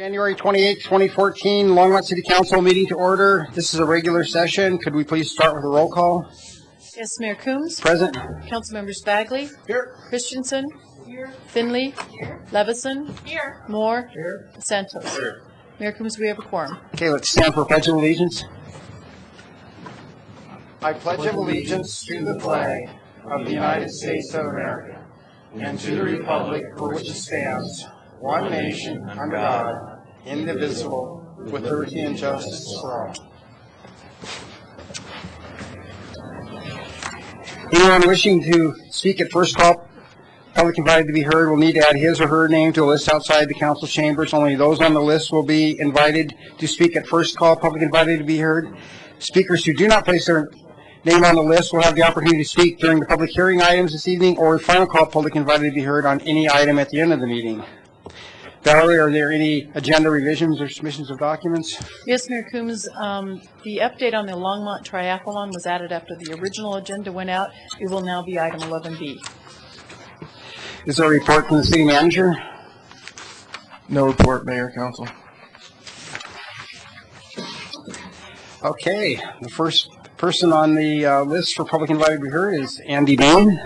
January 28th, 2014, Longmont City Council meeting to order. This is a regular session. Could we please start with a roll call? Yes, Mayor Coombs. Present. Councilmembers Bagley. Here. Christensen. Here. Finley. Here. Levison. Here. Moore. Here. Santos. Here. Mayor Coombs, we have a quorum. Okay, let's stand for Pledge of Allegiance. I pledge allegiance to the flag of the United States of America and to the republic for which it stands, one nation, under God, indivisible, with liberty and justice for all. Anyone wishing to speak at first call, public invited to be heard, will need to add his or her name to a list outside the council chambers. Only those on the list will be invited to speak at first call, public invited to be heard. Speakers who do not place their name on the list will have the opportunity to speak during the public hearing items this evening or final call, public invited to be heard on any item at the end of the meeting. Valerie, are there any agenda revisions or submissions of documents? Yes, Mayor Coombs. The update on the Longmont Triathlon was added after the original agenda went out. It will now be item 11B. Is there a report from the city manager? No report, Mayor, Council. Okay, the first person on the list for public invited to be heard is Andy Bain.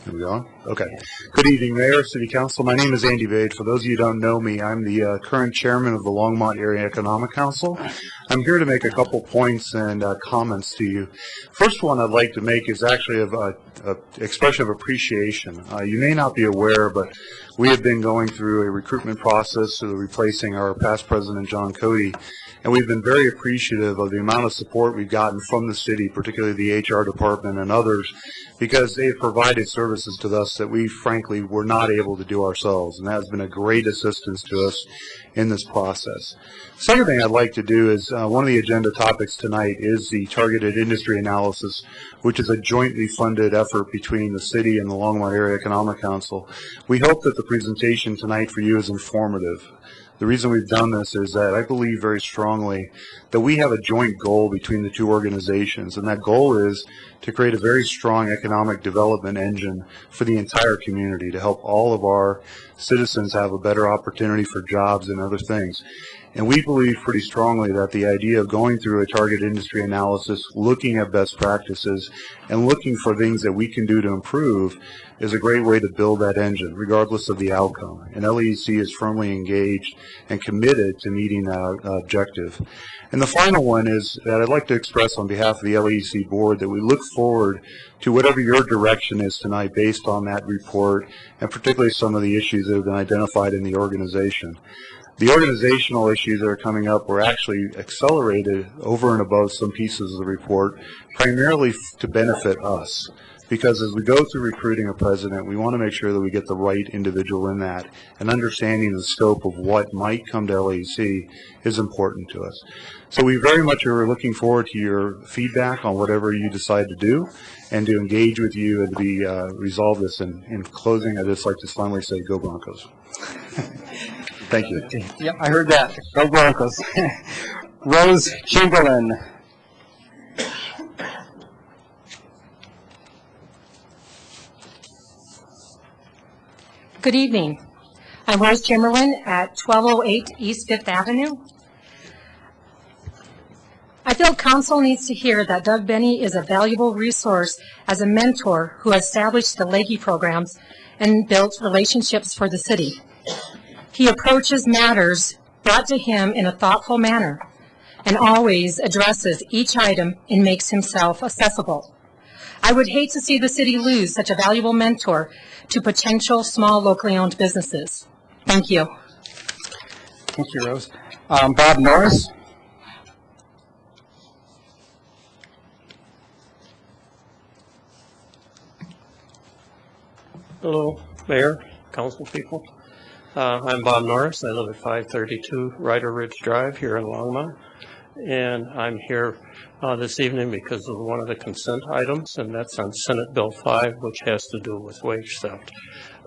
Here we go. Okay. Good evening, Mayor, City Council. My name is Andy Bade. For those of you who don't know me, I'm the current chairman of the Longmont Area Economic Council. I'm here to make a couple points and comments to you. First one I'd like to make is actually an expression of appreciation. You may not be aware, but we have been going through a recruitment process replacing our past president, John Cody. And we've been very appreciative of the amount of support we've gotten from the city, particularly the HR department and others, because they've provided services to us that we frankly were not able to do ourselves. And that has been a great assistance to us in this process. Second thing I'd like to do is one of the agenda topics tonight is the targeted industry analysis, which is a jointly funded effort between the city and the Longmont Area Economic Council. We hope that the presentation tonight for you is informative. The reason we've done this is that I believe very strongly that we have a joint goal between the two organizations, and that goal is to create a very strong economic development engine for the entire community to help all of our citizens have a better opportunity for jobs and other things. And we believe pretty strongly that the idea of going through a target industry analysis, looking at best practices, and looking for things that we can do to improve is a great way to build that engine, regardless of the outcome. And LEEC is firmly engaged and committed to meeting that objective. And the final one is that I'd like to express on behalf of the LEEC board that we look forward to whatever your direction is tonight based on that report, and particularly some of the issues that have been identified in the organization. The organizational issues that are coming up were actually accelerated over and above some pieces of the report, primarily to benefit us. Because as we go through recruiting a president, we want to make sure that we get the right individual in that, and understanding the scope of what might come to LEC is important to us. So we very much are looking forward to your feedback on whatever you decide to do, and to engage with you and to resolve this. In closing, I'd just like to finally say, go Broncos. Thank you. Yep, I heard that. Go Broncos. Rose Chamberlain. Good evening. I'm Rose Chamberlain at 1208 East 5th Avenue. I feel council needs to hear that Doug Benny is a valuable resource as a mentor who established the Leahy programs and built relationships for the city. He approaches matters brought to him in a thoughtful manner and always addresses each item and makes himself accessible. I would hate to see the city lose such a valuable mentor to potential small locally owned businesses. Thank you. Thank you, Rose. Bob Norris. Hello, Mayor, council people. I'm Bob Norris. I live at 532 Ryder Ridge Drive here in Longmont. And I'm here this evening because of one of the consent items, and that's on Senate Bill 5, which has to do with wage theft.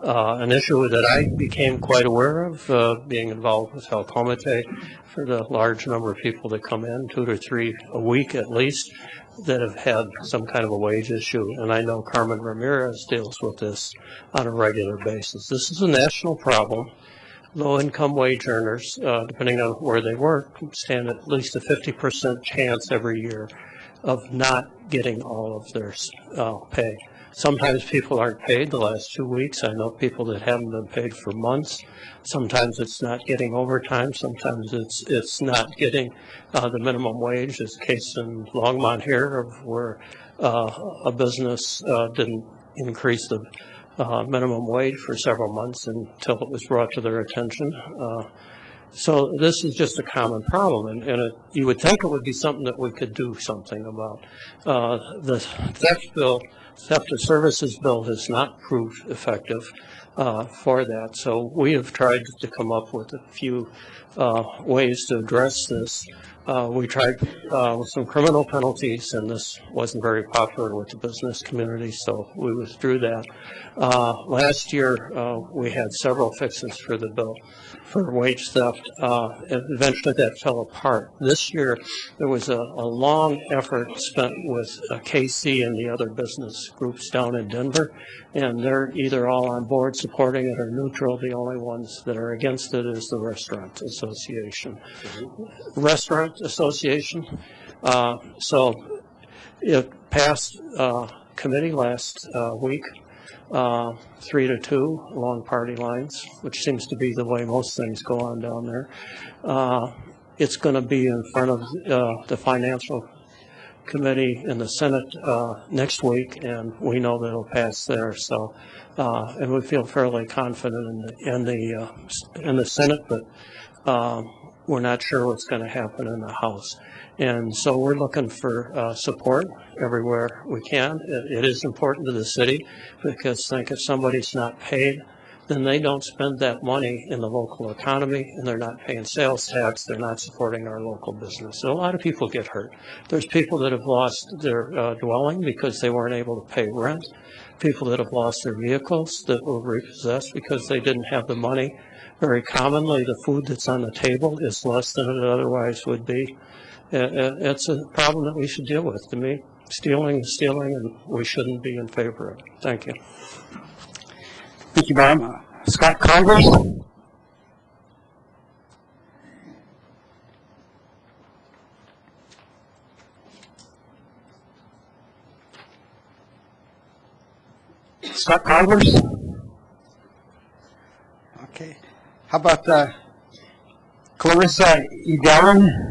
An issue that I became quite aware of being involved with Helcomite for the large number of people that come in, 2 to 3 a week at least, that have had some kind of a wage issue. And I know Carmen Ramirez deals with this on a regular basis. This is a national problem. Low-income wage earners, depending on where they work, stand at least a 50% chance every year of not getting all of their pay. Sometimes people aren't paid the last 2 weeks. I know people that haven't been paid for months. Sometimes it's not getting overtime. Sometimes it's not getting the minimum wage. There's a case in Longmont here of where a business didn't increase the minimum wage for several months until it was brought to their attention. So this is just a common problem, and you would think it would be something that we could do something about. The theft of services bill has not proved effective for that. So we have tried to come up with a few ways to address this. We tried with some criminal penalties, and this wasn't very popular with the business community, so we withdrew that. Last year, we had several fixes for the bill for wage theft. And eventually that fell apart. This year, there was a long effort spent with KC and the other business groups down in Denver, and they're either all on board supporting it or neutral. The only ones that are against it is the Restaurant Association. Restaurant Association. So it passed committee last week, 3-2 along party lines, which seems to be the way most things go on down there. It's going to be in front of the Financial Committee in the Senate next week, and we know that it'll pass there. So, and we feel fairly confident in the Senate, but we're not sure what's going to happen in the House. And so we're looking for support everywhere we can. It is important to the city because think if somebody's not paid, then they don't spend that money in the local economy, and they're not paying sales tax. They're not supporting our local business. So a lot of people get hurt. There's people that have lost their dwelling because they weren't able to pay rent. People that have lost their vehicles that were repossessed because they didn't have the money. Very commonly, the food that's on the table is less than it otherwise would be. It's a problem that we should deal with. To me, stealing is stealing, and we shouldn't be in favor of it. Thank you. Thank you, Bob. Scott Congress? Scott Congress? Okay. How about Clarissa Edelman?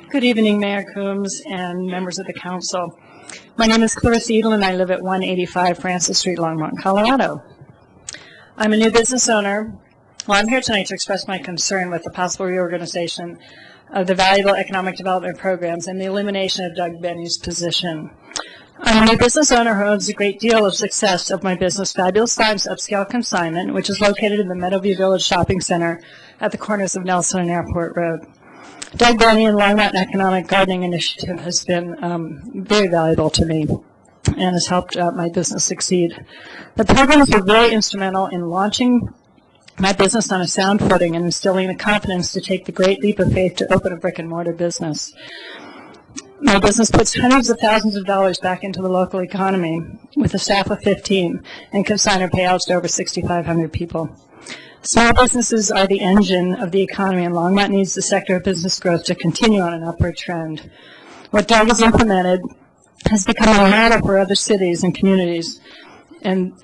Good evening, Mayor Coombs and members of the council. My name is Clarissa Edelman. I live at 185 Francis Street, Longmont, Colorado. I'm a new business owner. Well, I'm here tonight to express my concern with the possible reorganization of the valuable economic development programs and the elimination of Doug Benny's position. I'm a new business owner who owns a great deal of success of my business, Fabulous Times Upscale Consignment, which is located in the Meadowview Village Shopping Center at the corners of Nelson and Airport Road. Doug Benny and Longmont Economic Gardening Initiative has been very valuable to me and has helped my business succeed. The programs were very instrumental in launching my business on a sound footing and instilling the confidence to take the great leap of faith to open a brick and mortar business. My business puts hundreds of thousands of dollars back into the local economy with a staff of 15 and consignor payouts to over 6,500 people. Small businesses are the engine of the economy, and Longmont needs the sector of business growth to continue on an upward trend. What Doug has implemented has become a model for other cities and communities, and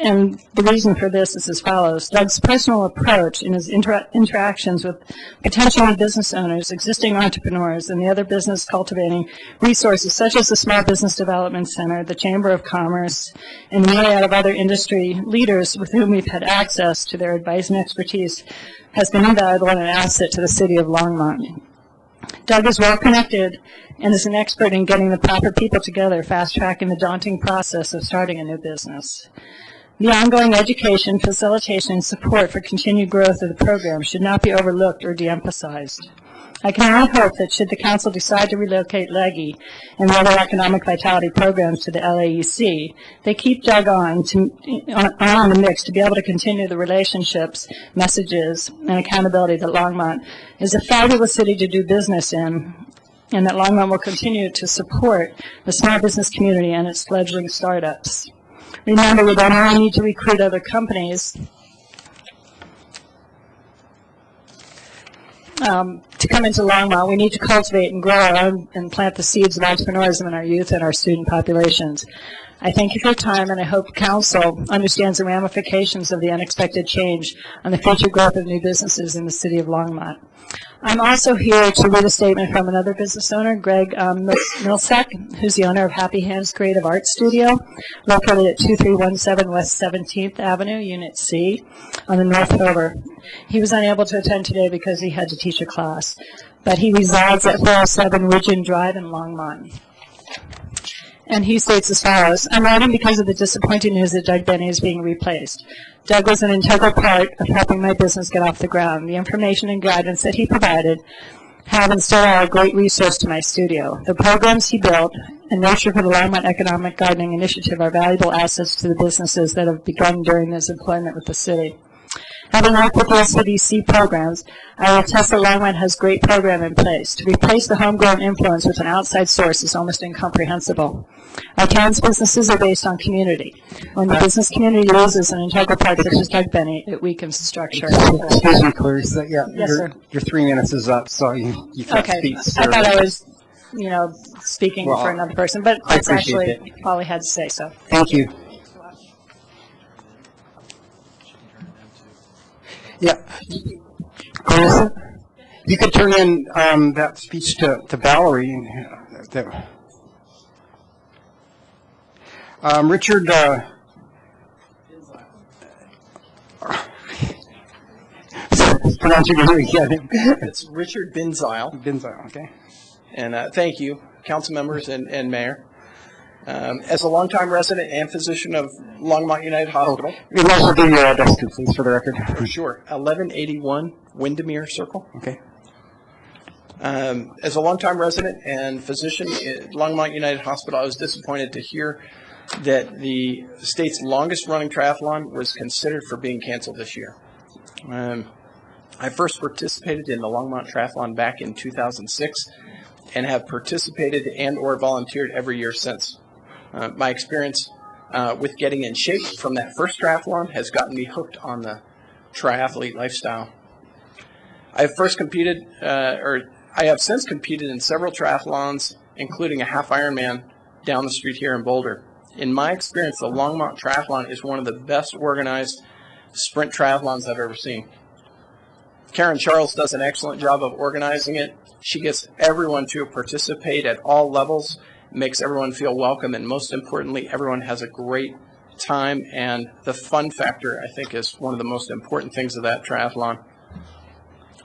the reason for this is as follows. Doug's personal approach in his interactions with potential new business owners, existing entrepreneurs, and the other business cultivating resources such as the Small Business Development Center, the Chamber of Commerce, and the myriad of other industry leaders with whom we've had access to their advice and expertise has been invaluable and an asset to the city of Longmont. Doug is well connected and is an expert in getting the proper people together, fast-tracking the daunting process of starting a new business. The ongoing education, facilitation, and support for continued growth of the program should not be overlooked or de-emphasized. I can only hope that should the council decide to relocate LEGI and the other economic vitality programs to the LAEC, they keep Doug on the mix to be able to continue the relationships, messages, and accountability that Longmont is a fabulous city to do business in, and that Longmont will continue to support the small business community and its fledgling startups. Remember, we don't only need to recruit other companies to come into Longmont, we need to cultivate and grow our own and plant the seeds of entrepreneurism in our youth and our student populations. I thank you for your time, and I hope Council understands the ramifications of the unexpected change on the future growth of new businesses in the city of Longmont. I'm also here to read a statement from another business owner, Greg Milsek, who's the owner of Happy Hands Creative Art Studio, located at 2317 West 17th Avenue, Unit C, on the North River. He was unable to attend today because he had to teach a class, but he resides at 407 Ridgeon Drive in Longmont. And he states as follows: I'm writing because of the disappointing news that Doug Benny is being replaced. Doug was an integral part of helping my business get off the ground. The information and guidance that he provided have and still are a great resource to my studio. The programs he built and nurtured for the Longmont Economic Gardening Initiative are valuable assets to the businesses that have begun during his employment with the city. Having worked with the SBDC programs, I will attest that Longmont has great program in place. To replace the homegrown influence with an outside source is almost incomprehensible. Our town's businesses are based on community. When the business community loses an integral part such as Doug Benny, it weakens the structure. Excuse me, Clarice. Yeah, Yes, sir. your 3 minutes is up, so you can't Okay, speak. I thought I was, speaking Well, for another person, but I that's appreciate actually all I had to say, so. Thank you. Yeah. Clarissa, you could turn in that speech to Valerie. Richard, pronounce your name again. It's Richard Binzile, Binzile, okay. and thank you, council members and mayor. As a longtime resident and physician of Longmont United Hospital, You'd also give your address too, please, for the record. for sure, 1181 Windermere Circle. Okay. As a longtime resident and physician at Longmont United Hospital, I was disappointed to hear that the state's longest running triathlon was considered for being canceled this year. I first participated in the Longmont Triathlon back in 2006 and have participated and or volunteered every year since. My experience with getting in shape from that first triathlon has gotten me hooked on the triathlete lifestyle. I have since competed in several triathlons, including a half Ironman down the street here in Boulder. In my experience, the Longmont Triathlon is one of the best organized sprint triathlons I've ever seen. Karen Charles does an excellent job of organizing it. She gets everyone to participate at all levels, makes everyone feel welcome, and most importantly, everyone has a great time, and the fun factor, I think, is one of the most important things of that triathlon.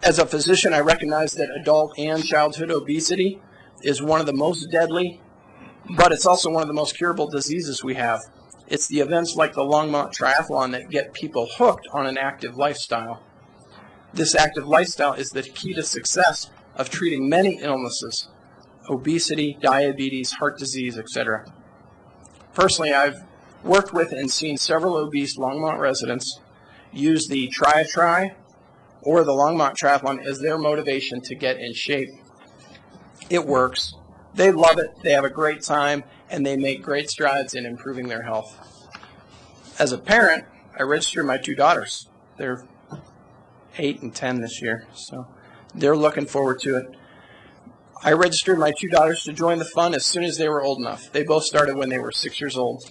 As a physician, I recognize that adult and childhood obesity is one of the most deadly, but it's also one of the most curable diseases we have. It's the events like the Longmont Triathlon that get people hooked on an active lifestyle. This active lifestyle is the key to success of treating many illnesses: obesity, diabetes, heart disease, etc. Personally, I've worked with and seen several obese Longmont residents use the Try or the Longmont Triathlon as their motivation to get in shape. It works. They love it, they have a great time, and they make great strides in improving their health. As a parent, I registered my 2 daughters. They're 8 and 10 this year, so they're looking forward to it. I registered my 2 daughters to join the fun as soon as they were old enough. They both started when they were 6 years old.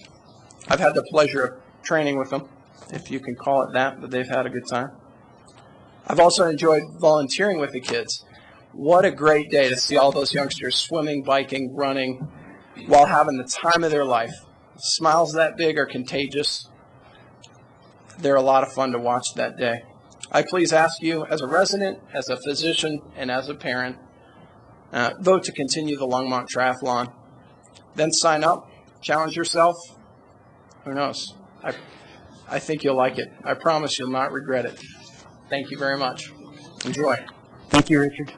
I've had the pleasure of training with them, if you can call it that, but they've had a good time. I've also enjoyed volunteering with the kids. What a great day to see all those youngsters swimming, biking, running, while having the time of their life. Smiles that big are contagious. They're a lot of fun to watch that day. I please ask you, as a resident, as a physician, and as a parent, vote to continue the Longmont Triathlon. Then sign up, challenge yourself. Who knows? I think you'll like it. I promise you'll not regret it. Thank you very much. Enjoy. Thank you, Richard.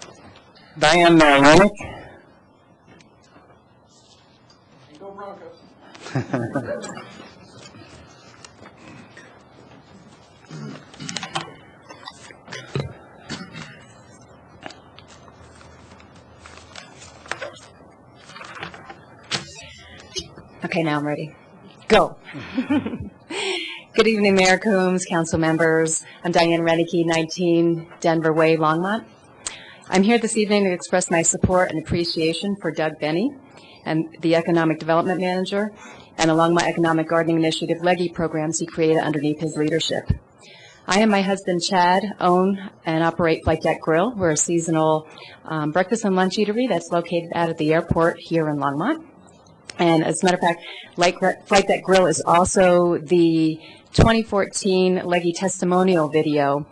Diane Renick. Go Broncos. Okay, now I'm ready. Go. Good evening, Mayor Coombs, council members. I'm Diane Renicky, 19 Denver Way, Longmont. I'm here this evening to express my support and appreciation for Doug Benny and the Economic Development Manager and along my Economic Gardening Initiative LEGI programs he created underneath his leadership. I and my husband Chad own and operate Flight Deck Grill. We're a seasonal breakfast and lunch eatery that's located out at the airport here in Longmont. And as a matter of fact, Flight Deck Grill is also the 2014 LEGI testimonial video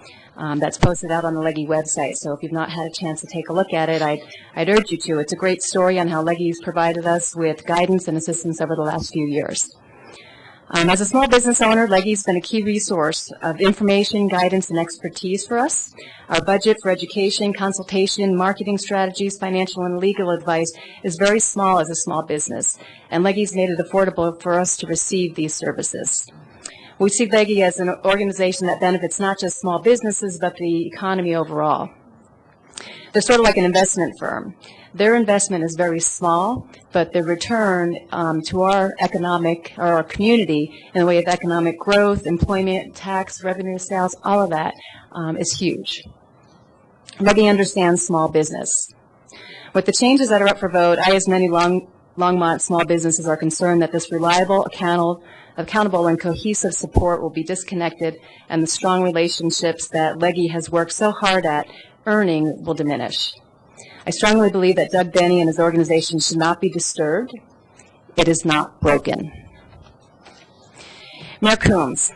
that's posted out on the LEGI website. So if you've not had a chance to take a look at it, I'd urge you to. It's a great story on how LEGI's provided us with guidance and assistance over the last few years. As a small business owner, LEGI's been a key resource of information, guidance, and expertise for us. Our budget for education, consultation, marketing strategies, financial and legal advice is very small as a small business, and LEGI's made it affordable for us to receive these services. We see LEGI as an organization that benefits not just small businesses, but the economy overall. They're sort of like an investment firm. Their investment is very small, but the return to our our community in the way of economic growth, employment, tax, revenue, sales, all of that is huge. LEGI understands small business. With the changes that are up for vote, I, as many Longmont small businesses, are concerned that this reliable, accountable, and cohesive support will be disconnected, and the strong relationships that LEGI has worked so hard at earning will diminish. I strongly believe that Doug Benny and his organization should not be disturbed. It is not broken. Mayor Coombs,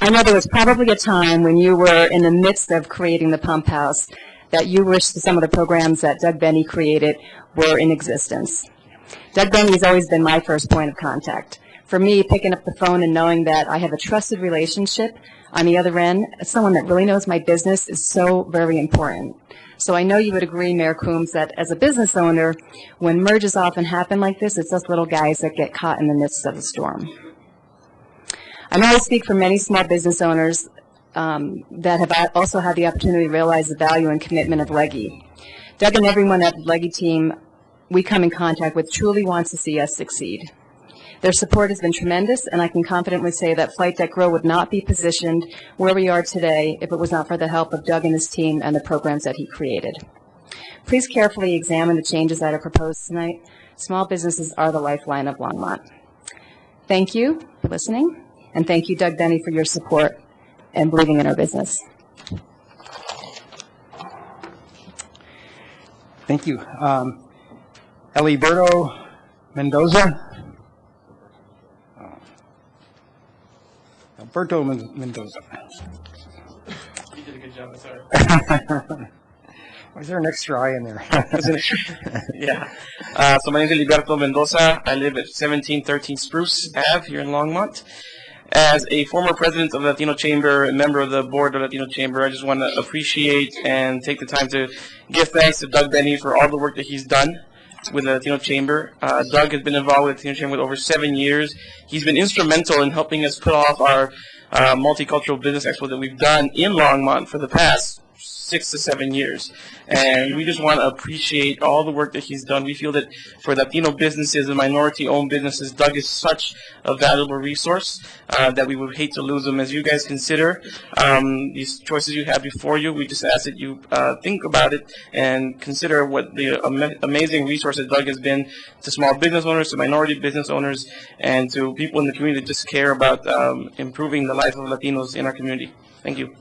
I know there was probably a time when you were in the midst of creating the pump house that you wished some of the programs that Doug Benny created were in existence. Doug Benny has always been my first point of contact. For me, picking up the phone and knowing that I have a trusted relationship on the other end, someone that really knows my business, is so very important. So I know you would agree, Mayor Coombs, that as a business owner, when mergers often happen like this, it's us little guys that get caught in the midst of the storm. I know I speak for many small business owners that have also had the opportunity to realize the value and commitment of LEGI. Doug and everyone at the LEGI team we come in contact with truly wants to see us succeed. Their support has been tremendous, and I can confidently say that Flight Deck Grow would not be positioned where we are today if it was not for the help of Doug and his team and the programs that he created. Please carefully examine the changes that are proposed tonight. Small businesses are the lifeline of Longmont. Thank you for listening, and thank you, Doug Benny, for your support and believing in our business. Thank you. Eliberto Mendoza. Alberto Mendoza. You did a good job, sorry. Why is there an extra I in there? Yeah. So my name is Eliberto Mendoza. I live at 1713 Spruce Ave here in Longmont. As a former president of the Latino Chamber, a member of the board of the Latino Chamber, I just want to appreciate and take the time to give thanks to Doug Benny for all the work that he's done with the Latino Chamber. Doug has been involved with the Latino Chamber for over 7 years. He's been instrumental in helping us put off our multicultural business expo that we've done in Longmont for the past 6 to 7 years. And we just want to appreciate all the work that he's done. We feel that for Latino businesses and minority-owned businesses, Doug is such a valuable resource that we would hate to lose him. As you guys consider these choices you have before you, we just ask that you think about it and consider what the amazing resource that Doug has been to small business owners, to minority business owners, and to people in the community that just care about improving the life of Latinos in our community. Thank you.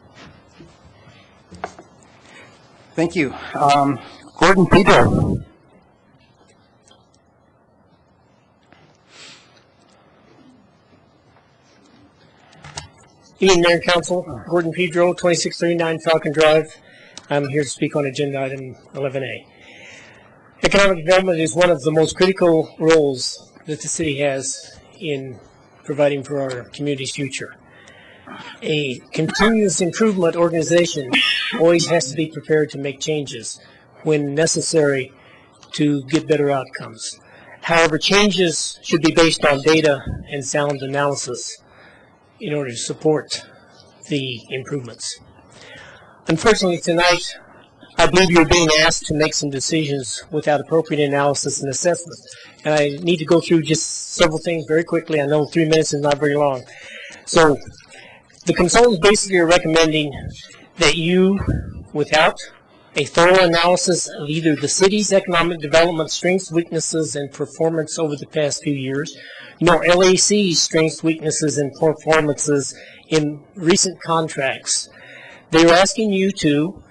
Thank you. Gordon Pedro. Evening, Mayor and Council. Gordon Pedro, 2639 Falcon Drive. I'm here to speak on Agenda Item 11A. Economic development is one of the most critical roles that the city has in providing for our community's future. A continuous improvement organization always has to be prepared to make changes when necessary to get better outcomes. However, changes should be based on data and sound analysis in order to support the improvements. Unfortunately, tonight, I believe you're being asked to make some decisions without appropriate analysis and assessment. And I need to go through just several things very quickly. I know 3 minutes is not very long. So the consultants basically are recommending that you, without a thorough analysis of either the city's economic development strengths, weaknesses, and performance over the past few years, nor LAC's strengths, weaknesses, and performances in recent contracts. They are asking you to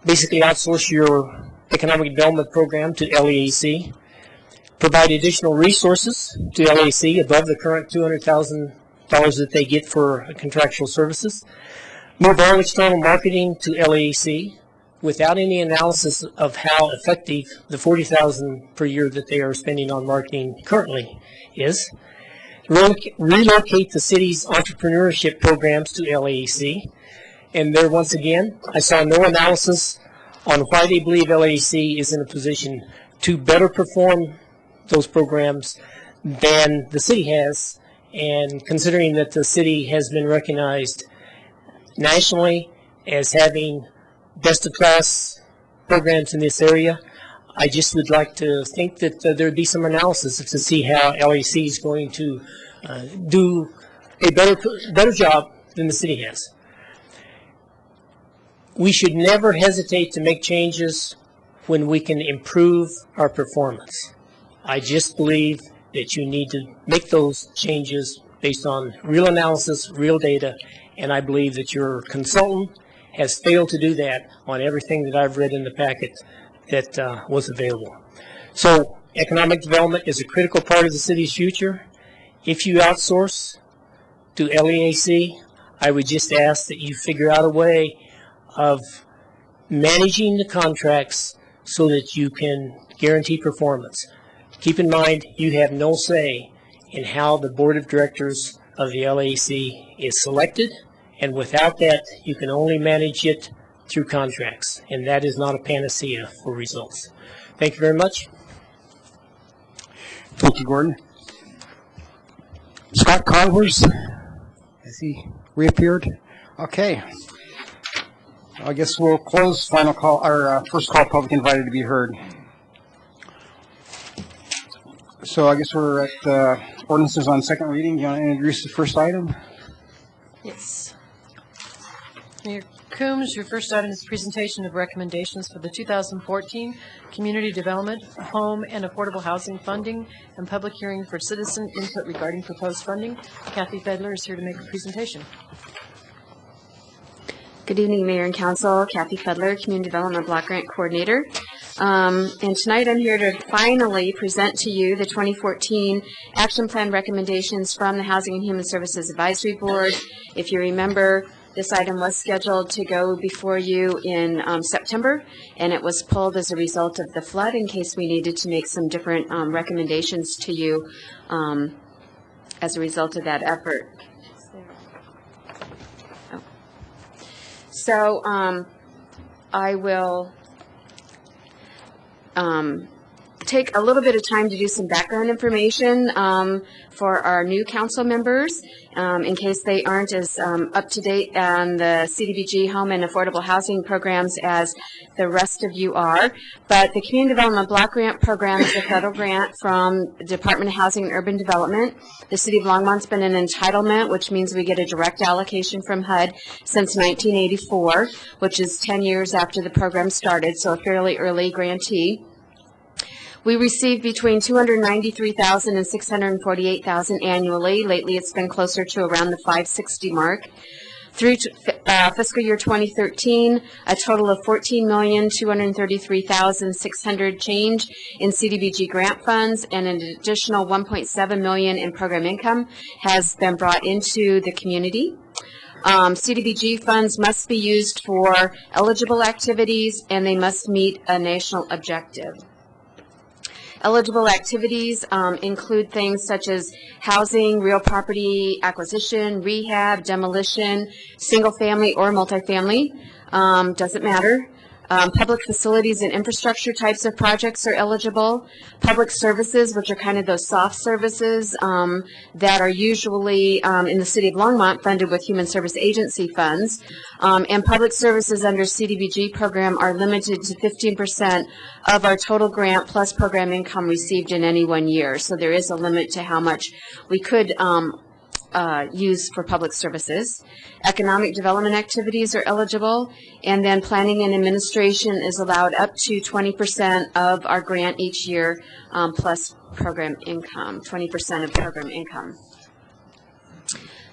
basically outsource your economic development program to LAC, provide additional resources to LAC above the current $200,000 that they get for contractual services, move all external marketing to LAC without any analysis of how effective the $40,000 per year that they are spending on marketing currently is, relocate the city's entrepreneurship programs to LAC, and there once again, I saw no analysis on why they believe LAC is in a position to better perform those programs than the city has, and considering that the city has been recognized nationally as having best-of-class programs in this area, I just would like to think that there would be some analysis to see how LAC is going to do a better job than the city has. We should never hesitate to make changes when we can improve our performance. I just believe that you need to make those changes based on real analysis, real data, and I believe that your consultant has failed to do that on everything that I've read in the packet that was available. So economic development is a critical part of the city's future. If you outsource to LEAC, I would just ask that you figure out a way of managing the contracts so that you can guarantee performance. Keep in mind, you have no say in how the board of directors of the LAC is selected, and without that, you can only manage it through contracts, and that is not a panacea for results. Thank you very much. Thank you, Gordon. Scott Converse, has he reappeared? Okay. I guess we'll close final call, our first call public invited to be heard. So I guess we're at ordinances on second reading. You want to introduce the first item? Yes. Mayor Coombs, your first item is presentation of recommendations for the 2014 Community Development, Home, and Affordable Housing Funding and public hearing for citizen input regarding proposed funding. Kathy Fedler is here to make a presentation. Good evening, Mayor and Council. Kathy Fedler, Community Development Block Grant Coordinator. And tonight I'm here to finally present to you the 2014 Action Plan recommendations from the Housing and Human Services Advisory Board. If you remember, this item was scheduled to go before you in September, and it was pulled as a result of the flood in case we needed to make some different recommendations to you as a result of that effort. So I will take a little bit of time to do some background information for our new council members in case they aren't as up to date on the CDBG home and affordable housing programs as the rest of you are. But the Community Development Block Grant Program is a federal grant from the Department of Housing and Urban Development. The City of Longmont's been an entitlement, which means we get a direct allocation from HUD since 1984, which is 10 years after the program started, so a fairly early grantee. We receive between $293,000 and $648,000 annually. Lately, it's been closer to around the $560,000 mark. Through fiscal year 2013, a total of $14,233,600 change in CDBG grant funds, and an additional $1.7 million in program income has been brought into the community. CDBG funds must be used for eligible activities, and they must meet a national objective. Eligible activities include things such as housing, real property acquisition, rehab, demolition, single family or multifamily, doesn't matter. Public facilities and infrastructure types of projects are eligible. Public services, which are kind of those soft services that are usually in the city of Longmont funded with Human Service Agency funds. And public services under CDBG program are limited to 15% of our total grant plus program income received in any 1 year. So there is a limit to how much we could use for public services. Economic development activities are eligible, and then planning and administration is allowed up to 20% of our grant each year plus program income, 20% of program income.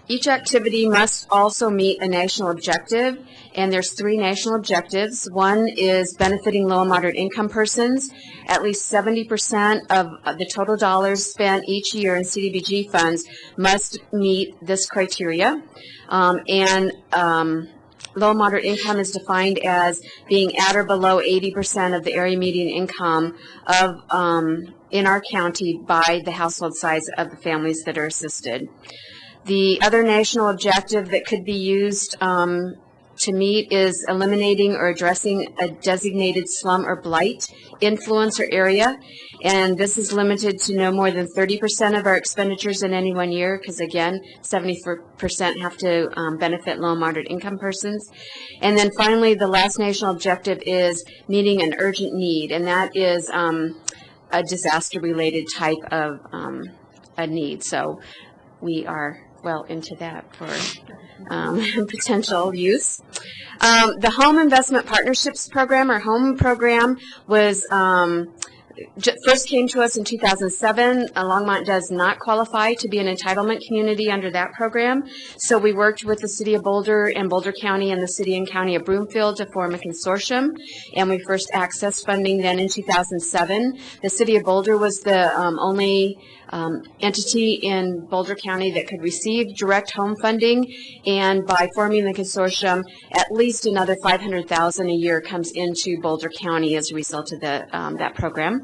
Each activity must also meet a national objective, and there's 3 national objectives. One is benefiting low and moderate income persons. At least 70% of the total dollars spent each year in CDBG funds must meet this criteria. Low and moderate income is defined as being at or below 80% of the area median income of in our county by the household size of the families that are assisted. The other national objective that could be used to meet is eliminating or addressing a designated slum or blight influence or area. And this is limited to no more than 30% of our expenditures in any 1 year, because again, 70% have to benefit low and moderate income persons. And then finally, the last national objective is meeting an urgent need, and that is a disaster-related type of a need. So we are well into that for potential use. The Home Investment Partnerships Program, or HOME program, was first came to us in 2007. Longmont does not qualify to be an entitlement community under that program, so we worked with the City of Boulder and Boulder County and the City and County of Broomfield to form a consortium, and we first accessed funding then in 2007. The City of Boulder was the only entity in Boulder County that could receive direct home funding, and by forming the consortium, at least another $500,000 a year comes into Boulder County as a result of that program.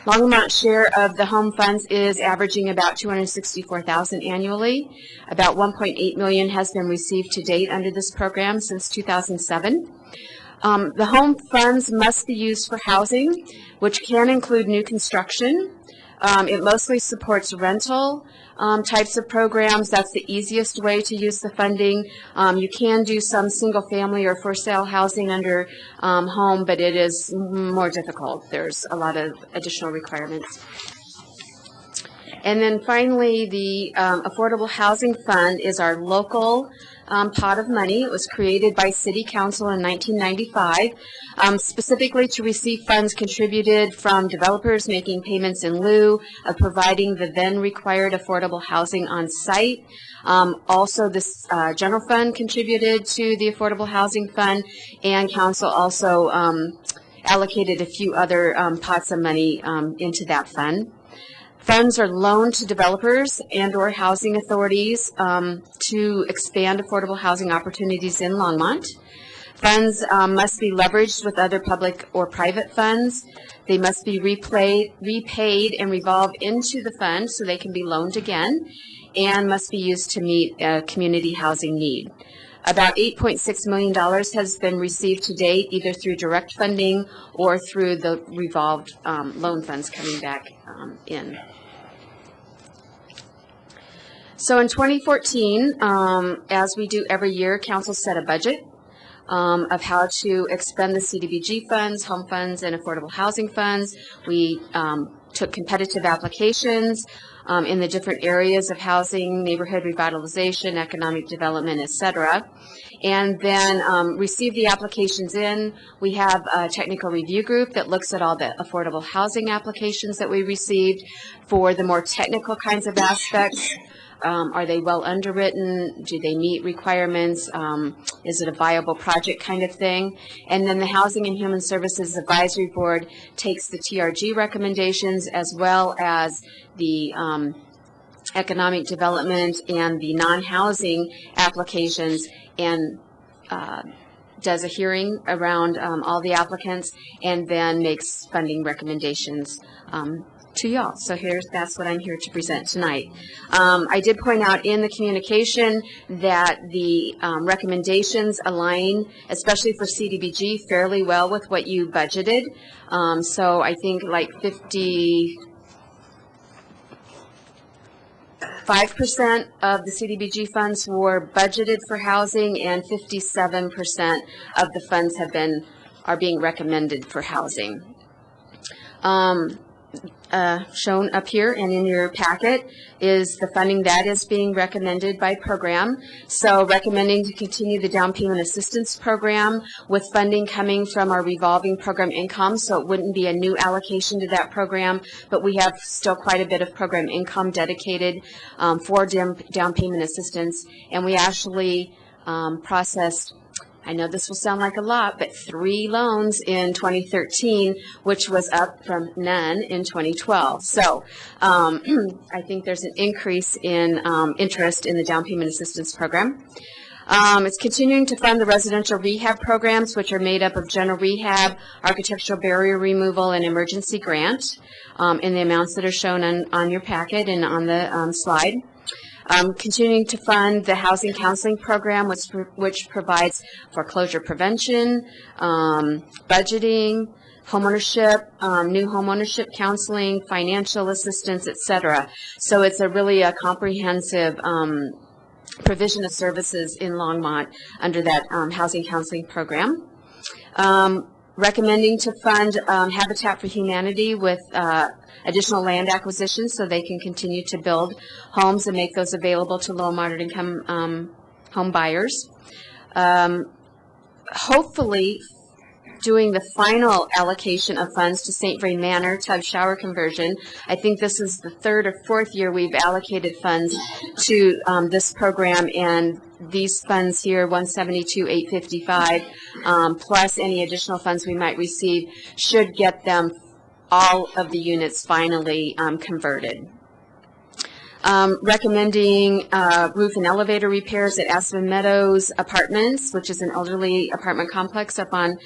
Longmont's share of the home funds is averaging about $264,000 annually. About $1.8 million has been received to date under this program since 2007. The home funds must be used for housing, which can include new construction. It mostly supports rental types of programs. That's the easiest way to use the funding. You can do some single-family or for-sale housing under home, but it is more difficult. There's a lot of additional requirements. And then finally, the Affordable Housing Fund is our local pot of money. It was created by City Council in 1995, specifically to receive funds contributed from developers making payments in lieu of providing the then required affordable housing on site. Also, this general fund contributed to the Affordable Housing Fund, and Council also allocated a few other pots of money into that fund. Funds are loaned to developers and or housing authorities to expand affordable housing opportunities in Longmont. Funds must be leveraged with other public or private funds. They must be repaid and revolve into the fund so they can be loaned again, and must be used to meet a community housing need. About $8.6 million has been received to date, either through direct funding or through the revolved loan funds coming back in. So in 2014, as we do every year, Council set a budget of how to expend the CDBG funds, home funds, and affordable housing funds. We took competitive applications in the different areas of housing, neighborhood revitalization, economic development, etc., and then receive the applications in. We have a technical review group that looks at all the affordable housing applications that we received for the more technical kinds of aspects. Are they well underwritten? Do they meet requirements? Is it a viable project kind of thing? And then the Housing and Human Services Advisory Board takes the TRG recommendations as well as the economic development and the non-housing applications and does a hearing around all the applicants and then makes funding recommendations to y'all. So that's what I'm here to present tonight. I did point out in the communication that the recommendations align, especially for CDBG, fairly well with what you budgeted. So I think like 5% of the CDBG funds were budgeted for housing, and 57% of the funds are being recommended for housing. Shown up here and in your packet is the funding that is being recommended by program. So recommending to continue the down payment assistance program with funding coming from our revolving program income. So it wouldn't be a new allocation to that program, but we have still quite a bit of program income dedicated for down payment assistance. And we actually processed, I know this will sound like a lot, but 3 loans in 2013, which was up from none in 2012. So I think there's an increase in interest in the down payment assistance program. It's continuing to fund the residential rehab programs, which are made up of general rehab, architectural barrier removal, and emergency grant in the amounts that are shown on your packet and on the slide. Continuing to fund the housing counseling program, which provides foreclosure prevention, budgeting, homeownership, new homeownership counseling, financial assistance, etc. So it's really a comprehensive provision of services in Longmont under that housing counseling program. Recommending to fund Habitat for Humanity with additional land acquisition so they can continue to build homes and make those available to low and moderate income home buyers. Hopefully doing the final allocation of funds to St. Vrain Manor tub shower conversion. I think this is the 3rd or 4th year we've allocated funds to this program, and these funds here, $172,855, plus any additional funds we might receive, should get them all of the units finally converted. Recommending roof and elevator repairs at Aspen Meadows Apartments, which is an elderly apartment complex up on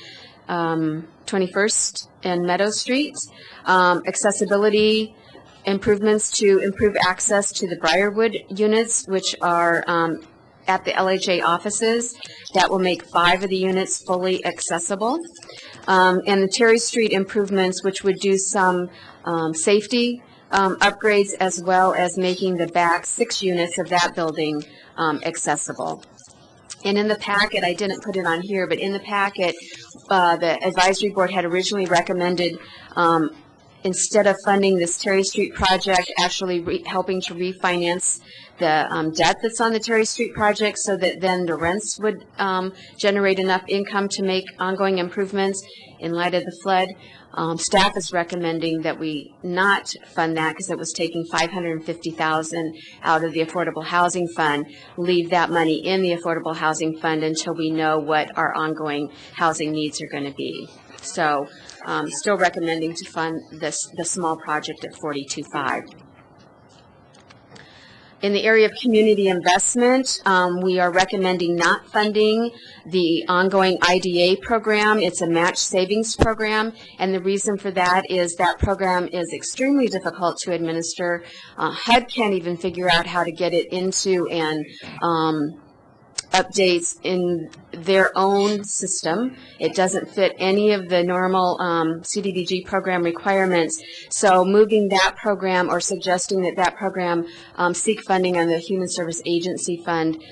21st and Meadow Street. Accessibility improvements to improve access to the Briarwood units, which are at the LHA offices. That will make 5 of the units fully accessible. And the Terry Street improvements, which would do some safety upgrades, as well as making the back 6 units of that building accessible. And in the packet, I didn't put it on here, but in the packet, the advisory board had originally recommended, instead of funding this Terry Street project, actually helping to refinance the debt that's on the Terry Street project, so that then the rents would generate enough income to make ongoing improvements in light of the flood. Staff is recommending that we not fund that because it was taking $550,000 out of the Affordable Housing Fund, leave that money in the Affordable Housing Fund until we know what our ongoing housing needs are going to be. So still recommending to fund the small project at $42,500. In the area of community investment, we are recommending not funding the ongoing IDA program. It's a match savings program, and the reason for that is that program is extremely difficult to administer. HUD can't even figure out how to get it into and updates in their own system. It doesn't fit any of the normal CDBG program requirements. So moving that program, or suggesting that program seek funding on the Human Service Agency Fund,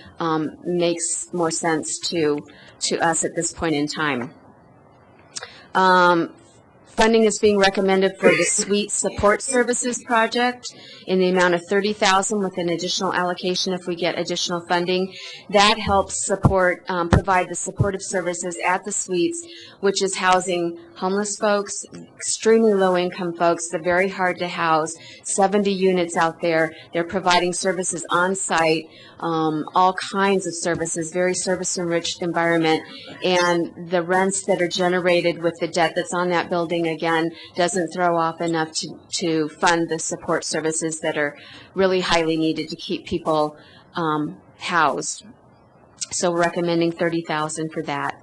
makes more sense to us at this point in time. Funding is being recommended for the Suite Support Services project in the amount of $30,000 with an additional allocation if we get additional funding. That helps support, provide the supportive services at the suites, which is housing homeless folks, extremely low-income folks. They're very hard to house. 70 units out there. They're providing services on site, all kinds of services, very service-enriched environment. And the rents that are generated with the debt that's on that building, again, doesn't throw off enough to fund the support services that are really highly needed to keep people housed. So we're recommending $30,000 for that.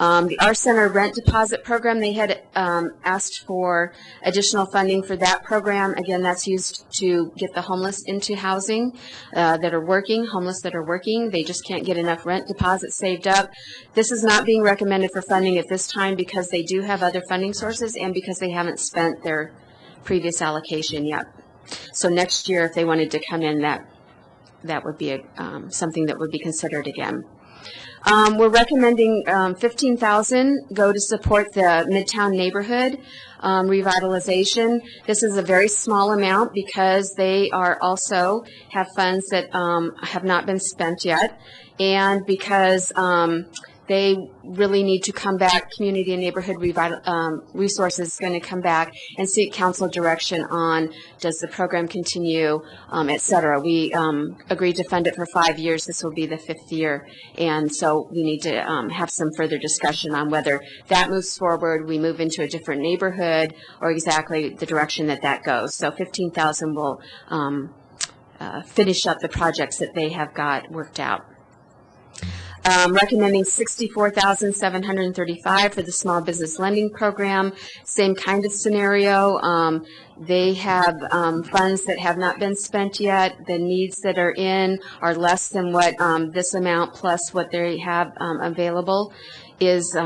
The Our Center Rent Deposit Program, they had asked for additional funding for that program. Again, that's used to get the homeless into housing that are working, homeless that are working. They just can't get enough rent deposits saved up. This is not being recommended for funding at this time because they do have other funding sources and because they haven't spent their previous allocation yet. So next year, if they wanted to come in, that would be something that would be considered again. We're recommending $15,000 go to support the Midtown neighborhood revitalization. This is a very small amount because they are also have funds that have not been spent yet, and because they really need to come back, community and neighborhood resources is going to come back and seek council direction on does the program continue, et cetera. We agreed to fund it for 5 years. This will be the 5th year. And so we need to have some further discussion on whether that moves forward, we move into a different neighborhood, or exactly the direction that goes. So $15,000 will finish up the projects that they have got worked out. Recommending $64,735 for the small business lending program. Same kind of scenario. They have funds that have not been spent yet. The needs that are in are less than what this amount plus what they have available is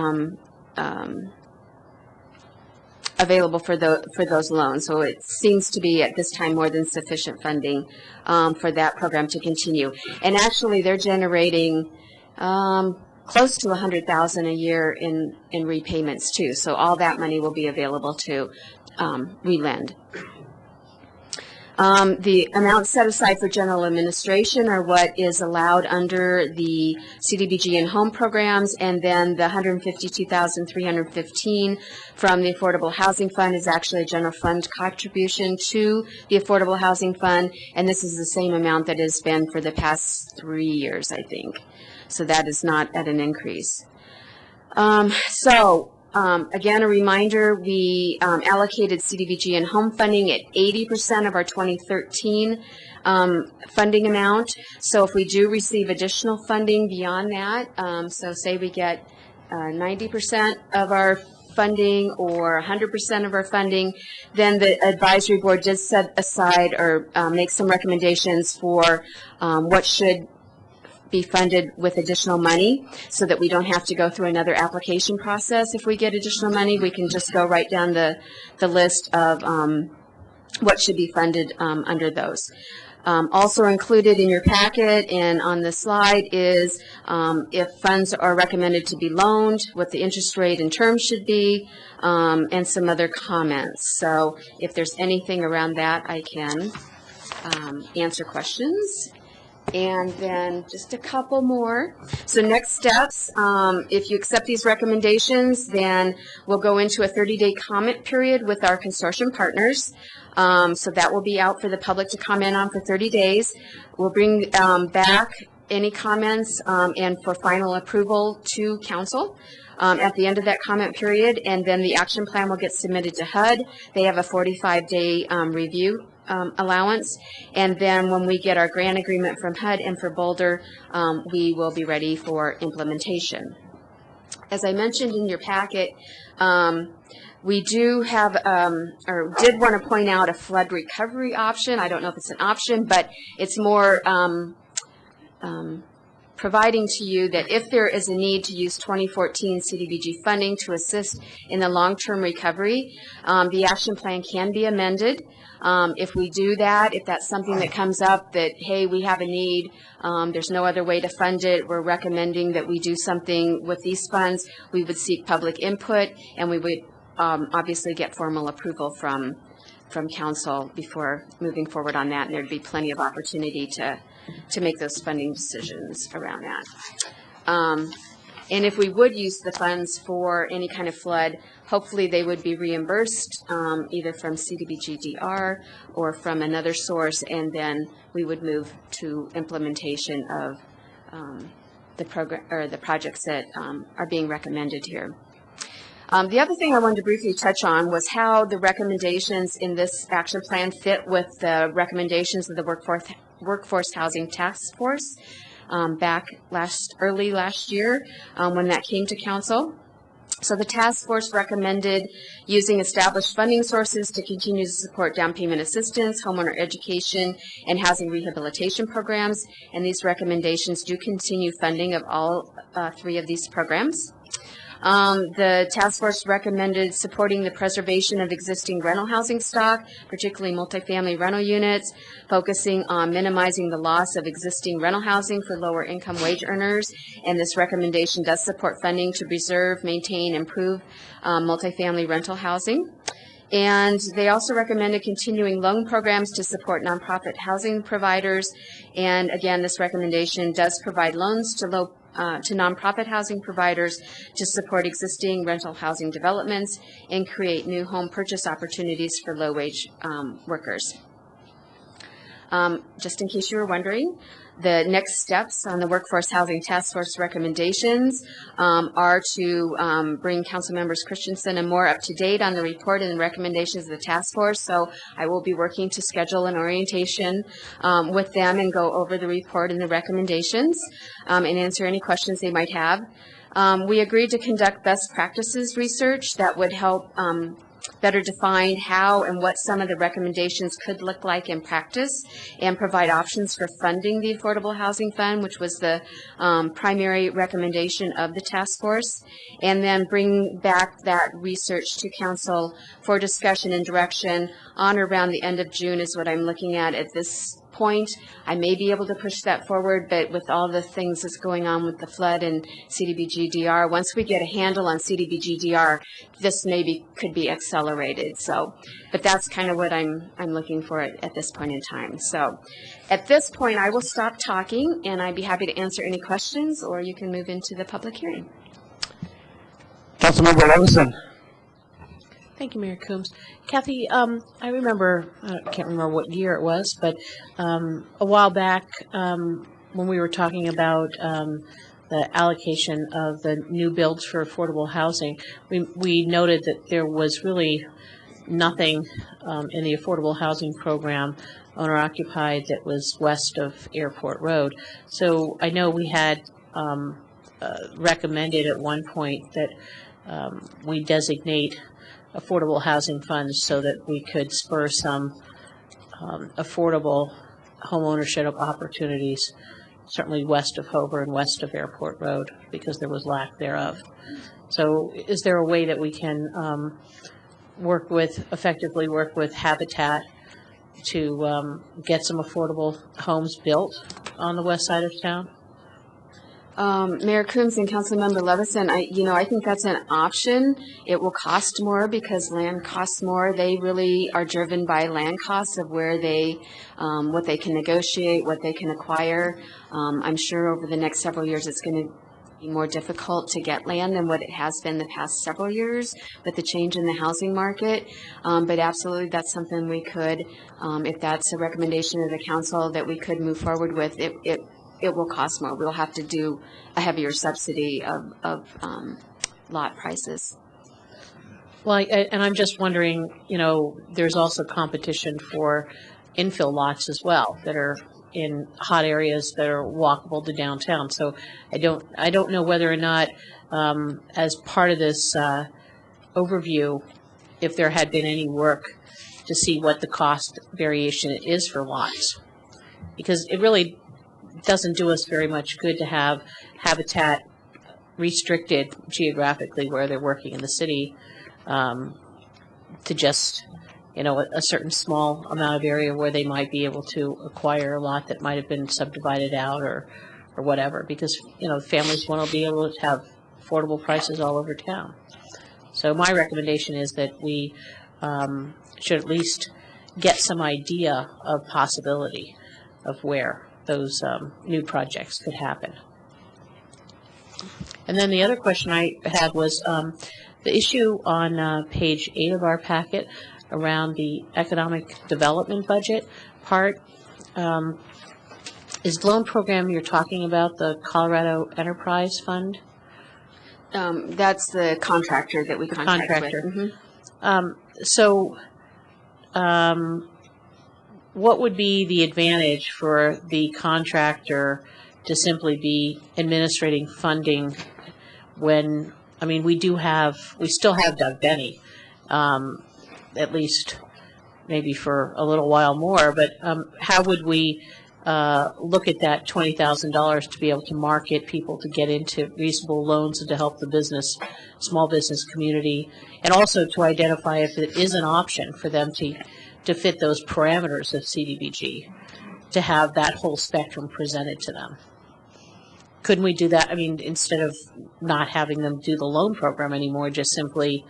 available for those loans. So it seems to be at this time more than sufficient funding for that program to continue. And actually, they're generating close to $100,000 a year in repayments too. So all that money will be available to relend. The amounts set aside for general administration are what is allowed under the CDBG and home programs, and then the $152,315 from the Affordable Housing Fund is actually a general fund contribution to the Affordable Housing Fund, and this is the same amount that has been for the past 3 years, I think. So that is not at an increase. Again, a reminder, we allocated CDBG and home funding at 80% of our 2013 funding amount. So if we do receive additional funding beyond that, so say we get 90% of our funding or 100% of our funding, then the advisory board did set aside or make some recommendations for what should be funded with additional money so that we don't have to go through another application process. If we get additional money, we can just go right down the list of what should be funded under those. Also included in your packet and on the slide is if funds are recommended to be loaned, what the interest rate and terms should be, and some other comments. So if there's anything around that, I can answer questions. And then just a couple more. So next steps, if you accept these recommendations, then we'll go into a 30-day comment period with our consortium partners. So that will be out for the public to comment on for 30 days. We'll bring back any comments and for final approval to council at the end of that comment period, and then the action plan will get submitted to HUD. They have a 45-day review allowance, and then when we get our grant agreement from HUD and for Boulder, we will be ready for implementation. As I mentioned in your packet, we do have, or did want to point out a flood recovery option. I don't know if it's an option, but it's more providing to you that if there is a need to use 2014 CDBG funding to assist in the long-term recovery, the action plan can be amended. If we do that, if that's something that comes up that, hey, we have a need, there's no other way to fund it, we're recommending that we do something with these funds, we would seek public input, and we would obviously get formal approval from council before moving forward on that, and there'd be plenty of opportunity to make those funding decisions around that. And if we would use the funds for any kind of flood, hopefully they would be reimbursed either from CDBG-DR or from another source, and then we would move to implementation of the program or the projects that are being recommended here. The other thing I wanted to briefly touch on was how the recommendations in this action plan fit with the recommendations of the Workforce Housing Task Force back early last year when that came to council. So the task force recommended using established funding sources to continue to support down payment assistance, homeowner education, and housing rehabilitation programs. And these recommendations do continue funding of all three of these programs. The task force recommended supporting the preservation of existing rental housing stock, particularly multifamily rental units, focusing on minimizing the loss of existing rental housing for lower income wage earners. And this recommendation does support funding to preserve, maintain, improve multifamily rental housing. And they also recommended continuing loan programs to support nonprofit housing providers. And again, this recommendation does provide loans to nonprofit housing providers to support existing rental housing developments and create new home purchase opportunities for low-wage workers. Just in case you were wondering, the next steps on the Workforce Housing Task Force recommendations are to bring Council Members Christensen and Moore up to date on the report and the recommendations of the task force. So I will be working to schedule an orientation with them and go over the report and the recommendations and answer any questions they might have. We agreed to conduct best practices research that would help better define how and what some of the recommendations could look like in practice and provide options for funding the Affordable Housing Fund, which was the primary recommendation of the task force, and then bring back that research to council for discussion and direction on or around the end of June is what I'm looking at this point. I may be able to push that forward, but with all the things that's going on with the flood and CDBG-DR, once we get a handle on CDBG-DR, this maybe could be accelerated. So, but that's kind of what I'm looking for at this point in time. So, at this point, I will stop talking, and I'd be happy to answer any questions, or you can move into the public hearing. Councilmember Levison. Thank you, Mayor Coombs. Kathy, I remember, I can't remember what year it was, but a while back when we were talking about the allocation of the new builds for affordable housing, we noted that there was really nothing in the affordable housing program, owner-occupied, that was west of Airport Road. So I know we had recommended at one point that we designate affordable housing funds so that we could spur some affordable home ownership opportunities, certainly west of Hoover and west of Airport Road, because there was lack thereof. So is there a way that we can effectively work with Habitat to get some affordable homes built on the west side of town? Mayor Coombs and Councilmember Levison, I think that's an option. It will cost more because land costs more. They really are driven by land costs of where they, what they can negotiate, what they can acquire. I'm sure over the next several years it's going to be more difficult to get land than what it has been the past several years with the change in the housing market. But absolutely, that's something we could, if that's a recommendation of the council, that we could move forward with. It will cost more. We'll have to do a heavier subsidy of lot prices. Well, and I'm just wondering, there's also competition for infill lots as well that are in hot areas that are walkable to downtown. So I don't know whether or not, as part of this overview, if there had been any work to see what the cost variation is for lots, because it really doesn't do us very much good to have Habitat restricted geographically where they're working in the city to just, a certain small amount of area where they might be able to acquire a lot that might have been subdivided out or whatever, because, families want to be able to have affordable prices all over town. So my recommendation is that we should at least get some idea of possibility of where those new projects could happen. And then the other question I had was the issue on page 8 of our packet around the economic development budget part. Is the loan program you're talking about the Colorado Enterprise Fund? That's the contractor that we contract with. Mm-hmm. What would be the advantage for the contractor to simply be administrating funding when I mean, we still have Doug Benny, at least maybe for a little while more, but how would we look at that $20,000 to be able to market people to get into reasonable loans and to help the small business community, and also to identify if it is an option for them to fit those parameters of CDBG, to have that whole spectrum presented to them? Couldn't we do that? I mean, instead of not having them do the loan program anymore, just simply,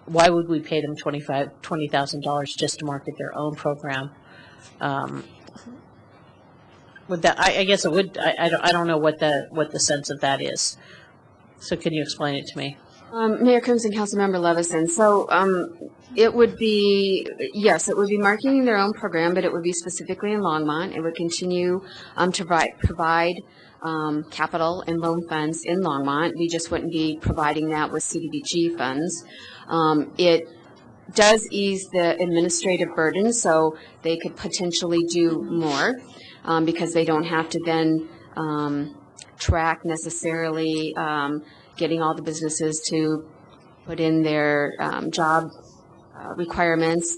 why would we pay them $20,000 just to market their own program? Would that? I guess it would. I don't know what the sense of that is. So can you explain it to me? Mayor Coombs and Councilmember Levison. So it would be, yes, it would be marketing their own program, but it would be specifically in Longmont. It would continue to provide capital and loan funds in Longmont. We just wouldn't be providing that with CDBG funds. It does ease the administrative burden, so they could potentially do more because they don't have to then track necessarily getting all the businesses to put in their job requirements,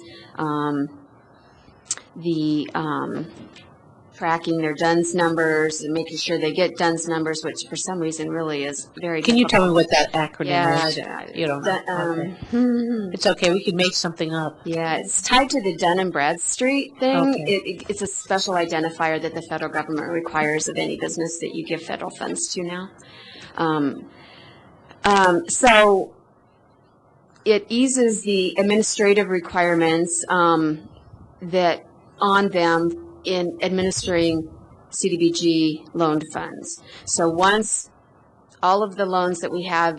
tracking their DUNS numbers and making sure they get DUNS numbers, which for some reason really is very Can you tell me what that acronym is? You don't know. It's okay. We could make something up. Yeah, it's tied to the Dun and Bradstreet thing. Okay. It's a special identifier that the federal government requires of any business that you give federal funds to now. So it eases the administrative requirements that on them in administering CDBG loaned funds. So once all of the loans that we have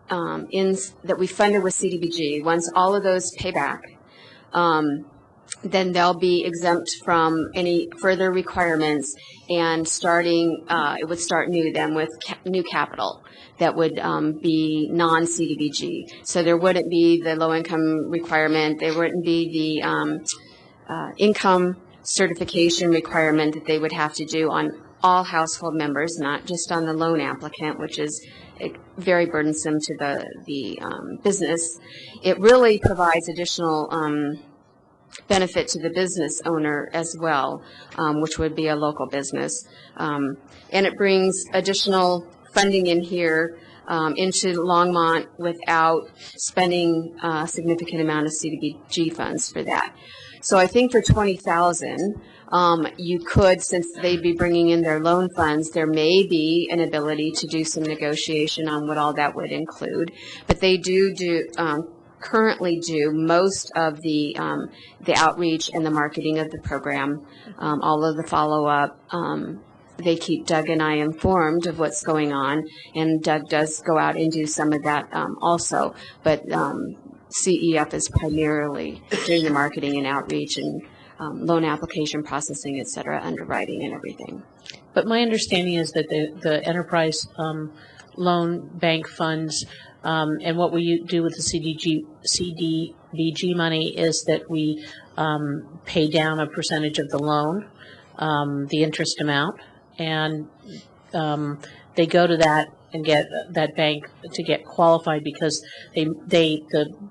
that we funded with CDBG, once all of those pay back, then they'll be exempt from any further requirements, and it would start new then with new capital that would be non-CDBG. So there wouldn't be the low-income requirement, there wouldn't be the income certification requirement that they would have to do on all household members, not just on the loan applicant, which is very burdensome to the business. It really provides additional benefit to the business owner as well, which would be a local business. And it brings additional funding in here into Longmont without spending a significant amount of CDBG funds for that. So I think for $20,000, you could, since they'd be bringing in their loan funds, there may be an ability to do some negotiation on what all that would include. But they currently do most of the outreach and the marketing of the program, all of the follow-up. They keep Doug and I informed of what's going on, and Doug does go out and do some of that also. But CEF is primarily doing the marketing and outreach and loan application processing, et cetera, underwriting and everything. But my understanding is that the enterprise loan bank funds and what we do with the CDBG money is that we pay down a percentage of the loan, the interest amount, and they go to that and get that bank to get qualified because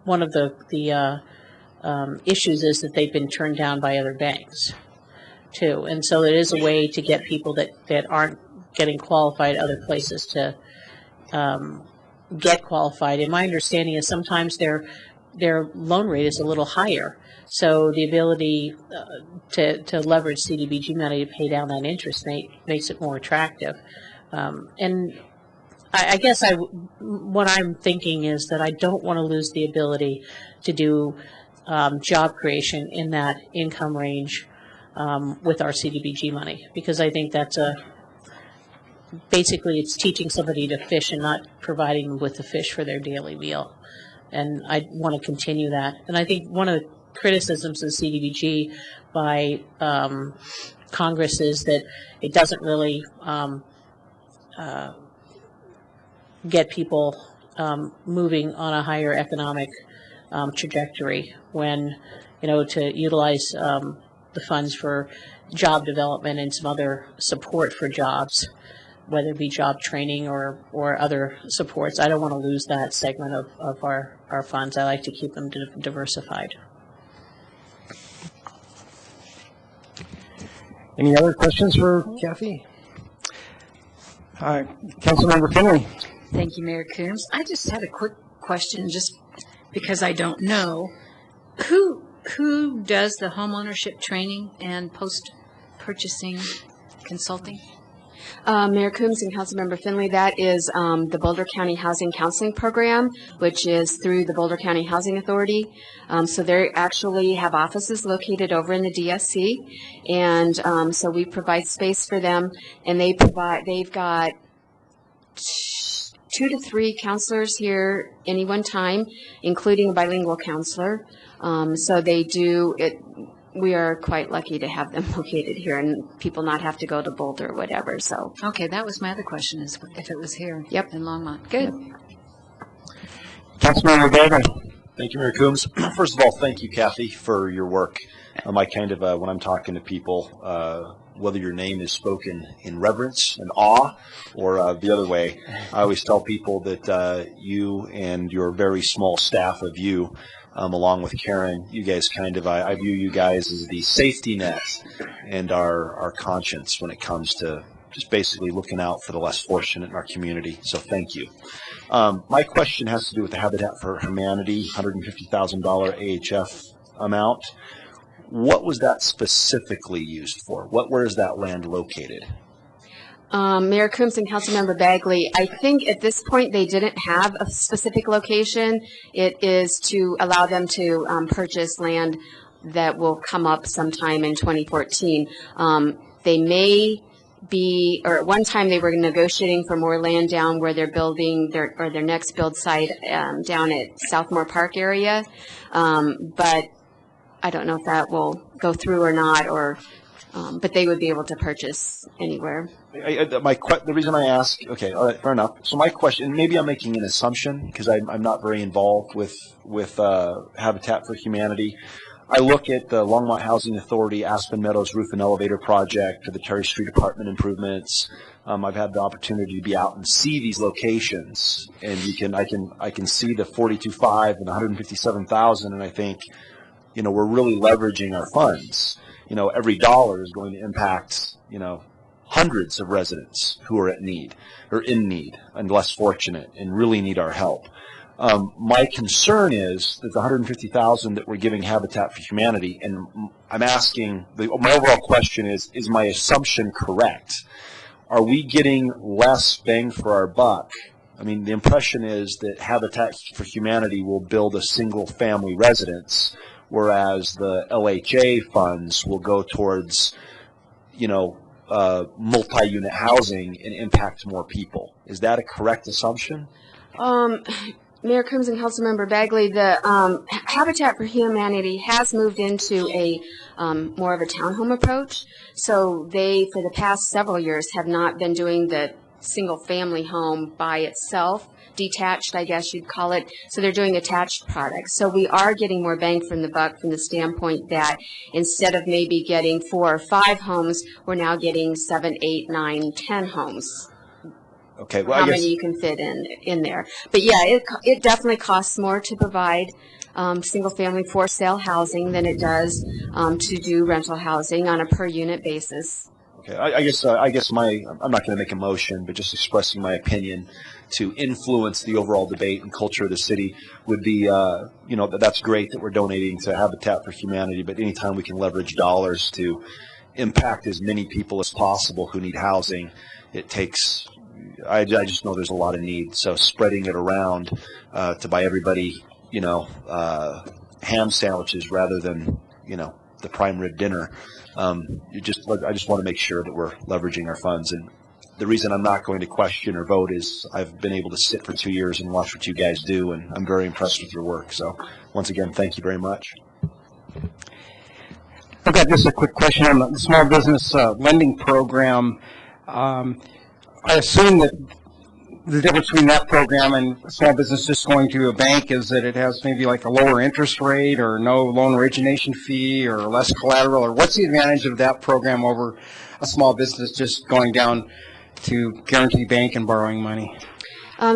one of the issues is that they've been turned down by other banks too, and so it is a way to get people that aren't getting qualified other places to get qualified. And my understanding is sometimes their loan rate is a little higher, so the ability to leverage CDBG money to pay down that interest makes it more attractive. And I guess what I'm thinking is that I don't want to lose the ability to do job creation in that income range with our CDBG money, because I think that's basically it's teaching somebody to fish and not providing them with the fish for their daily meal. And I want to continue that. And I think one of the criticisms of CDBG by Congress is that it doesn't really get people moving on a higher economic trajectory when, to utilize the funds for job development and some other support for jobs. whether it be job training or other supports. I don't want to lose that segment of our funds. I like to keep them diversified. Any other questions for Kathy? Councilmember Finley. Thank you, Mayor Coombs. I just had a quick question, just because I don't know. Who does the homeownership training and post-purchasing consulting? Mayor Coombs and Councilmember Finley, that is the Boulder County Housing Counseling Program, which is through the Boulder County Housing Authority. So they actually have offices located over in the DSC, and so we provide space for them, and they've got 2 to 3 counselors here any one time, including a bilingual counselor. So they do it. We are quite lucky to have them located here and people not have to go to Boulder or whatever. So Okay, that was my other question, is if it was here Yep. in Longmont. Good. Councilmember Bagley. Thank you, Mayor Coombs. First of all, thank you, Kathy, for your work. I kind of, when I'm talking to people, whether your name is spoken in reverence and awe or the other way, I always tell people that you and your very small staff of you, along with Karen, you guys kind of, I view you guys as the safety net and our conscience when it comes to just basically looking out for the less fortunate in our community. So thank you. My question has to do with the Habitat for Humanity $150,000 AHF amount. What was that specifically used for? Where is that land located? Mayor Coombs and Councilmember Bagley, I think at this point they didn't have a specific location. It is to allow them to purchase land that will come up sometime in 2014. They may be, or at one time they were negotiating for more land down where they're building their next build site down at Southmore Park area, but I don't know if that will go through or not, or but they would be able to purchase anywhere. The reason I ask, okay, all right, fair enough. So my question, maybe I'm making an assumption because I'm not very involved with Habitat for Humanity. I look at the Longmont Housing Authority, Aspen Meadows Roof and Elevator Project, or the Terry Street apartment improvements. I've had the opportunity to be out and see these locations, and I can see the 42.5 and 157,000, and I think, we're really leveraging our funds. Every dollar is going to impact, hundreds of residents who are in need and less fortunate and really need our help. My concern is that the 150,000 that we're giving Habitat for Humanity, and I'm asking, my overall question is my assumption correct? Are we getting less bang for our buck? I mean, the impression is that Habitat for Humanity will build a single family residence, whereas the LHA funds will go towards, multi-unit housing and impact more people. Is that a correct assumption? Mayor Coombs and Councilmember Bagley, the Habitat for Humanity has moved into a more of a townhome approach. So they, for the past several years, have not been doing the single-family home by itself, detached, I guess you'd call it. So they're doing attached products. So we are getting more bang from the buck from the standpoint that instead of maybe getting 4 or 5 homes, we're now getting 7, 8, 9, 10 homes. Okay, well, How many you can fit in there. But yeah, it definitely costs more to provide single-family for-sale housing than it does to do rental housing on a per-unit basis. Okay, I guess I'm not going to make a motion, but just expressing my opinion to influence the overall debate and culture of the city would be, that's great that we're donating to Habitat for Humanity, but anytime we can leverage dollars to impact as many people as possible who need housing, it takes. I just know there's a lot of need, so spreading it around to buy everybody, ham sandwiches rather than, the prime rib dinner. I just want to make sure that we're leveraging our funds. And the reason I'm not going to question or vote is I've been able to sit for 2 years and watch what you guys do, and I'm very impressed with your work. So once again, thank you very much. I've got just a quick question on the small business lending program. I assume that the difference between that program and small business just going to a bank is that it has maybe like a lower interest rate or no loan origination fee or less collateral, or what's the advantage of that program over a small business just going down to Guarantee Bank and borrowing money?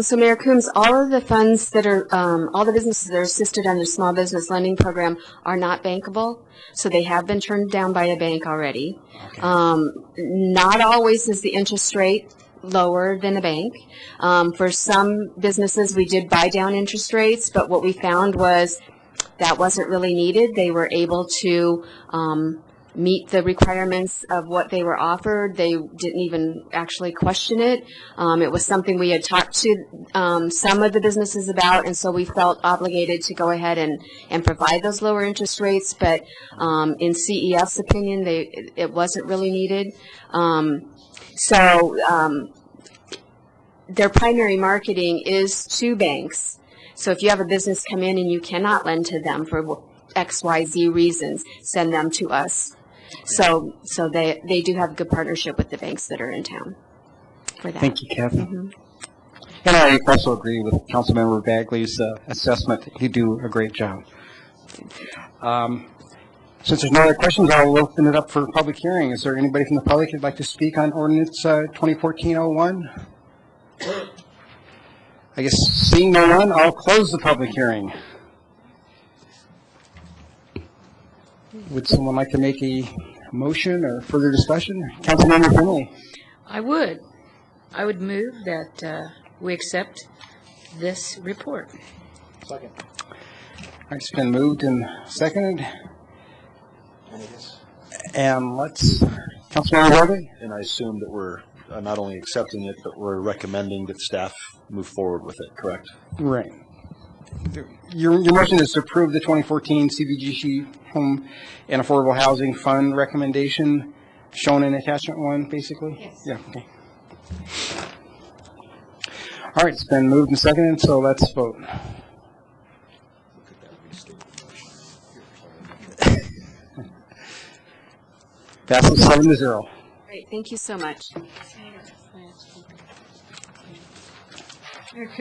So Mayor Coombs, all of the funds that are, all the businesses that are assisted under the Small Business Lending Program are not bankable, so they have been turned down by a bank already. Not always is the interest rate lower than a bank. For some businesses, we did buy down interest rates, but what we found was that wasn't really needed. They were able to meet the requirements of what they were offered. They didn't even actually question it. It was something we had talked to some of the businesses about, and so we felt obligated to go ahead and provide those lower interest rates. But in CEF's opinion, it wasn't really needed. Their primary marketing is to banks. So if you have a business come in and you cannot lend to them for XYZ reasons, send them to us. So they do have a good partnership with the banks that are in town for that. Thank you, Kathy. And I also agree with Councilmember Bagley's assessment. You do a great job. Since there's no other questions, I'll open it up for public hearing. Is there anybody from the public who'd like to speak on ordinance 2014-01? I guess seeing no one, I'll close the public hearing. Would someone like to make a motion or further discussion? Councilmember Finley. I would move that we accept this report. Second. All right, it's been moved and seconded. And let's, Councilmember Harvey? And I assume that we're not only accepting it, but we're recommending that staff move forward with it, correct? Right. Your motion is to approve the 2014 CBGC Home and Affordable Housing Fund recommendation shown in attachment 1, basically? Yes. Yeah, okay. All right, it's been moved and seconded, so let's vote. Passes 7-0. Great, thank you so much. Mayor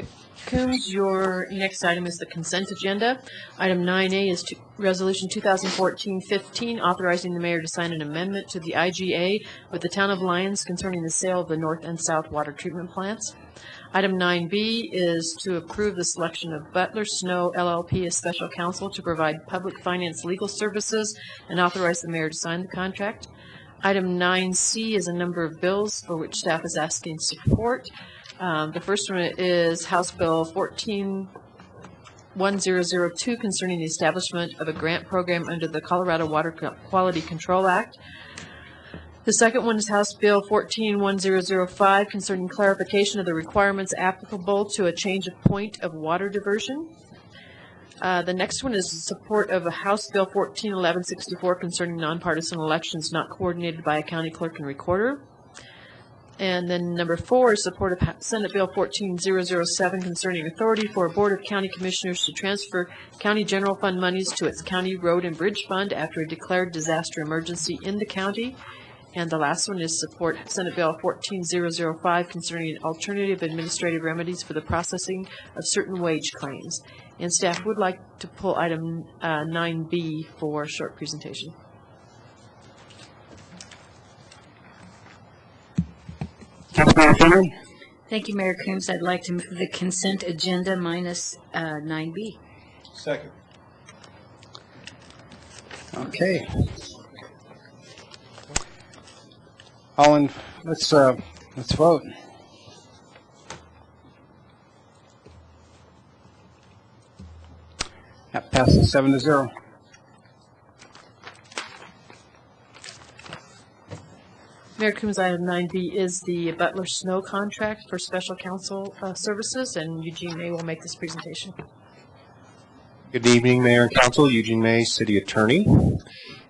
Coombs, your next item is the consent agenda. Item 9A is Resolution 2014-15, authorizing the mayor to sign an amendment to the IGA with the Town of Lyons concerning the sale of the north and south water treatment plants. Item 9B is to approve the selection of Butler Snow LLP as special counsel to provide public finance legal services and authorize the mayor to sign the contract. Item 9C is a number of bills for which staff is asking support. The first one is House Bill 141002 concerning the establishment of a grant program under the Colorado Water Quality Control Act. The second one is House Bill 141005 concerning clarification of the requirements applicable to a change of point of water diversion. The next one is support of a House Bill 141164 concerning nonpartisan elections not coordinated by a county clerk and recorder. And then number 4 is support of Senate Bill 14007 concerning authority for a Board of County Commissioners to transfer county general fund monies to its county road and bridge fund after a declared disaster emergency in the county. And the last one is support Senate Bill 14005 concerning alternative administrative remedies for the processing of certain wage claims. And staff would like to pull item 9B for a short presentation. Thank you, Mayor Coombs. I'd like to move the consent agenda minus 9B. Second. Okay. Let's vote. That passes 7-0. Mayor Coombs, item 9B is the Butler Snow contract for special counsel services, and Eugene May will make this presentation. Good evening, Mayor and Council. Eugene May, City Attorney.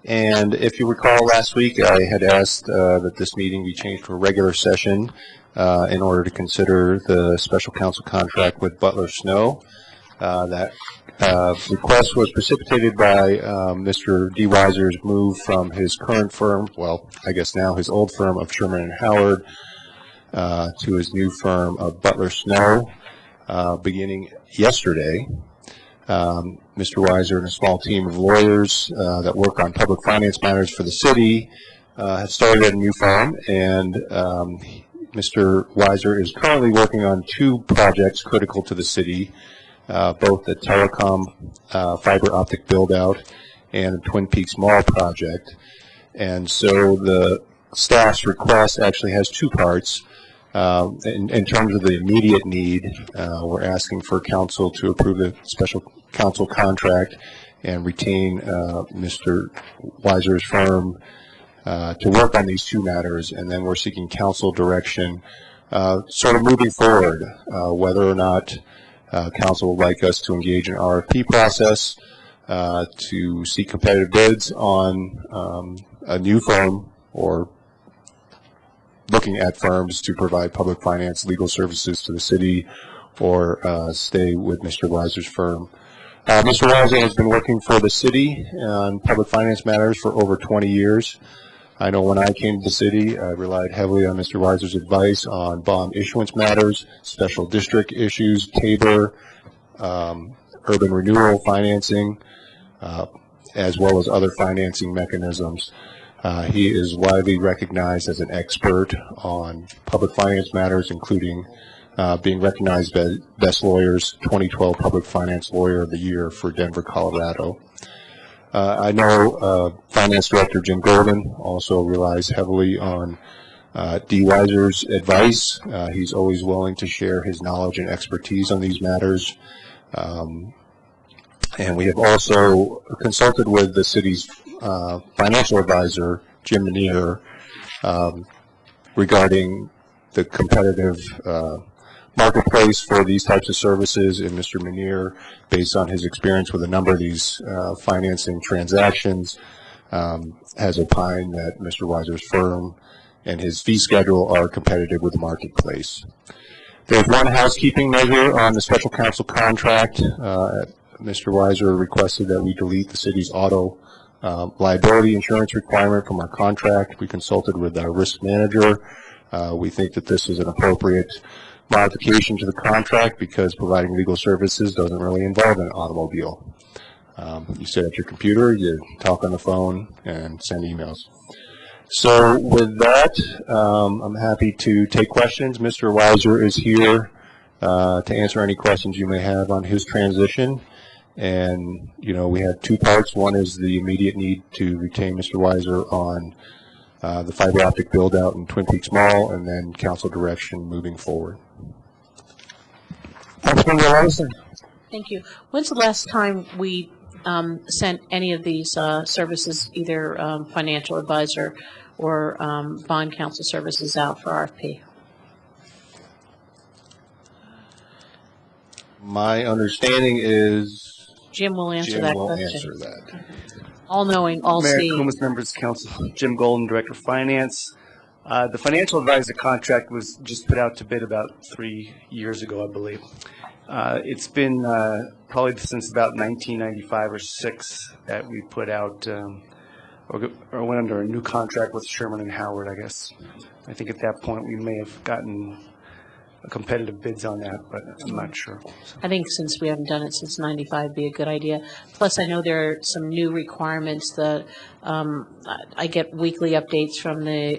And if you recall, last week I had asked that this meeting be changed to a regular session in order to consider the special counsel contract with Butler Snow. That request was precipitated by Mr. D. Weiser's move from his current firm, well, I guess now his old firm of Sherman and Howard, to his new firm of Butler Snow, beginning yesterday. Mr. Weiser and a small team of lawyers that work on public finance matters for the city have started a new firm, and Mr. Weiser is currently working on two projects critical to the city, both the telecom fiber optic build-out and the Twin Peaks Mall project. And so the staff's request actually has two parts. In terms of the immediate need, we're asking for council to approve the special counsel contract and retain Mr. Weiser's firm to work on these two matters, and then we're seeking council direction sort of moving forward, whether or not council would like us to engage in an RFP process to seek competitive bids on a new firm, or looking at firms to provide public finance legal services to the city, or stay with Mr. Weiser's firm. Mr. Weiser has been working for the city on public finance matters for over 20 years. I know when I came to the city, I relied heavily on Mr. Weiser's advice on bond issuance matters, special district issues, TABOR, urban renewal financing, as well as other financing mechanisms. He is widely recognized as an expert on public finance matters, including being recognized as Best Lawyers 2012 Public Finance Lawyer of the Year for Denver, Colorado. I know Finance Director Jim Golden also relies heavily on D. Weiser's advice. He's always willing to share his knowledge and expertise on these matters. And we have also consulted with the city's financial advisor, Jim Manier, regarding the competitive marketplace for these types of services. And Mr. Manier, based on his experience with a number of these financing transactions, has opined that Mr. Weiser's firm and his fee schedule are competitive with the marketplace. There's one housekeeping measure on the special counsel contract. Mr. Weiser requested that we delete the city's auto liability insurance requirement from our contract. We consulted with our risk manager. We think that this is an appropriate modification to the contract because providing legal services doesn't really involve an automobile. You sit at your computer, you talk on the phone, and send emails. So with that, I'm happy to take questions. Mr. Weiser is here to answer any questions you may have on his transition. And, you know, we have two parts. One is the immediate need to retain Mr. Weiser on the fiber optic build out in Twin Peaks Mall, and then council direction moving forward. Councilmember Robinson. Thank you. When's the last time we sent any of these services, either financial advisor or bond counsel services, out for RFP? My understanding is Jim will answer Jim that will question. answer that. All knowing, all Mayor seeing. Coombs, members of council, Jim Golden, Director of Finance. The financial advisor contract was just put out to bid about 3 years ago, I believe. It's been probably since about 1995 or 6 that we put out or went under a new contract with Sherman and Howard, I guess. I think at that point we may have gotten competitive bids on that, but I'm not sure. I think since we haven't done it since '95, be a good idea. Plus, I know there are some new requirements that I get weekly updates from the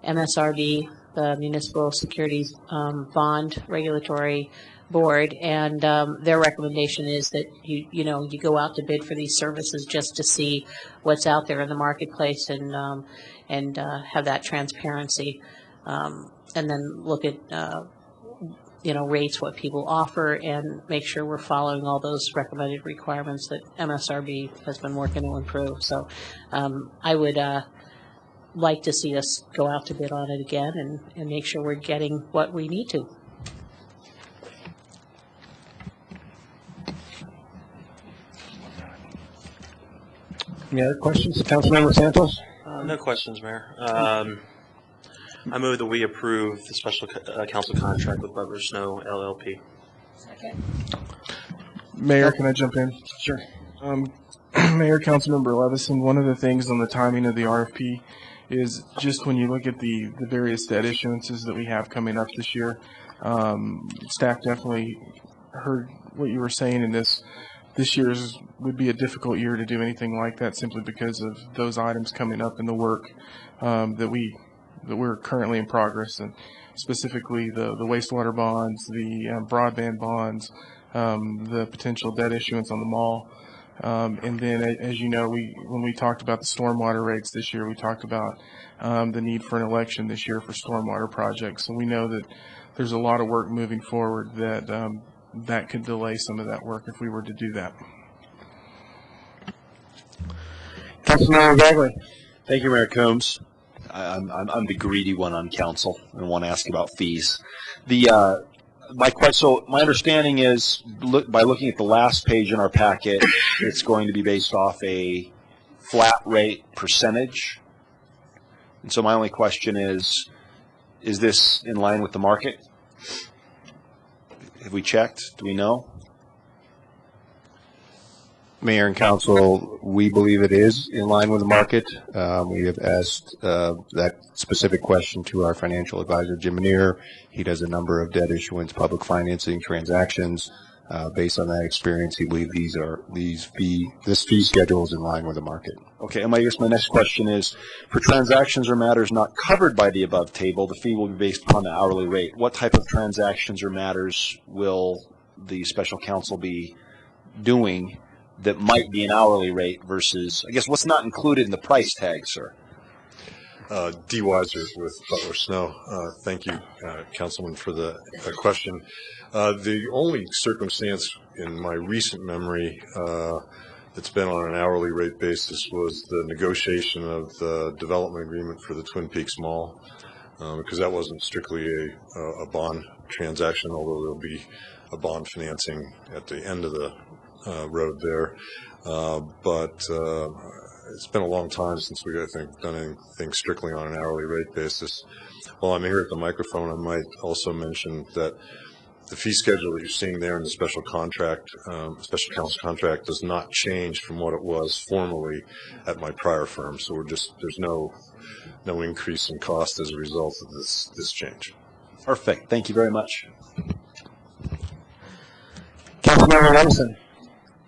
MSRB, the Municipal Securities Bond Regulatory Board, and their recommendation is that you go out to bid for these services just to see what's out there in the marketplace and have that transparency. And then look at, rates, what people offer, and make sure we're following all those recommended requirements that MSRB has been working to improve. So I would like to see us go out to bid on it again and make sure we're getting what we need to. Any other questions? Councilmember Santos? No questions, Mayor. I move that we approve the special counsel contract with Butler Snow LLP. Second. Mayor, can I jump in? Sure. Mayor, Councilmember Levison, one of the things on the timing of the RFP is just when you look at the various debt issuances that we have coming up this year, staff definitely heard what you were saying in this year's would be a difficult year to do anything like that simply because of those items coming up in the work that we we're currently in progress, and specifically the wastewater bonds, the broadband bonds, the potential debt issuance on the mall. And then, as you know, when we talked about the stormwater rates this year, we talked about the need for an election this year for stormwater projects. So we know that there's a lot of work moving forward that could delay some of that work if we were to do that. Councilmember Bagley. Thank you, Mayor Coombs. I'm the greedy one on council and want to ask about fees. So my understanding is, by looking at the last page in our packet, it's going to be based off a flat rate percentage. And so my only question is this in line with the market? Have we checked? Do we know? Mayor and council, we believe it is in line with the market. We have asked that specific question to our financial advisor, Jim Manier. He does a number of debt issuance, public financing transactions. Based on that experience, he believes this fee schedule is in line with the market. Okay, and I guess my next question is, for transactions or matters not covered by the above table, the fee will be based upon the hourly rate. What type of transactions or matters will the special counsel be doing that might be an hourly rate versus, I guess, what's not included in the price tag, sir? D. Weiser with Butler Snow. Thank you, Councilman, for the question. The only circumstance in my recent memory that's been on an hourly rate basis was the negotiation of the development agreement for the Twin Peaks Mall, because that wasn't strictly a bond transaction, although there'll be a bond financing at the end of the road there. But it's been a long time since we, I think, done anything strictly on an hourly rate basis. While I'm here at the microphone, I might also mention that the fee schedule that you're seeing there in the special contract, special counsel contract, does not change from what it was formerly at my prior firm. So there's no increase in cost as a result of this change. Perfect. Thank you very much. Councilmember Levison.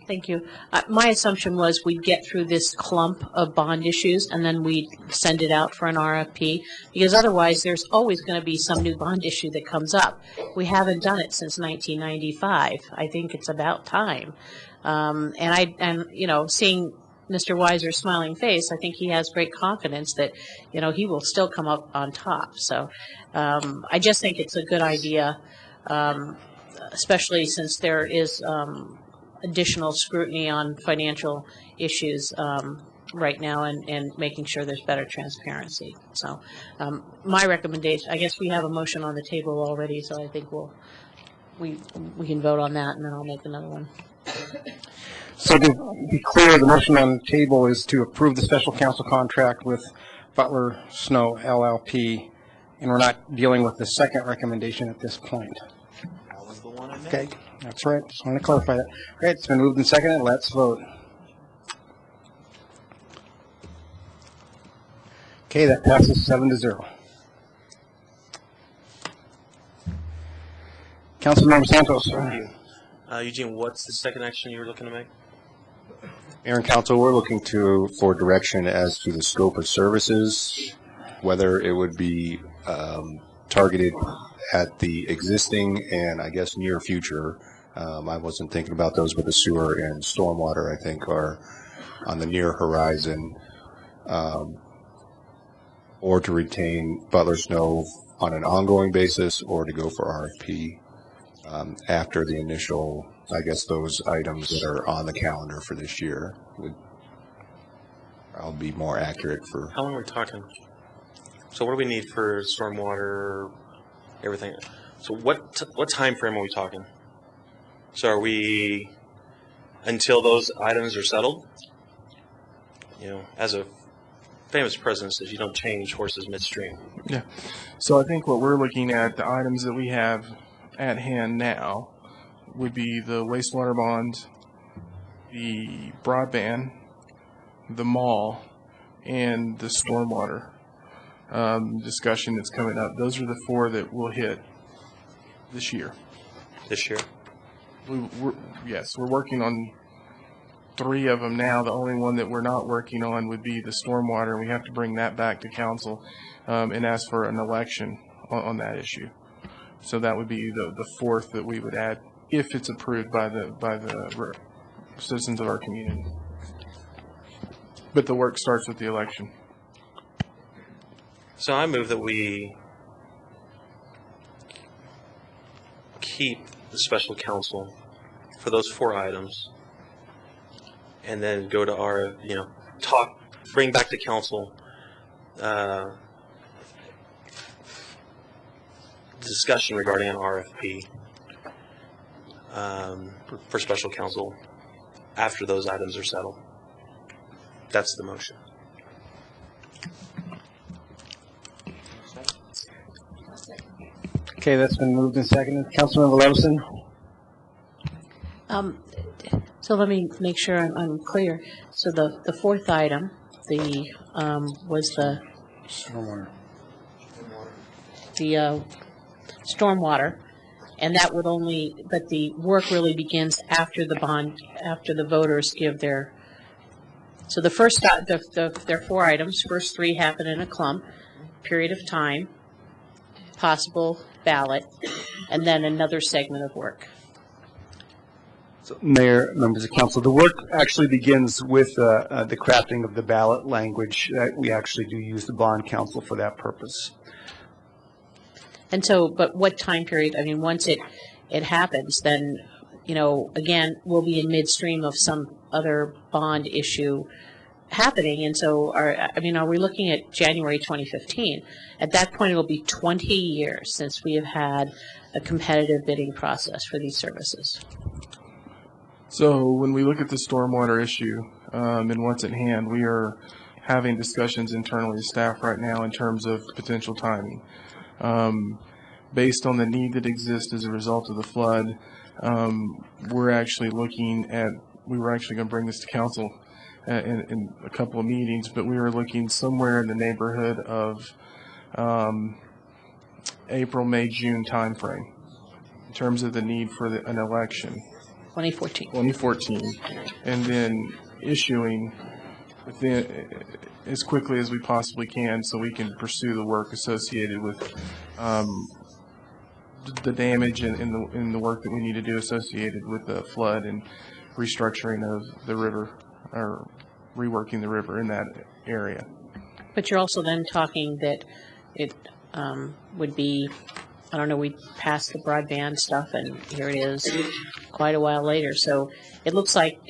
Thank you. My assumption was we'd get through this clump of bond issues and then we'd send it out for an RFP, because otherwise there's always going to be some new bond issue that comes up. We haven't done it since 1995. I think it's about time. And you know, seeing Mr. Weiser's smiling face, I think he has great confidence that, you know, he will still come up on top. So I just think it's a good idea, especially since there is additional scrutiny on financial issues right now, and making sure there's better transparency. So my recommendation, I guess we have a motion on the table already, so I think we can vote on that, and then I'll make another one. So to be clear, the motion on the table is to approve the special counsel contract with Butler Snow LLP, and we're not dealing with the second recommendation at this point. That was the one I made. Okay, that's right. Just want to clarify that. Great, it's been moved and seconded. Let's vote. Okay, that passes 7-0. Councilmember Santos. Thank you. Eugene, what's the second action you were looking to make? Mayor and council, we're looking for direction as to the scope of services, whether it would be targeted at the existing and, I guess, near future. I wasn't thinking about those, but the sewer and stormwater, I think, are on the near horizon, or to retain Butler Snow on an ongoing basis, or to go for RFP after the initial, I guess, those items that are on the calendar for this year. I'll be more accurate for. How long are we talking? So what do we need for stormwater, everything? So what time frame are we talking? So are we until those items are settled? You know, as a famous president says, you don't change horses midstream. Yeah. So I think what we're looking at, the items that we have at hand now, would be the wastewater bonds, the broadband, the mall, and the stormwater discussion that's coming up. Those are the four that will hit this year. This year? Yes, we're working on 3 of them now. The only one that we're not working on would be the stormwater. We have to bring that back to council and ask for an election on that issue. So that would be the 4th that we would add if it's approved by the citizens of our community. But the work starts with the election. So I move that we keep the special counsel for those 4 items, and then go to our, bring back to council discussion regarding an RFP for special counsel after those items are settled. That's the motion. Okay, that's been moved and seconded. Councilmember Levison? So let me make sure I'm clear. So the 4th item, was the Stormwater. The stormwater, and that would only, but the work really begins after the bond, after the voters give their. So the first, there are 4 items. First 3 happen in a clump, period of time, possible ballot, and then another segment of work. So, Mayor, members of council, the work actually begins with the crafting of the ballot language. We actually do use the bond counsel for that purpose. And so, but what time period? I mean, once it happens, then, again, we'll be in midstream of some other bond issue happening. And so, are we looking at January 2015? At that point, it will be 20 years since we have had a competitive bidding process for these services. So when we look at the stormwater issue and what's at hand, we are having discussions internally with staff right now in terms of potential timing. Based on the need that exists as a result of the flood, we were actually going to bring this to council in a couple of meetings, but we were looking somewhere in the neighborhood of April, May, June timeframe in terms of the need for an election. 2014. And then issuing as quickly as we possibly can so we can pursue the work associated with the damage and the work that we need to do associated with the flood and restructuring of the river, or reworking the river in that area. But you're also then talking that it would be, I don't know, we passed the broadband stuff, and here it is quite a while later. So it looks like,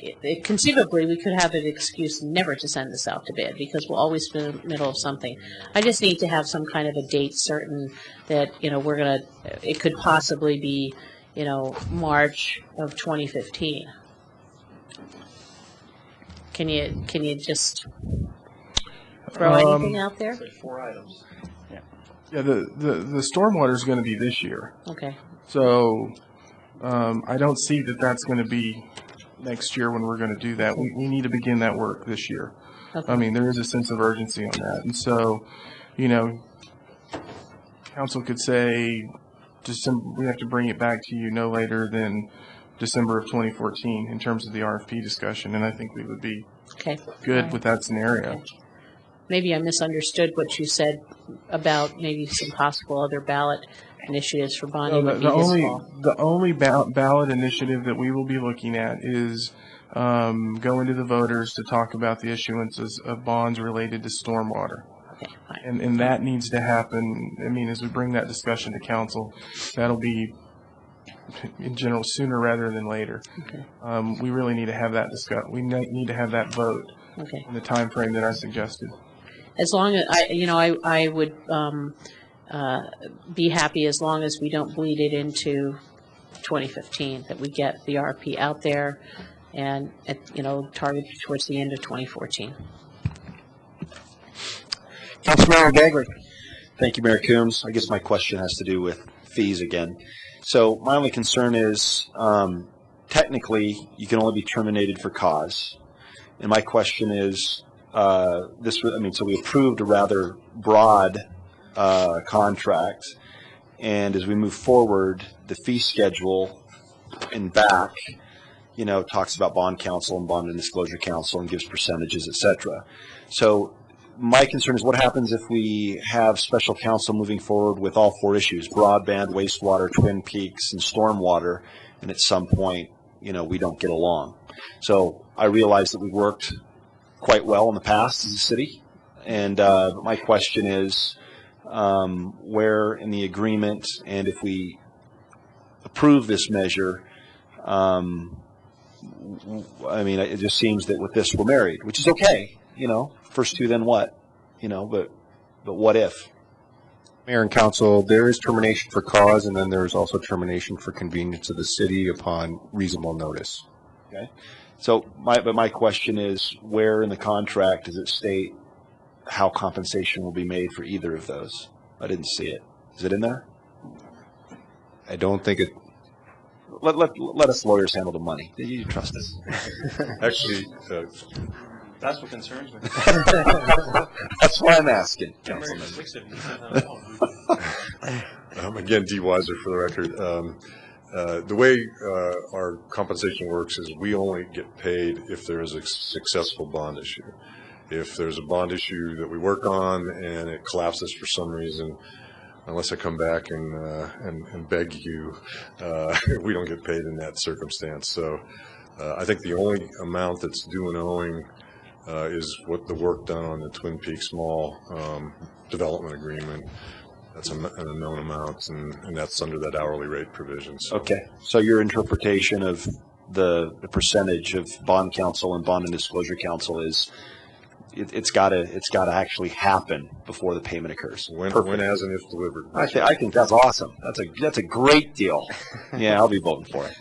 conceivably, we could have an excuse never to send this out to bid because we'll always be in the middle of something. I just need to have some kind of a date certain that, it could possibly be, March of 2015. Can you just throw anything out there? 4 items. Yeah, the stormwater is going to be this year. Okay. So I don't see that that's going to be next year when we're going to do that. We need to begin that work this year. Okay. I mean, there is a sense of urgency on that. And so, council could say, we have to bring it back to you no later than December of 2014 in terms of the RFP discussion. And I think we would be good with that scenario. Okay. Maybe I misunderstood what you said about maybe some possible other ballot initiatives for bonding. The only ballot initiative that we will be looking at is going to the voters to talk about the issuances of bonds related to stormwater. Okay, and that needs to happen. I mean, as we bring that discussion to council, that'll be in general sooner rather than later. Okay. We really need to have that we need to have that vote in the time frame that I suggested. As long as I would be happy as long as we don't bleed it into 2015, that we get the RP out there and targeted towards the end of 2014. Councilmember Bagley. Thank you, Mayor Coombs. I guess my question has to do with fees again. So my only concern is technically you can only be terminated for cause. And my question is, so we approved a rather broad contract, and as we move forward, the fee schedule and back, talks about bond counsel and bond and disclosure counsel and gives percentages, et cetera. So my concern is what happens if we have special counsel moving forward with all four issues, broadband, wastewater, Twin Peaks, and stormwater, and at some point, we don't get along. So I realize that we've worked quite well in the past as a city, and my question is, where in the agreement, and if we approve this measure, it just seems that with this we're married, which is okay, first two, then what, but what if? Mayor and council, there is termination for cause, and then there's also termination for convenience of the city upon reasonable notice. Okay. So my question is, where in the contract does it state how compensation will be made for either of those? I didn't see it. Is it in there? I don't think it. Let us lawyers handle the money. You trust us. Actually, that's what concerns me. That's why I'm asking, Councilman. Again, D. Weiser for the record. The way our compensation works is we only get paid if there is a successful bond issue. If there's a bond issue that we work on and it collapses for some reason, unless I come back and beg you, we don't get paid in that circumstance. So I think the only amount that's due and owing is what the work done on the Twin Peaks Mall development agreement. That's an unknown amount, and that's under that hourly rate provision. So. Okay. So your interpretation of the percentage of bond counsel and bond and disclosure counsel is it's got to actually happen before the payment occurs. When as and if delivered. I think that's awesome. That's a great deal. Yeah, I'll be voting for it.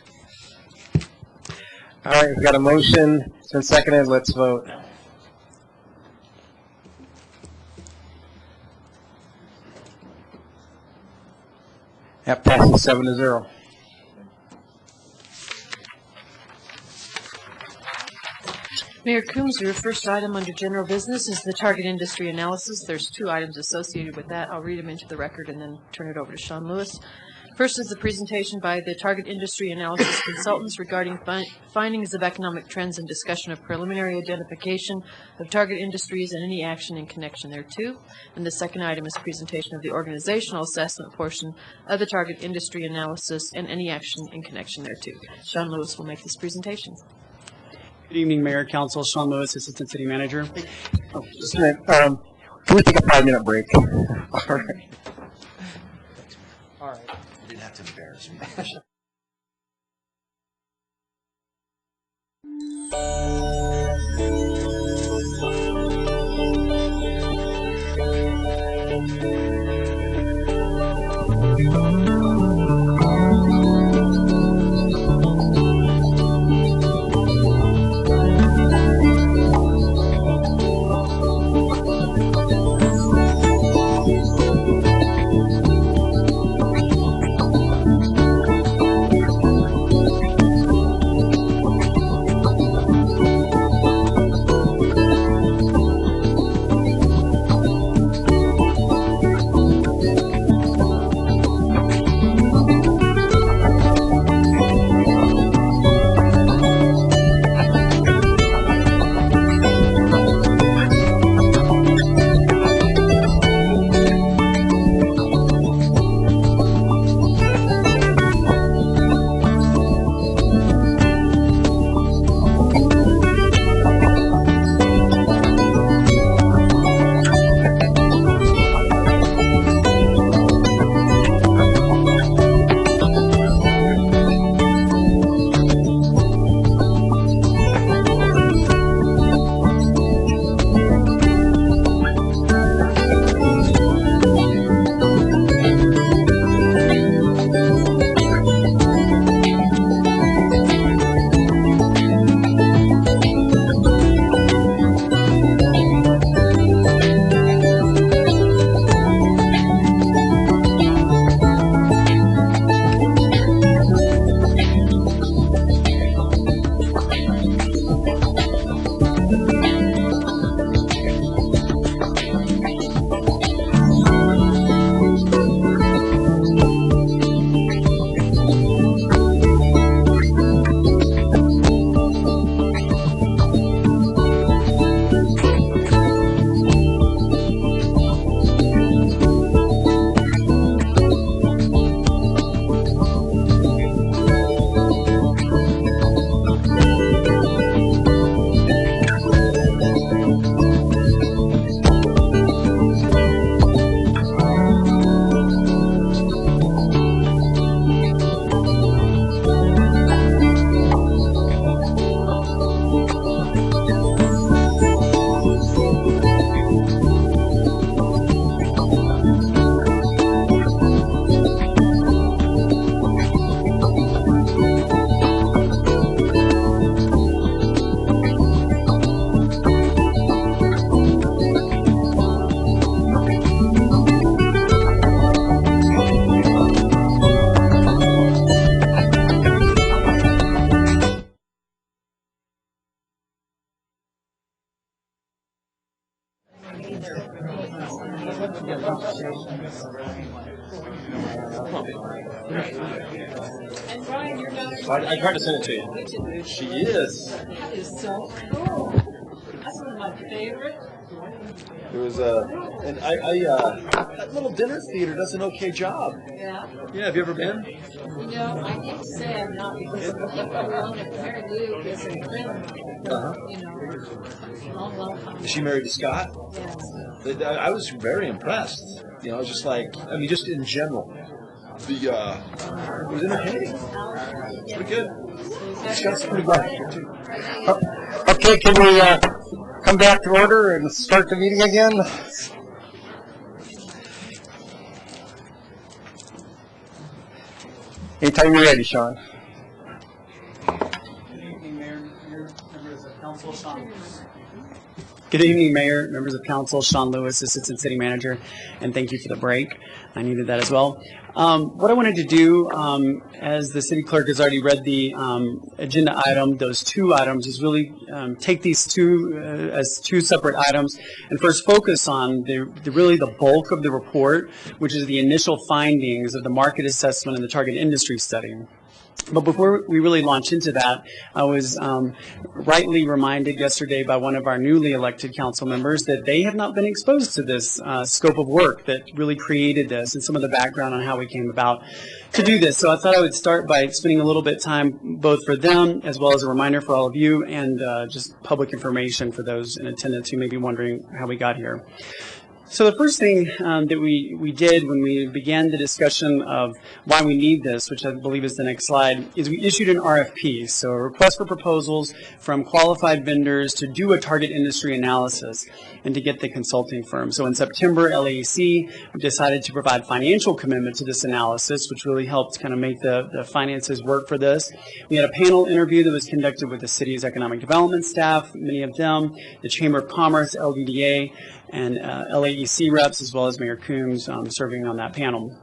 All right, we've got a motion. It's been seconded. Let's vote. That passes 7-0. Mayor Coombs, your first item under general business is the target industry analysis. There's two items associated with that. I'll read them into the record and then turn it over to Sean Lewis. First is the presentation by the target industry analysis consultants regarding findings of economic trends and discussion of preliminary identification of target industries and any action in connection thereto. And the second item is presentation of the organizational assessment portion of the target industry analysis and any action in connection thereto. Sean Lewis will make this presentation. Good evening, Mayor, Council. Sean Lewis, Assistant City Manager. Oh, just a minute. Can we take a 5-minute break? All right. All right. You didn't have to embarrass me. And Brian, your daughter. I tried to send it to you. She is. That is so cool. That's one of my favorite. It was and that little dinner theater does an okay job. Yeah. Yeah, have you ever been? You know, I hate to say I'm not because if we own it, Mary Lou is a friend. You know, long, long time. Is she married to Scott? Yes. I was very impressed. You know, just like, I mean, just in general. It was entertaining. Pretty good. Scott's pretty good too. Okay, can we come back to order and start the meeting again? Anytime you're ready, Sean. Good evening, Mayor, members of council, Sean Lewis, Assistant City Manager, and thank you for the break. I needed that as well. What I wanted to do, as the city clerk has already read the agenda item, those two items, is really take these two as two separate items and first focus on really the bulk of the report, which is the initial findings of the market assessment and the target industry study. But before we really launch into that, I was rightly reminded yesterday by one of our newly elected council members that they have not been exposed to this scope of work that really created this and some of the background on how we came about to do this. So I thought I would start by spending a little bit of time both for them as well as a reminder for all of you and just public information for those in attendance who may be wondering how we got here. So the first thing that we did when we began the discussion of why we need this, which I believe is the next slide, is we issued an RFP, so a request for proposals from qualified vendors to do a target industry analysis and to get the consulting firm. So in September, LAEC decided to provide financial commitment to this analysis, which really helped kind of make the finances work for this. We had a panel interview that was conducted with the city's economic development staff, many of them, the Chamber of Commerce, LDDA, and LAEC reps, as well as Mayor Coombs serving on that panel.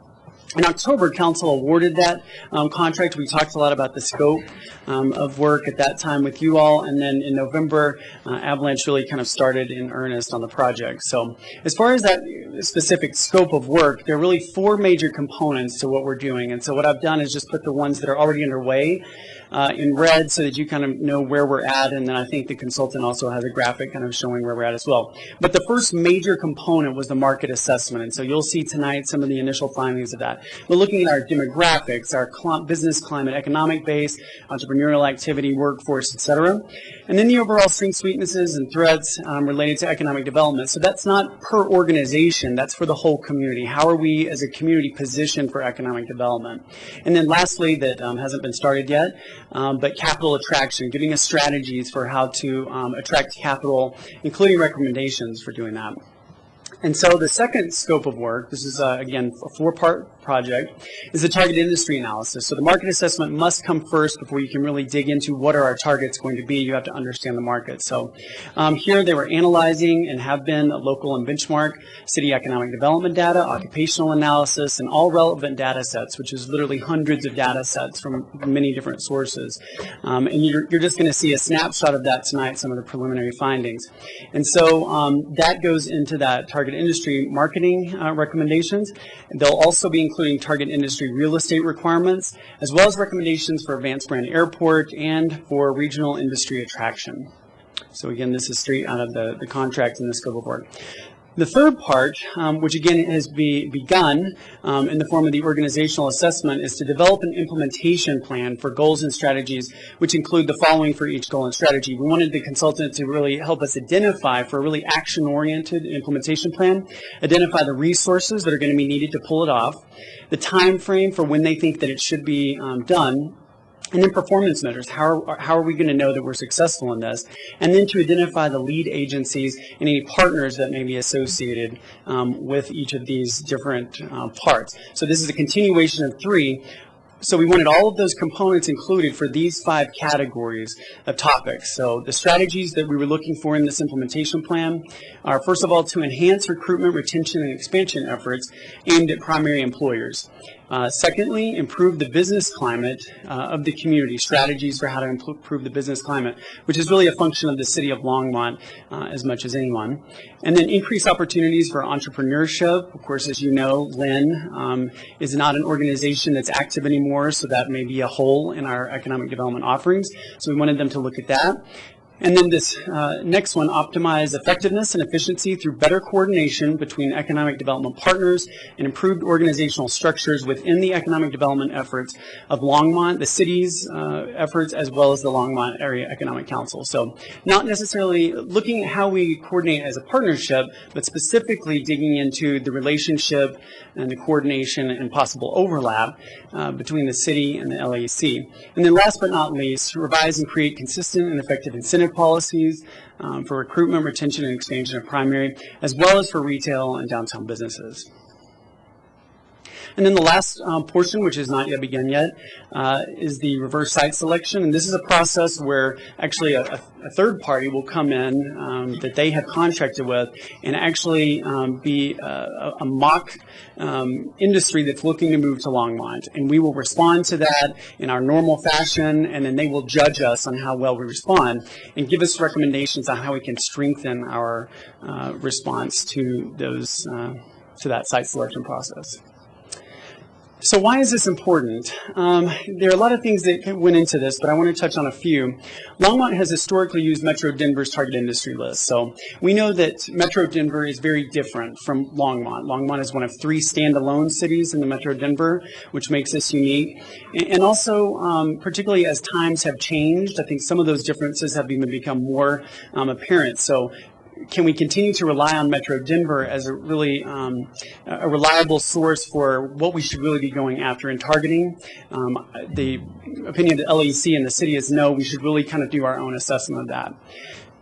In October, council awarded that contract. We talked a lot about the scope of work at that time with you all, and then in November, Avalanche really kind of started in earnest on the project. So as far as that specific scope of work, there are really four major components to what we're doing. And so what I've done is just put the ones that are already underway in red so that you kind of know where we're at, and then I think the consultant also has a graphic kind of showing where we're at as well. But the first major component was the market assessment, and so you'll see tonight some of the initial findings of that. We're looking at our demographics, our business climate, economic base, entrepreneurial activity, workforce, etc. And then the overall strengths, weaknesses, and threats related to economic development. So that's not per organization, that's for the whole community. How are we as a community positioned for economic development? And then lastly, that hasn't been started yet, but capital attraction, giving us strategies for how to attract capital, including recommendations for doing that. And so the second scope of work, this is, again, a four-part project, is the target industry analysis. So the market assessment must come first before you can really dig into what are our targets going to be. You have to understand the market. So here they were analyzing and have been local and benchmark city economic development data, occupational analysis, and all relevant data sets, which is literally hundreds of data sets from many different sources. And you're just going to see a snapshot of that tonight, some of the preliminary findings. And so that goes into that target industry marketing recommendations. They'll also be including target industry real estate requirements, as well as recommendations for advanced brand airport and for regional industry attraction. So again, this is straight out of the contract and the scope of work. The third part, which again has begun in the form of the organizational assessment, is to develop an implementation plan for goals and strategies, which include the following for each goal and strategy. We wanted the consultant to really help us identify, for a really action-oriented implementation plan, identify the resources that are going to be needed to pull it off, the time frame for when they think that it should be done, and then performance measures. How are we going to know that we're successful in this? And then to identify the lead agencies and any partners that may be associated with each of these different parts. So this is a continuation of three. So we wanted all of those components included for these 5 categories of topics. So the strategies that we were looking for in this implementation plan are, first of all, to enhance recruitment, retention, and expansion efforts aimed at primary employers. Secondly, improve the business climate of the community, strategies for how to improve the business climate, which is really a function of the city of Longmont as much as anyone. And then increase opportunities for entrepreneurship. Of course, as you know, Lynn is not an organization that's active anymore, so that may be a hole in our economic development offerings. So we wanted them to look at that. And then this next one, optimize effectiveness and efficiency through better coordination between economic development partners and improved organizational structures within the economic development efforts of Longmont, the city's efforts, as well as the Longmont Area Economic Council. So not necessarily looking at how we coordinate as a partnership, but specifically digging into the relationship and the coordination and possible overlap between the city and the LAC. And then last but not least, revise and create consistent and effective incentive policies for recruitment, retention, and expansion of primary, as well as for retail and downtown businesses. And then the last portion, which is not yet begun yet, is the reverse site selection. And this is a process where actually a third party will come in that they have contracted with and actually be a mock industry that's looking to move to Longmont. And we will respond to that in our normal fashion, and then they will judge us on how well we respond and give us recommendations on how we can strengthen our response to those to that site selection process. So why is this important? There are a lot of things that went into this, but I want to touch on a few. Longmont has historically used Metro Denver's target industry list. So we know that Metro Denver is very different from Longmont. Longmont is one of 3 standalone cities in the Metro Denver, which makes us unique. And also, particularly as times have changed, I think some of those differences have even become more apparent. So can we continue to rely on Metro Denver as a really a reliable source for what we should really be going after and targeting? The opinion of the LEC and the city is no, we should really kind of do our own assessment of that.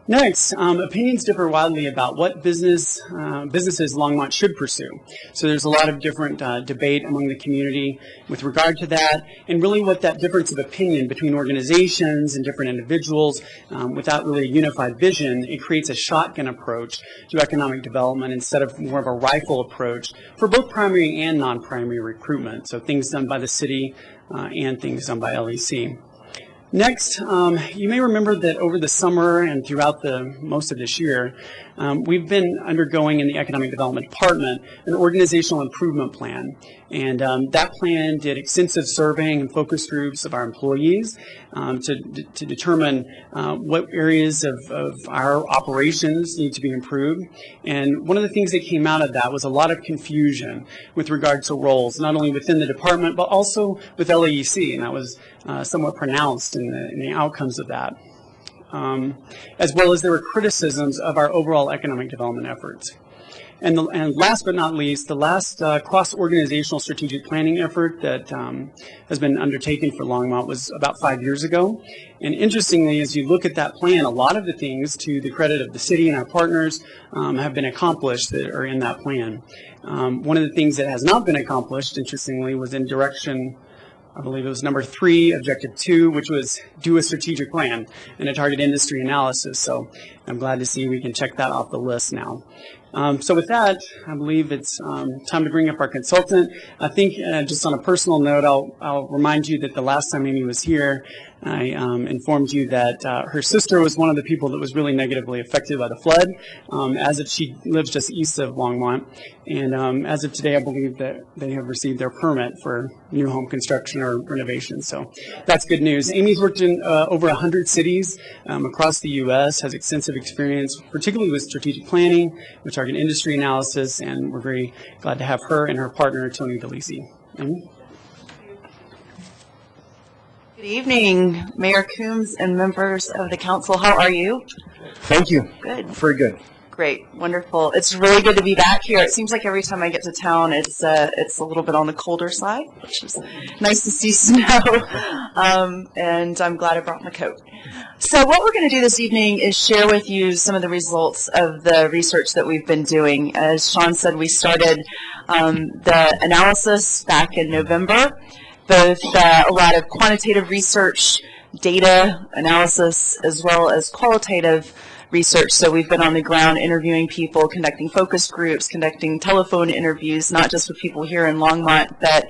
Next, opinions differ widely about what businesses Longmont should pursue. So there's a lot of different debate among the community with regard to that, and really what that difference of opinion between organizations and different individuals without really a unified vision, it creates a shotgun approach to economic development instead of more of a rifle approach for both primary and non-primary recruitment. So things done by the city and things done by LEC. Next, you may remember that over the summer and throughout most of this year, we've been undergoing in the Economic Development Department an organizational improvement plan. And that plan did extensive surveying and focus groups of our employees to determine what areas of our operations need to be improved. And one of the things that came out of that was a lot of confusion with regard to roles, not only within the department, but also with LAEC, and that was somewhat pronounced in the outcomes of that. As well as there were criticisms of our overall economic development efforts. And last but not least, the last cross-organizational strategic planning effort that has been undertaken for Longmont was about 5 years ago. And interestingly, as you look at that plan, a lot of the things, to the credit of the city and our partners, have been accomplished that are in that plan. One of the things that has not been accomplished, interestingly, was in direction, I believe it was number 3, objective 2, which was do a strategic plan and a target industry analysis. So I'm glad to see we can check that off the list now. So with that, I believe it's time to bring up our consultant. I think just on a personal note, I'll remind you that the last time Amy was here, I informed you that her sister was one of the people that was really negatively affected by the flood, as if she lives just east of Longmont. And as of today, I believe that they have received their permit for new home construction or renovation. So that's good news. Amy's worked in over 100 cities across the U.S., has extensive experience, particularly with strategic planning, with target industry analysis, and we're very glad to have her and her partner, Tony DeLisi. Amy? Good evening, Mayor Coombs and members of the council. How are you? Thank you. Good. Very good. Great. Wonderful. It's really good to be back here. It seems like every time I get to town, it's a little bit on the colder side, which is nice to see snow. And I'm glad I brought my coat. So what we're going to do this evening is share with you some of the results of the research that we've been doing. As Sean said, we started the analysis back in November. Both a lot of quantitative research, data analysis, as well as qualitative research. So we've been on the ground interviewing people, conducting focus groups, conducting telephone interviews, not just with people here in Longmont, but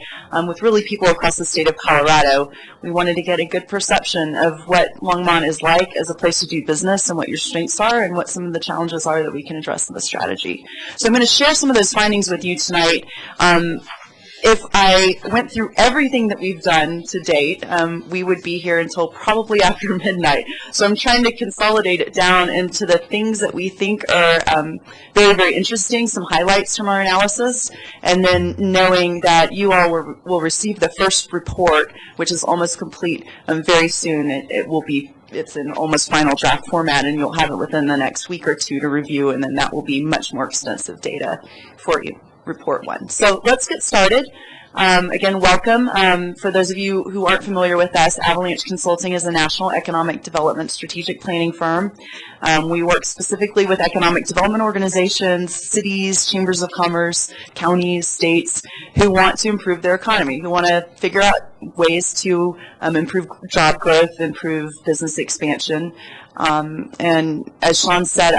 with really people across the state of Colorado. We wanted to get a good perception of what Longmont is like as a place to do business and what your strengths are and what some of the challenges are that we can address in the strategy. So I'm going to share some of those findings with you tonight. If I went through everything that we've done to date, we would be here until probably after midnight. So I'm trying to consolidate it down into the things that we think are very, very interesting, some highlights from our analysis, and then knowing that you all will receive the first report, which is almost complete very soon. It's in almost final draft format, and you'll have it within the next week or two to review, and then that will be much more extensive data for you. Report one. So let's get started. Again, welcome. For those of you who aren't familiar with us, Avalanche Consulting is a national economic development strategic planning firm. We work specifically with economic development organizations, cities, chambers of commerce, counties, states who want to improve their economy, who want to figure out ways to improve job growth, improve business expansion. And as Sean said,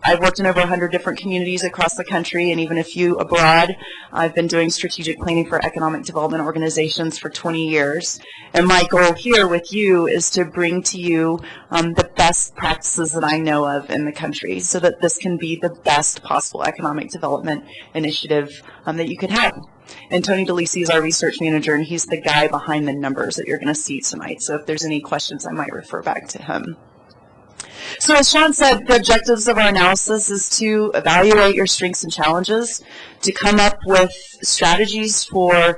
I've worked in over 100 different communities across the country and even a few abroad. I've been doing strategic planning for economic development organizations for 20 years. And my goal here with you is to bring to you the best practices that I know of in the country so that this can be the best possible economic development initiative that you could have. And Tony DeLisi is our research manager, and he's the guy behind the numbers that you're going to see tonight. So if there's any questions, I might refer back to him. So as Sean said, the objectives of our analysis is to evaluate your strengths and challenges, to come up with strategies for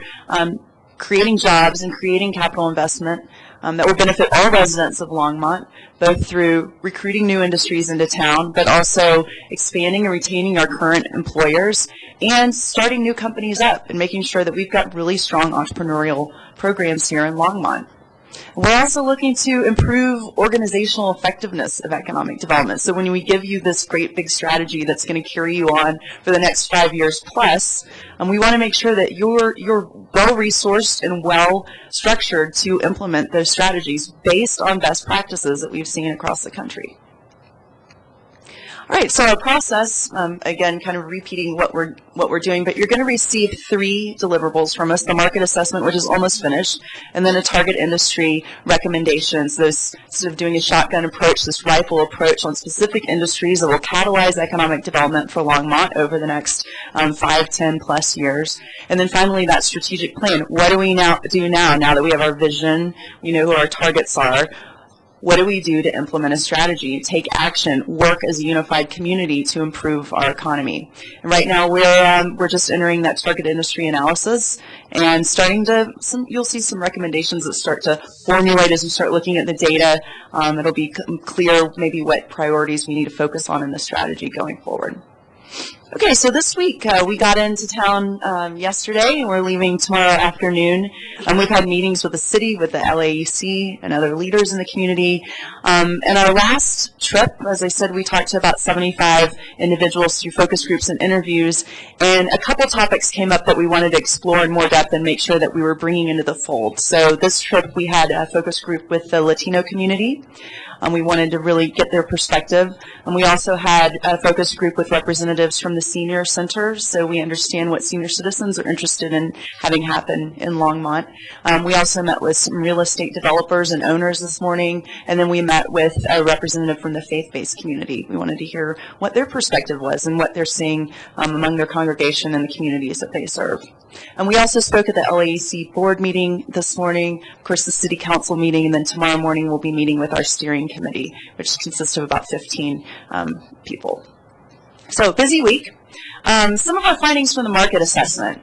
creating jobs and creating capital investment that will benefit all residents of Longmont, both through recruiting new industries into town, but also expanding and retaining our current employers and starting new companies up and making sure that we've got really strong entrepreneurial programs here in Longmont. We're also looking to improve organizational effectiveness of economic development. So when we give you this great big strategy that's going to carry you on for the next 5 years plus, we want to make sure that you're well-resourced and well-structured to implement those strategies based on best practices that we've seen across the country. All right, so our process, again, kind of repeating what we're doing, but you're going to receive 3 deliverables from us: the market assessment, which is almost finished, and then a target industry recommendations. This sort of doing a shotgun approach, this rifle approach on specific industries that will catalyze economic development for Longmont over the next 5, 10 plus years. And then finally, that strategic plan. What do we do now that we have our vision, we know who our targets are? What do we do to implement a strategy, take action, work as a unified community to improve our economy? And right now, we're just entering that target industry analysis and starting to, you'll see some recommendations that start to formulate as we start looking at the data. It'll be clear maybe what priorities we need to focus on in the strategy going forward. Okay, so this week we got into town yesterday, and we're leaving tomorrow afternoon. We've had meetings with the city, with the LAEC, and other leaders in the community. And our last trip, as I said, we talked to about 75 individuals through focus groups and interviews, and a couple topics came up that we wanted to explore in more depth and make sure that we were bringing into the fold. So this trip we had a focus group with the Latino community. We wanted to really get their perspective. And we also had a focus group with representatives from the senior centers, so we understand what senior citizens are interested in having happen in Longmont. We also met with some real estate developers and owners this morning, and then we met with a representative from the faith-based community. We wanted to hear what their perspective was and what they're seeing among their congregation and the communities that they serve. And we also spoke at the LAEC board meeting this morning, of course the city council meeting, and then tomorrow morning we'll be meeting with our steering committee, which consists of about 15 people. So busy week. Some of our findings from the market assessment.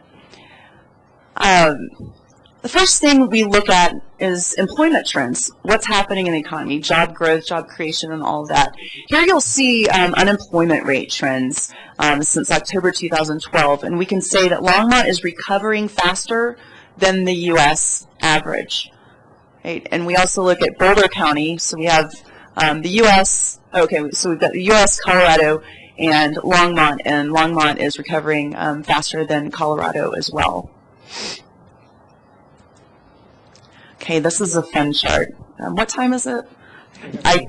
The first thing we look at is employment trends. What's happening in the economy, job growth, job creation, and all of that. Here you'll see unemployment rate trends since October 2012, and we can say that Longmont is recovering faster than the U.S. average. Right? And we also look at Boulder County, so we have the U.S., okay, so we've got the U.S., Colorado, and Longmont is recovering faster than Colorado as well. Okay, this is a fun chart. What time is it? I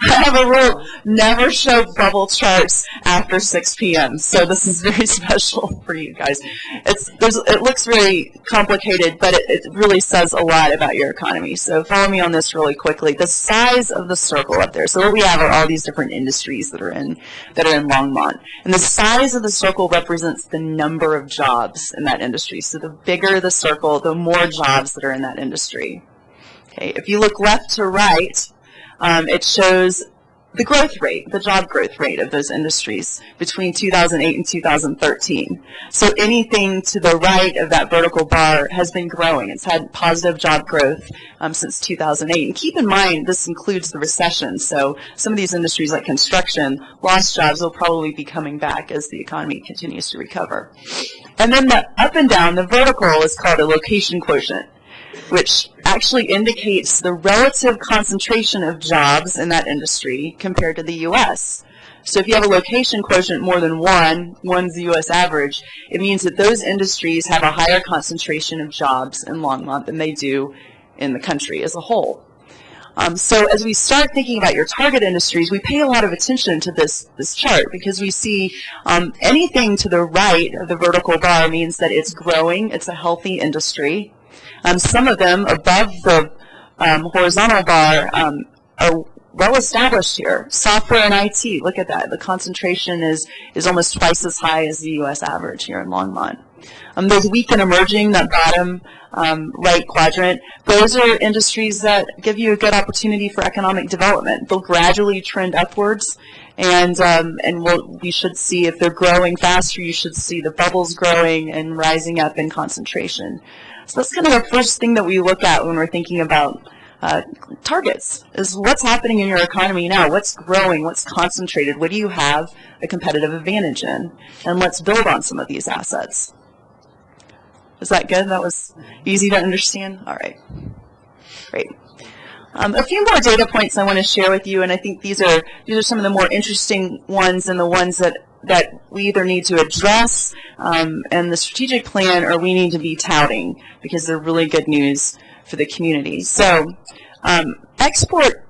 have a rule, never show bubble charts after 6 p.m. So this is very special for you guys. It looks very complicated, but it really says a lot about your economy. So follow me on this really quickly. The size of the circle up there. So what we have are all these different industries that are in Longmont. And the size of the circle represents the number of jobs in that industry. So the bigger the circle, the more jobs that are in that industry. Okay, if you look left to right, it shows the growth rate, the job growth rate of those industries between 2008 and 2013. So anything to the right of that vertical bar has been growing. It's had positive job growth since 2008. And keep in mind, this includes the recession. So some of these industries like construction, lost jobs will probably be coming back as the economy continues to recover. And then the up and down, the vertical is called a location quotient, which actually indicates the relative concentration of jobs in that industry compared to the U.S. So if you have a location quotient more than one's the U.S. average, it means that those industries have a higher concentration of jobs in Longmont than they do in the country as a whole. So as we start thinking about your target industries, we pay a lot of attention to this chart because we see anything to the right of the vertical bar means that it's growing, it's a healthy industry. Some of them above the horizontal bar are well established here. Software and IT, look at that. The concentration is almost twice as high as the U.S. average here in Longmont. Those weak and emerging, that bottom right quadrant, those are industries that give you a good opportunity for economic development. They'll gradually trend upwards, and we should see, if they're growing faster, you should see the bubbles growing and rising up in concentration. So that's kind of the first thing that we look at when we're thinking about targets, is what's happening in your economy now, what's growing, what's concentrated, what do you have a competitive advantage in, and let's build on some of these assets. Is that good? That was easy to understand? All right, great. A few more data points I want to share with you, and I think these are some of the more interesting ones and the ones that we either need to address in the strategic plan or we need to be touting because they're really good news for the community. So export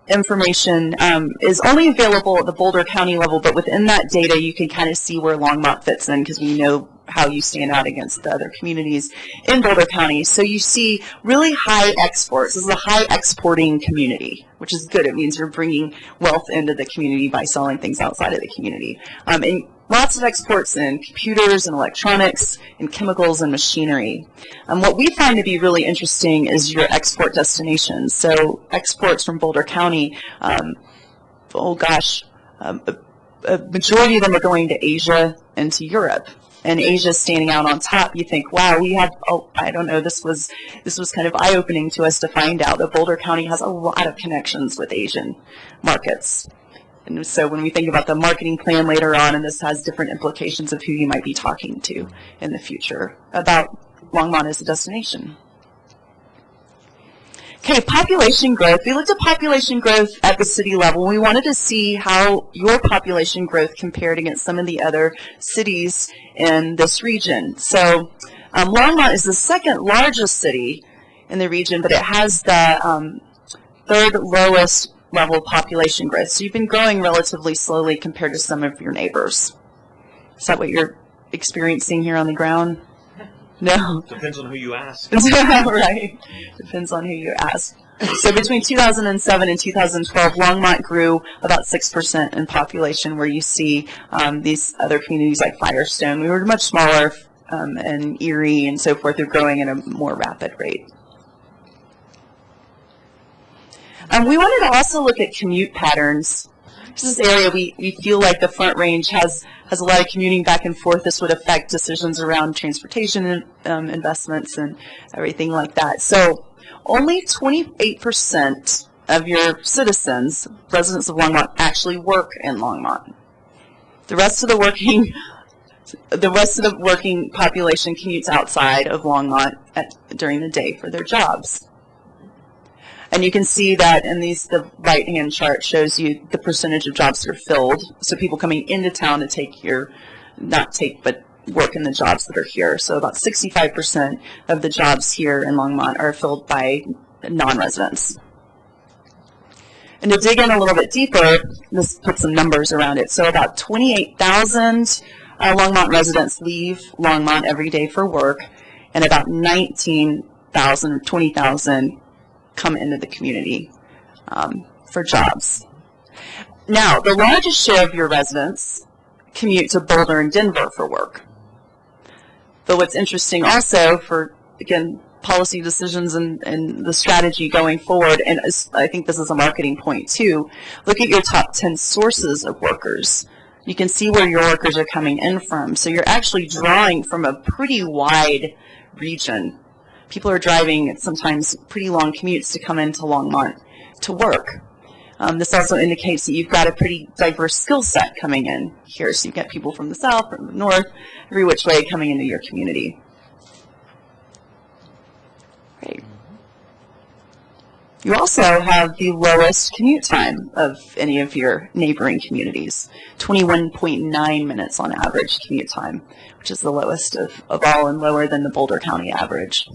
information is only available at the Boulder County level, but within that data you can kind of see where Longmont fits in because we know how you stand out against the other communities in Boulder County. So you see really high exports. This is a high exporting community, which is good. It means you're bringing wealth into the community by selling things outside of the community. And lots of exports in computers and electronics and chemicals and machinery. What we find to be really interesting is your export destinations. So exports from Boulder County, a majority of them are going to Asia and to Europe. And Asia standing out on top. You think, wow, we have, I don't know, this was kind of eye-opening to us to find out that Boulder County has a lot of connections with Asian markets. And so when we think about the marketing plan later on, and this has different implications of who you might be talking to in the future about Longmont as a destination. Okay, population growth. We looked at population growth at the city level. We wanted to see how your population growth compared against some of the other cities in this region. So Longmont is the second largest city in the region, but it has the third lowest level of population growth. So you've been growing relatively slowly compared to some of your neighbors. Is that what you're experiencing here on the ground? No. Depends on who you ask. Right. Depends on who you ask. So between 2007 and 2012, Longmont grew about 6% in population, where you see these other communities like Firestone. We were much smaller, and Erie and so forth are growing at a more rapid rate. We wanted to also look at commute patterns. This is an area we feel like the Front Range has a lot of commuting back and forth. This would affect decisions around transportation investments and everything like that. So only 28% of your citizens, residents of Longmont, actually work in Longmont. The rest of the working population commutes outside of Longmont during the day for their jobs. And you can see that in the right-hand chart shows you the percentage of jobs that are filled. So people coming into town to but work in the jobs that are here. So about 65% of the jobs here in Longmont are filled by non-residents. And to dig in a little bit deeper, let's put some numbers around it. So about 28,000 Longmont residents leave Longmont every day for work, and about 19,000 or 20,000 come into the community for jobs. Now, the largest share of your residents commute to Boulder and Denver for work. But what's interesting also for, again, policy decisions and the strategy going forward, and I think this is a marketing point too, look at your top 10 sources of workers. You can see where your workers are coming in from. So you're actually drawing from a pretty wide region. People are driving sometimes pretty long commutes to come into Longmont to work. This also indicates that you've got a pretty diverse skill set coming in here. So you've got people from the south, from the north, every which way coming into your community. Great. You also have the lowest commute time of any of your neighboring communities, 21.9 minutes on average commute time, which is the lowest of all and lower than the Boulder County average.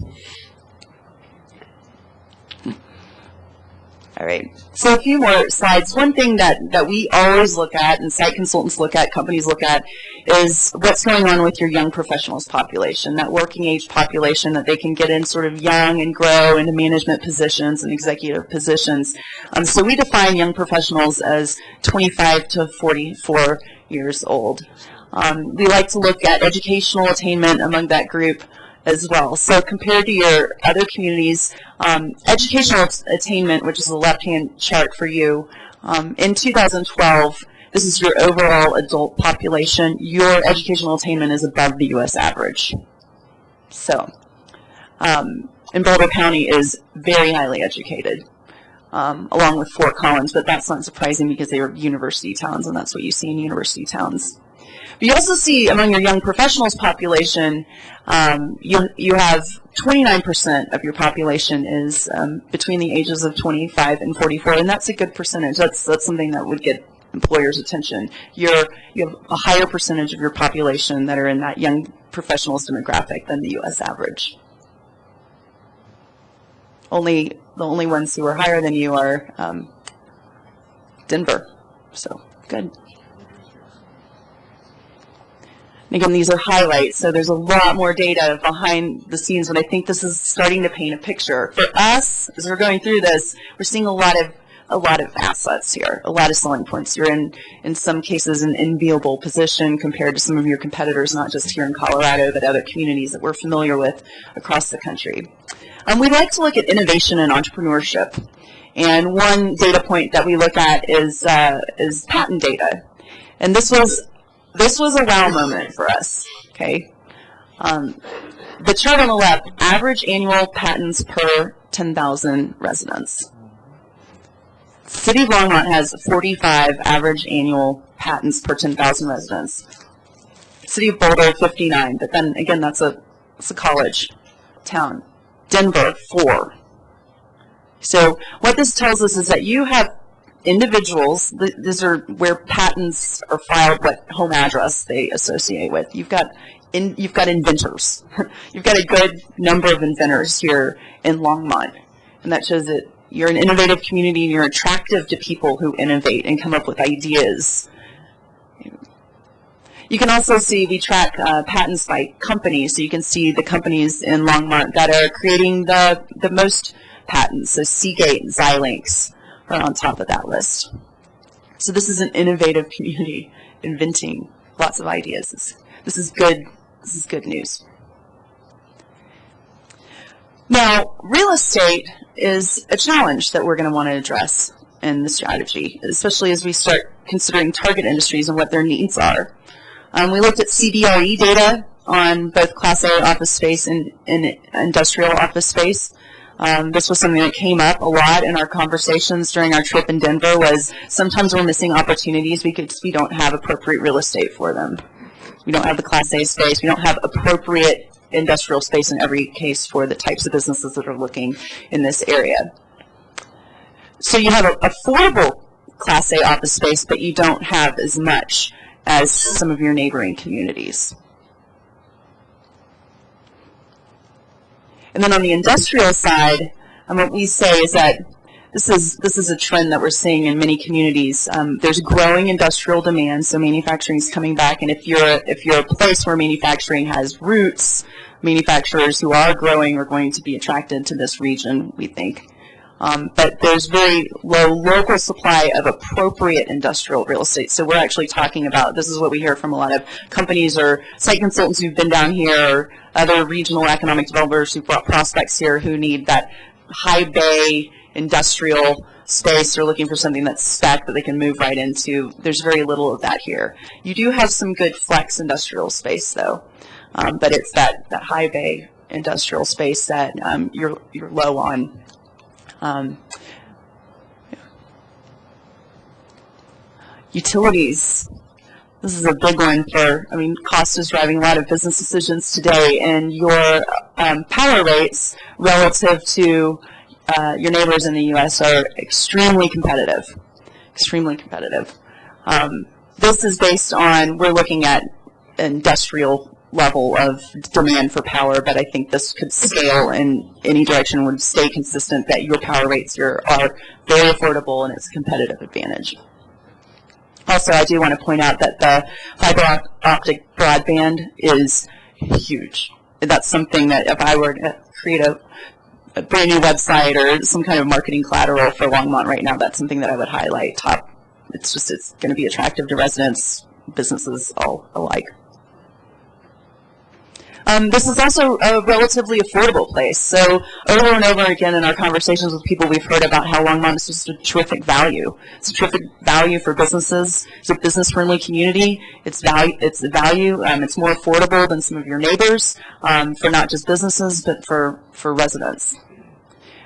All right, so a few more slides. One thing that we always look at, and site consultants look at, companies look at, is what's going on with your young professionals population, that working age population that they can get in sort of young and grow into management positions and executive positions. So we define young professionals as 25 to 44 years old. We like to look at educational attainment among that group as well. So compared to your other communities, educational attainment, which is the left-hand chart for you, in 2012, this is your overall adult population, your educational attainment is above the U.S. average. So, and Boulder County is very highly educated, along with Fort Collins, but that's not surprising because they are university towns, and that's what you see in university towns. But you also see among your young professionals population, you have 29% of your population is between the ages of 25 and 44, and that's a good percentage. That's something that would get employers' attention. You have a higher percentage of your population that are in that young professionals demographic than the U.S. average. The only ones who are higher than you are Denver. So good. And again, these are highlights, so there's a lot more data behind the scenes, but I think this is starting to paint a picture. For us, as we're going through this, we're seeing a lot of assets here, a lot of selling points. You're in some cases, an enviable position compared to some of your competitors, not just here in Colorado, but other communities that we're familiar with across the country. We like to look at innovation and entrepreneurship. And one data point that we look at is patent data. And this was a wow moment for us, okay? The chart on the left, average annual patents per 10,000 residents. City of Longmont has 45 average annual patents per 10,000 residents. City of Boulder, 59, but then again, that's a college town. Denver, 4. So what this tells us is that you have individuals, these are where patents are filed, what home address they associate with. You've got inventors. You've got a good number of inventors here in Longmont, and that shows that you're an innovative community and you're attractive to people who innovate and come up with ideas. You can also see we track patents by companies, so you can see the companies in Longmont that are creating the most patents. So Seagate and Xilinx are on top of that list. So this is an innovative community, inventing lots of ideas. This is good. This is good news. Now, real estate is a challenge that we're going to want to address in the strategy, especially as we start considering target industries and what their needs are. We looked at CBRE data on both Class A office space and industrial office space. This was something that came up a lot in our conversations during our trip in Denver, was sometimes we're missing opportunities because we don't have appropriate real estate for them. We don't have the Class A space. We don't have appropriate industrial space in every case for the types of businesses that are looking in this area. So you have affordable Class A office space, but you don't have as much as some of your neighboring communities. And then on the industrial side, what we say is that this is a trend that we're seeing in many communities. There's growing industrial demand, so manufacturing is coming back. And if you're a place where manufacturing has roots, manufacturers who are growing are going to be attracted to this region, we think. But there's very low local supply of appropriate industrial real estate. So we're actually talking about, this is what we hear from a lot of companies or site consultants who've been down here, or other regional economic developers who've brought prospects here who need that high bay industrial space. They're looking for something that's spec that they can move right into. There's very little of that here. You do have some good flex industrial space though, but it's that high bay industrial space that you're low on. Utilities. This is a big one cost is driving a lot of business decisions today, and your power rates relative to your neighbors in the U.S. are extremely competitive. Extremely competitive. This is based on, we're looking at industrial level of demand for power, but I think this could scale in any direction, would stay consistent, that your power rates here are very affordable and it's a competitive advantage. Also, I do want to point out that the fiber optic broadband is huge. That's something that if I were to create a brand new website or some kind of marketing collateral for Longmont right now, that's something that I would highlight top. It's going to be attractive to residents, businesses, all alike. This is also a relatively affordable place. So over and over again in our conversations with people, we've heard about how Longmont is just a terrific value. It's a terrific value for businesses. It's a business-friendly community. It's value. It's more affordable than some of your neighbors, for not just businesses, but for residents.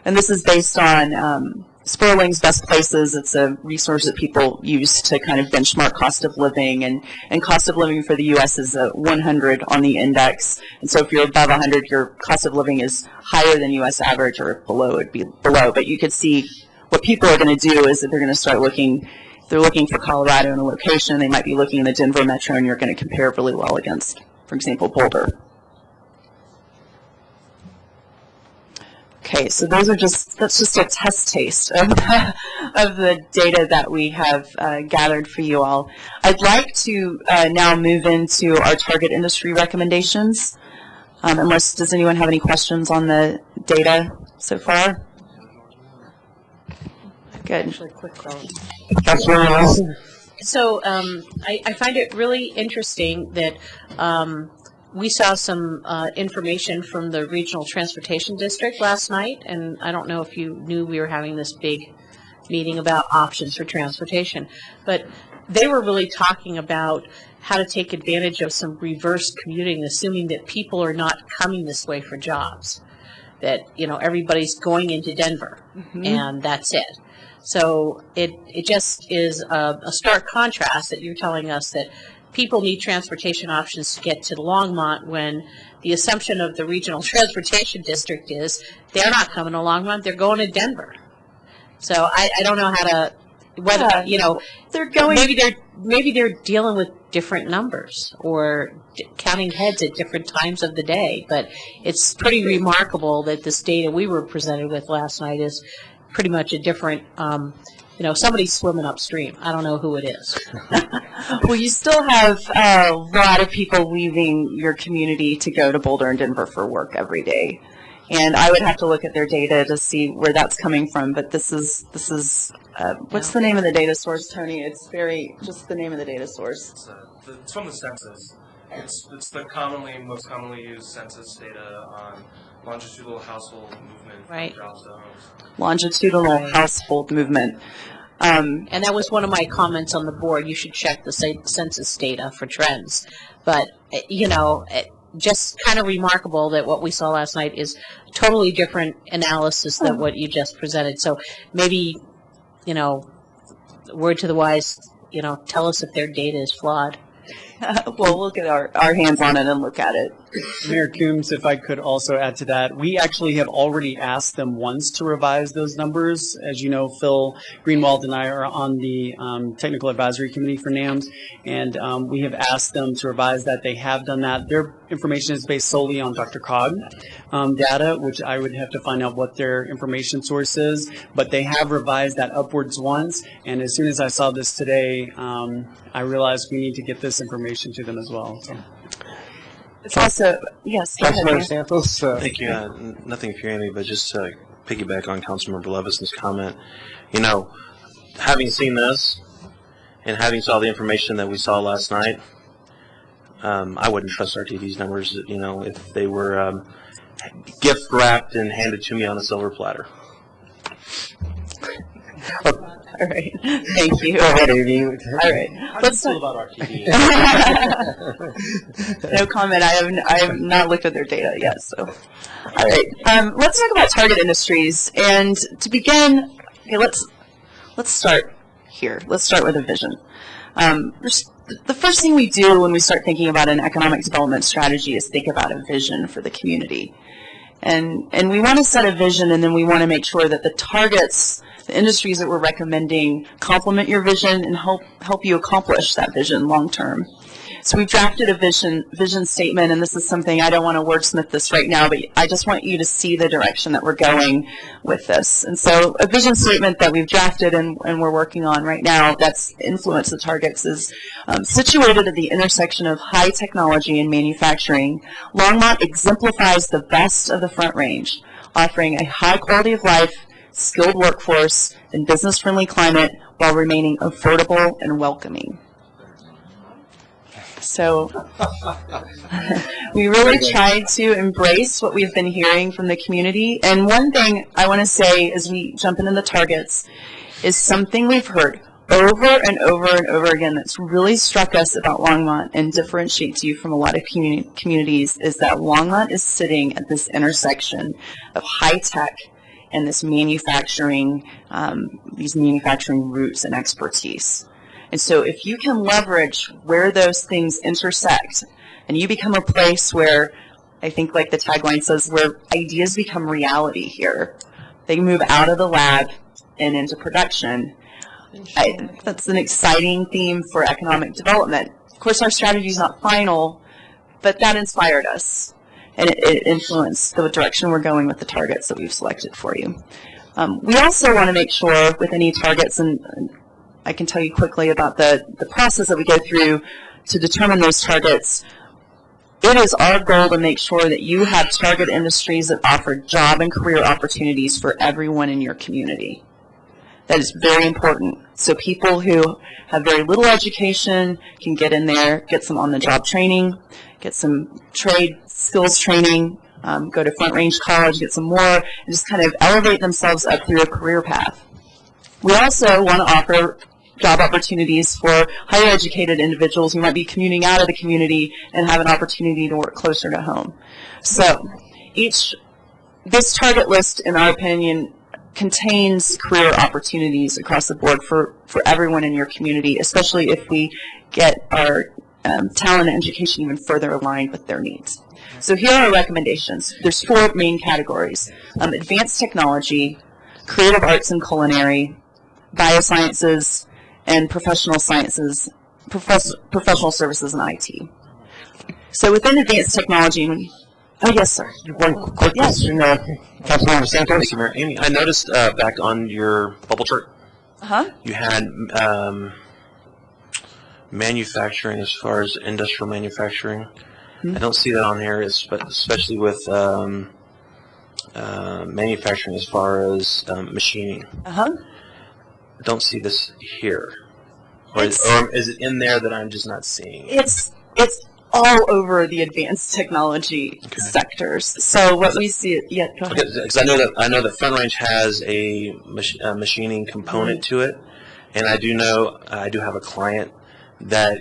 And this is based on Sperling's Best Places. It's a resource that people use to kind of benchmark cost of living, and cost of living for the U.S. is a 100 on the index. And so if you're above 100, your cost of living is higher than U.S. average, or below, it'd be below. But you could see what people are going to do is that they're going to start looking, if they're looking for Colorado in a location, they might be looking in the Denver metro, and you're going to compare really well against, for example, Boulder. Okay, so that's just a test taste of the data that we have gathered for you all. I'd like to now move into our target industry recommendations. Does anyone have any questions on the data so far? Good. So I find it really interesting that we saw some information from the Regional Transportation District last night, and I don't know if you knew we were having this big meeting about options for transportation, but they were really talking about how to take advantage of some reverse commuting, assuming that people are not coming this way for jobs, that everybody's going into Denver, and that's it. So it just is a stark contrast that you're telling us that people need transportation options to get to Longmont, when the assumption of the Regional Transportation District is they're not coming to Longmont, they're going to Denver. So I don't know how to, whether, they're going, maybe they're dealing with different numbers or counting heads at different times of the day, but it's pretty remarkable that this data we were presented with last night is pretty much a different, somebody's swimming upstream. I don't know who it is. Well, you still have a lot of people leaving your community to go to Boulder and Denver for work every day. And I would have to look at their data to see where that's coming from. But this is what's the name of the data source, Tony? It's just the name of the data source. It's from the census. It's the most commonly used census data on longitudinal household movement from jobs to homes. Longitudinal household movement. And that was one of my comments on the board. You should check the census data for trends. But, just kind of remarkable that what we saw last night is totally different analysis than what you just presented. So maybe, word to the wise, tell us if their data is flawed. Well, we'll get our hands on it and look at it. Mayor Coombs, if I could also add to that, we actually have already asked them once to revise those numbers. As you know, Phil Greenwald and I are on the Technical Advisory Committee for NAMS, and we have asked them to revise that. They have done that. Their information is based solely on Dr. Cog data, which I would have to find out what their information source is, but they have revised that upwards once, and as soon as I saw this today, I realized we need to get this information to them as well. So. It's also, yes. go ahead, Mayor. Santos. Thank you. Nothing for Amy, but just to piggyback on Councilmember Levison's comment. You know, having seen this and having saw the information that we saw last night, I wouldn't trust RTD's numbers, you know, if they were gift wrapped and handed to me on a silver platter. All right. Thank you. Go ahead, Amy. All right. Let's talk about RTD. No comment. I have not looked at their data yet. So, all right. Let's talk about target industries. And to begin, okay, let's start here. Let's start with a vision. The first thing we do when we start thinking about an economic development strategy is think about a vision for the community. And we want to set a vision, and then we want to make sure that the targets, the industries that we're recommending, complement your vision and help you accomplish that vision long term. So we've drafted a vision statement, and this is something, I don't want to wordsmith this right now, but I just want you to see the direction that we're going with this. And so a vision statement that we've drafted and we're working on right now that's influenced the targets is situated at the intersection of high technology and manufacturing. Longmont exemplifies the best of the Front Range, offering a high quality of life, skilled workforce, and business-friendly climate while remaining affordable and welcoming. So we really tried to embrace what we've been hearing from the community. And one thing I want to say as we jump into the targets is something we've heard over and over and over again that's really struck us about Longmont and differentiates you from a lot of communities is that Longmont is sitting at this intersection of high tech and this manufacturing, these manufacturing roots and expertise. And so if you can leverage where those things intersect and you become a place where, I think like the tagline says, where ideas become reality here, they move out of the lab and into production. That's an exciting theme for economic development. Of course, our strategy is not final, but that inspired us. And it influenced the direction we're going with the targets that we've selected for you. We also want to make sure with any targets, and I can tell you quickly about the process that we go through to determine those targets. It is our goal to make sure that you have target industries that offer job and career opportunities for everyone in your community. That is very important. So people who have very little education can get in there, get some on-the-job training, get some trade skills training, go to Front Range College, get some more, and just kind of elevate themselves up through a career path. We also want to offer job opportunities for higher educated individuals who might be commuting out of the community and have an opportunity to work closer to home. So this target list, in our opinion, contains career opportunities across the board for everyone in your community, especially if we get our talent and education even further aligned with their needs. So here are our recommendations. There's 4 main categories: advanced technology, creative arts and culinary, biosciences, and professional sciences, professional services and IT. So within advanced technology, oh yes, sir. One quick question, Councilmember Santos. Thank you, Mayor. Amy, I noticed back on your bubble chart, you had manufacturing as far as industrial manufacturing. I don't see that on here, especially with manufacturing as far as machining. I don't see this here. Or is it in there that I'm just not seeing? It's all over the advanced technology sectors. So what we see, go ahead. Because I know that Front Range has a machining component to it, and I do know I do have a client that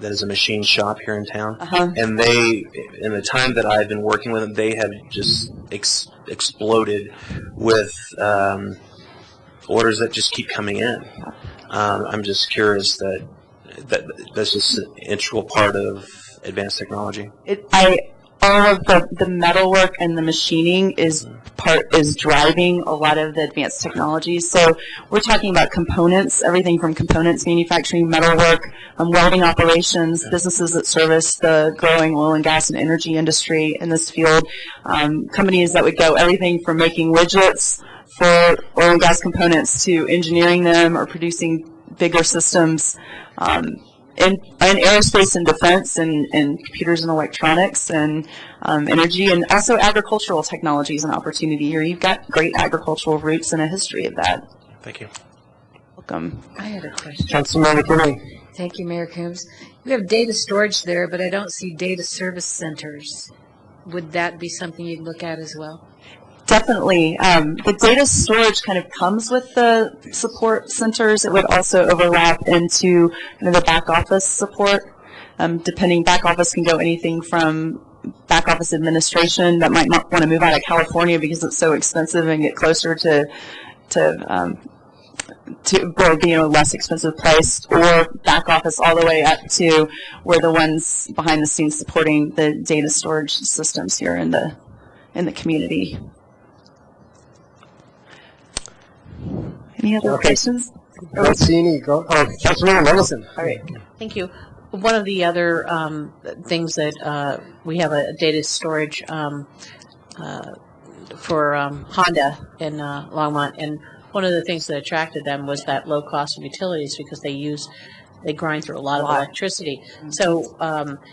is a machine shop here in town, and they, in the time that I've been working with them, they have just exploded with orders that just keep coming in. I'm just curious that's just an integral part of advanced technology. all of the metalwork and the machining is driving a lot of the advanced technologies. So we're talking about components, everything from components, manufacturing, metalwork, welding operations, businesses that service the growing oil and gas and energy industry in this field, companies that would go everything from making widgets for oil and gas components to engineering them or producing bigger systems, in aerospace and defense and computers and electronics and energy, and also agricultural technologies and opportunity here. You've got great agricultural roots and a history of that. Thank you. Welcome. I had a question. Councilmember Kinley. Thank you, Mayor Coombs. We have data storage there, but I don't see data service centers. Would that be something you'd look at as well? Definitely. The data storage kind of comes with the support centers. It would also overlap into kind of the back office support. Back office can go anything from back office administration that might not want to move out of California because it's so expensive and get closer to be in a less expensive place, or back office all the way up to we're the ones behind the scenes supporting the data storage systems here in the community. Any other questions? Don't see any. Councilmember Levison. All right. Thank you. One of the other things that we have a data storage for Honda in Longmont, and one of the things that attracted them was that low cost of utilities because they grind through a lot of electricity. So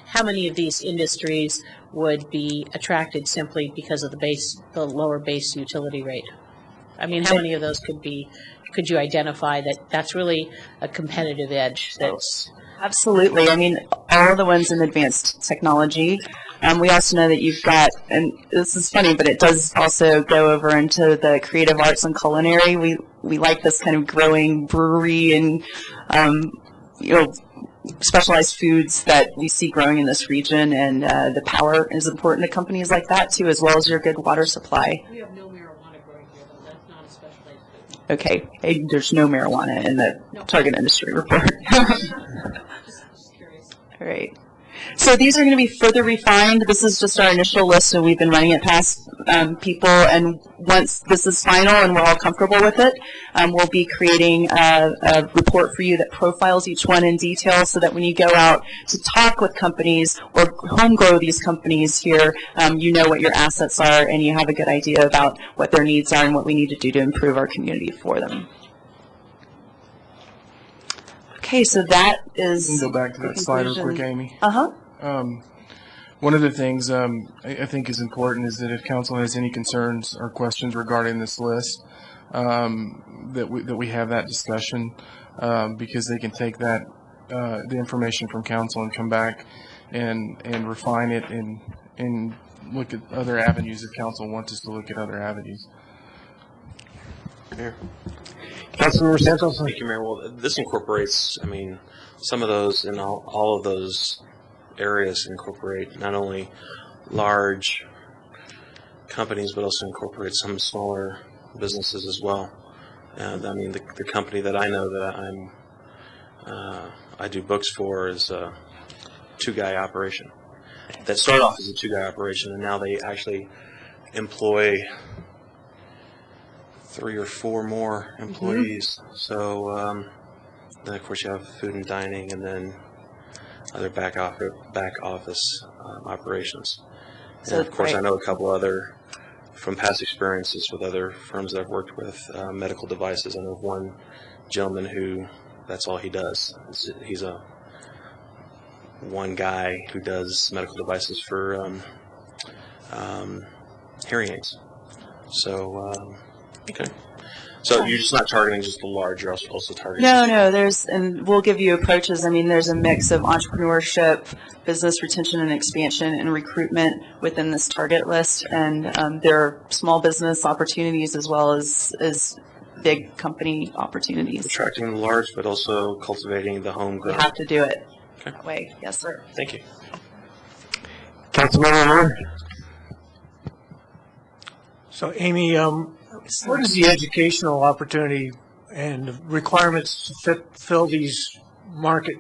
how many of these industries would be attracted simply because of the lower base utility rate? I mean, how many of those could you identify that's really a competitive edge? Absolutely. I mean, all of the ones in advanced technology. We also know that you've got, and this is funny, but it does also go over into the creative arts and culinary. We like this kind of growing brewery and, specialized foods that we see growing in this region, and the power is important to companies like that too, as well as your good water supply. We have no marijuana growing here, but that's not a specialized food. Okay, hey, there's no marijuana in the target industry report. Just curious. All right. So these are going to be further refined. This is just our initial list, and we've been running it past people. And once this is final and we're all comfortable with it, we'll be creating a report for you that profiles each one in detail, so that when you go out to talk with companies or home grow these companies here, you know what your assets are and you have a good idea about what their needs are and what we need to do to improve our community for them. Okay, so that is. We can go back to that slide real quick, Amy. One of the things I think is important is that if council has any concerns or questions regarding this list, that we have that discussion, because they can take that the information from council and come back and refine it and look at other avenues if council wants us to look at other avenues. Mayor. Councilmember Santos. Thank you, Mayor. Well, this incorporates, some of those and all of those areas incorporate not only large companies, but also incorporate some smaller businesses as well. And the company that I know that I do books for is a two-guy operation. That started off as a two-guy operation, and now they actually employ 3 or 4 more employees. So then of course you have food and dining, and then other back office operations. So And of course, great. I know a couple other from past experiences with other firms that I've worked with, medical devices. I know of one gentleman who that's all he does. He's one guy who does medical devices for hearing aids. So okay. So you're just not targeting just the large, you're also targeting. No, and we'll give you approaches. There's a mix of entrepreneurship, business retention and expansion, and recruitment within this target list. And there are small business opportunities as well as big company opportunities. Attracting the large, but also cultivating the homegrown. We have to do it that way. Yes, sir. Thank you. Councilmember Moore. So, Amy, what is the educational opportunity and requirements to fill these market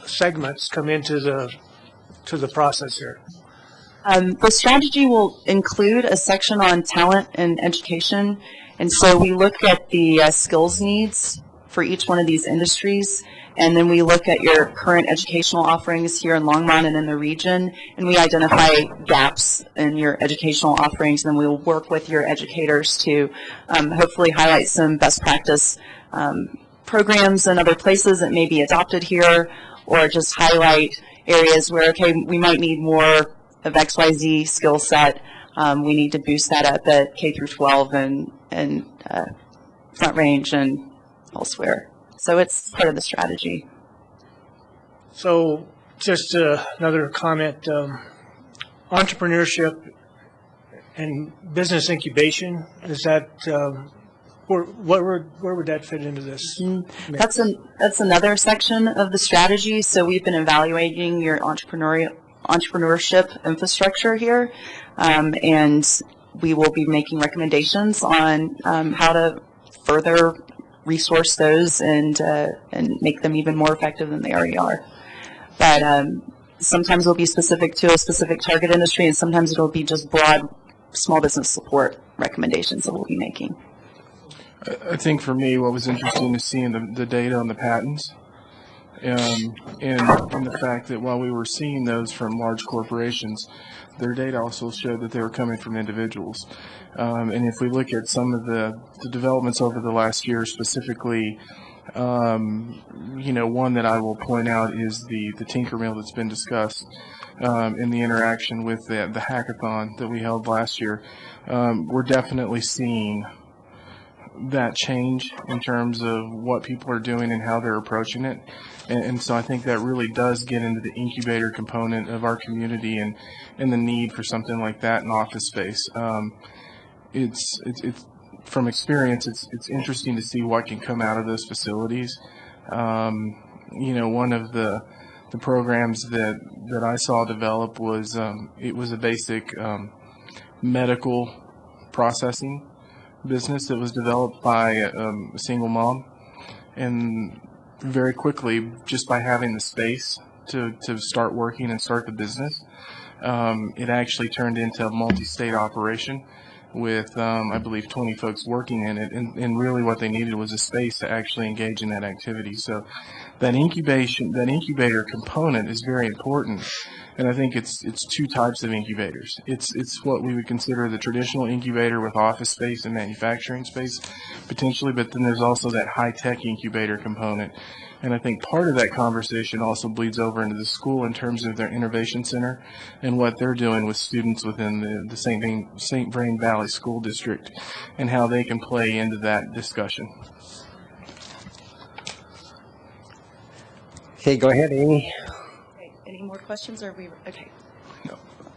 segments come into the process here? The strategy will include a section on talent and education, and so we look at the skills needs for each one of these industries, and then we look at your current educational offerings here in Longmont and in the region, and we identify gaps in your educational offerings, and then we'll work with your educators to hopefully highlight some best practice programs in other places that may be adopted here, or just highlight areas where, okay, we might need more of XYZ skill set. We need to boost that up at K through 12 and Front Range and elsewhere. So it's part of the strategy. So just another comment, entrepreneurship and business incubation, is that, where would that fit into this? That's another section of the strategy. So we've been evaluating your entrepreneurship infrastructure here, and we will be making recommendations on how to further resource those and make them even more effective than they already are. But sometimes it'll be specific to a specific target industry, and sometimes it'll be just broad small business support recommendations that we'll be making. I think for me, what was interesting is seeing the data on the patents, and the fact that while we were seeing those from large corporations, their data also showed that they were coming from individuals. And if we look at some of the developments over the last year, specifically, one that I will point out is the Tinker Mill that's been discussed in the interaction with the hackathon that we held last year. We're definitely seeing that change in terms of what people are doing and how they're approaching it. And so I think that really does get into the incubator component of our community and the need for something like that in office space. It's from experience, it's interesting to see what can come out of those facilities. One of the programs that I saw develop was it was a basic medical processing business that was developed by a single mom, and very quickly, just by having the space to start working and start the business, it actually turned into a multi-state operation with, I believe, 20 folks working in it, and really what they needed was a space to actually engage in that activity. So that incubator component is very important. And I think it's two types of incubators. It's what we would consider the traditional incubator with office space and manufacturing space, potentially, but then there's also that high-tech incubator component. And I think part of that conversation also bleeds over into the school in terms of their innovation center and what they're doing with students within the St. Vrain Valley School District and how they can play into that discussion. Okay, go ahead, Amy. Any more questions? Or are we okay?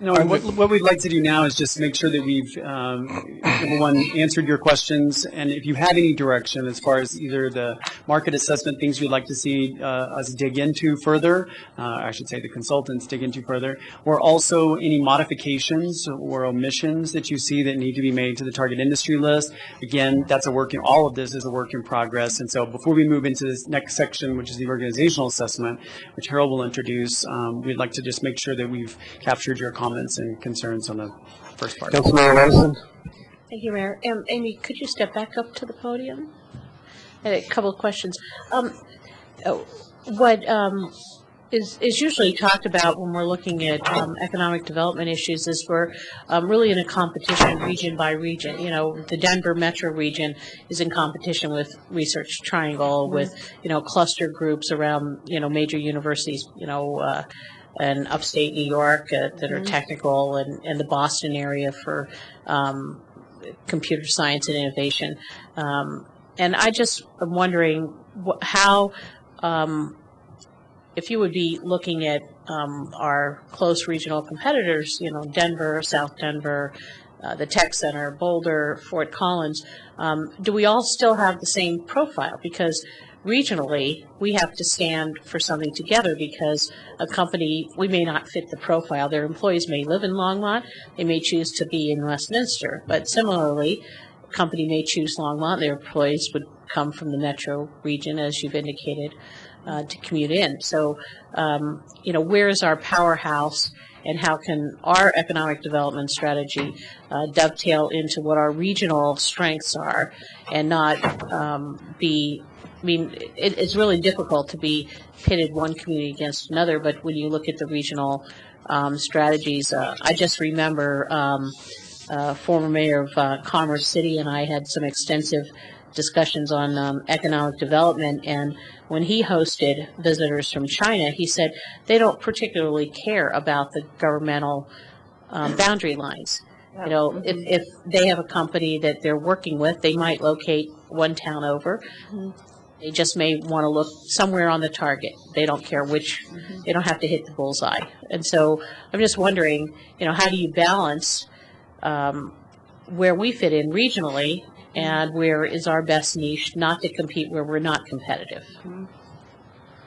No, what we'd like to do now is just make sure that we've, number one, answered your questions, and if you have any direction as far as either the market assessment, things you'd like to see us dig into further, I should say the consultants dig into further, or also any modifications or omissions that you see that need to be made to the target industry list. Again, that's all of this is a work in progress, and so before we move into this next section, which is the organizational assessment, which Harold will introduce, we'd like to just make sure that we've captured your comments and concerns on the first part. Councilmember Levison. Thank you, Mayor. Amy, could you step back up to the podium? I had a couple of questions. What is usually talked about when we're looking at economic development issues is we're really in a competition region by region. The Denver metro region is in competition with Research Triangle, with, cluster groups around, major universities, and upstate New York that are technical, and the Boston area for computer science and innovation. And I just am wondering how, if you would be looking at our close regional competitors, Denver, South Denver, the Tech Center, Boulder, Fort Collins, do we all still have the same profile? Because regionally, we have to stand for something together, because a company, we may not fit the profile. Their employees may live in Longmont. They may choose to be in Westminster. But similarly, a company may choose Longmont. Their employees would come from the metro region, as you've indicated, to commute in. So, where is our powerhouse? and how can our economic development strategy dovetail into what our regional strengths are, and not be, I mean, it's really difficult to be pitted one community against another, but when you look at the regional strategies, I just remember former mayor of Commerce City and I had some extensive discussions on economic development, and when he hosted visitors from China, he said they don't particularly care about the governmental boundary lines. You know, if they have a company that they're working with, they might locate one town over. They just may want to look somewhere on the target. They don't care which, they don't have to hit the bullseye. And so I'm just wondering, you know, how do you balance where we fit in regionally and where is our best niche, not to compete where we're not competitive?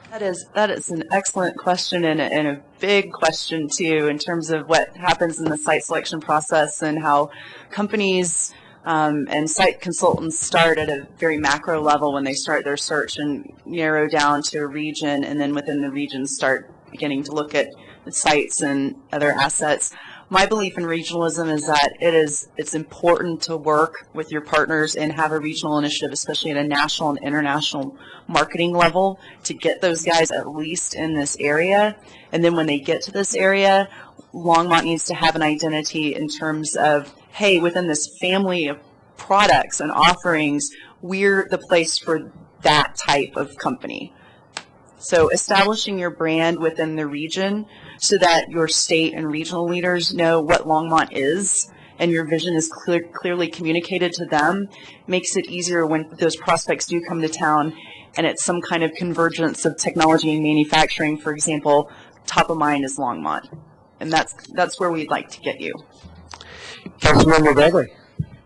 That is an excellent question, and a big question too, in terms of what happens in the site selection process and how companies and site consultants start at a very macro level when they start their search and narrow down to a region, and then within the region start beginning to look at the sites and other assets. My belief in regionalism is that it's important to work with your partners and have a regional initiative, especially at a national and international marketing level, to get those guys at least in this area. And then when they get to this area, Longmont needs to have an identity in terms of, hey, within this family of products and offerings, we're the place for that type of company. So establishing your brand within the region so that your state and regional leaders know what Longmont is and your vision is clearly communicated to them makes it easier when those prospects do come to town and it's some kind of convergence of technology and manufacturing, for example. Top of mind is Longmont. And that's where we'd like to get you. Councilmember Begley.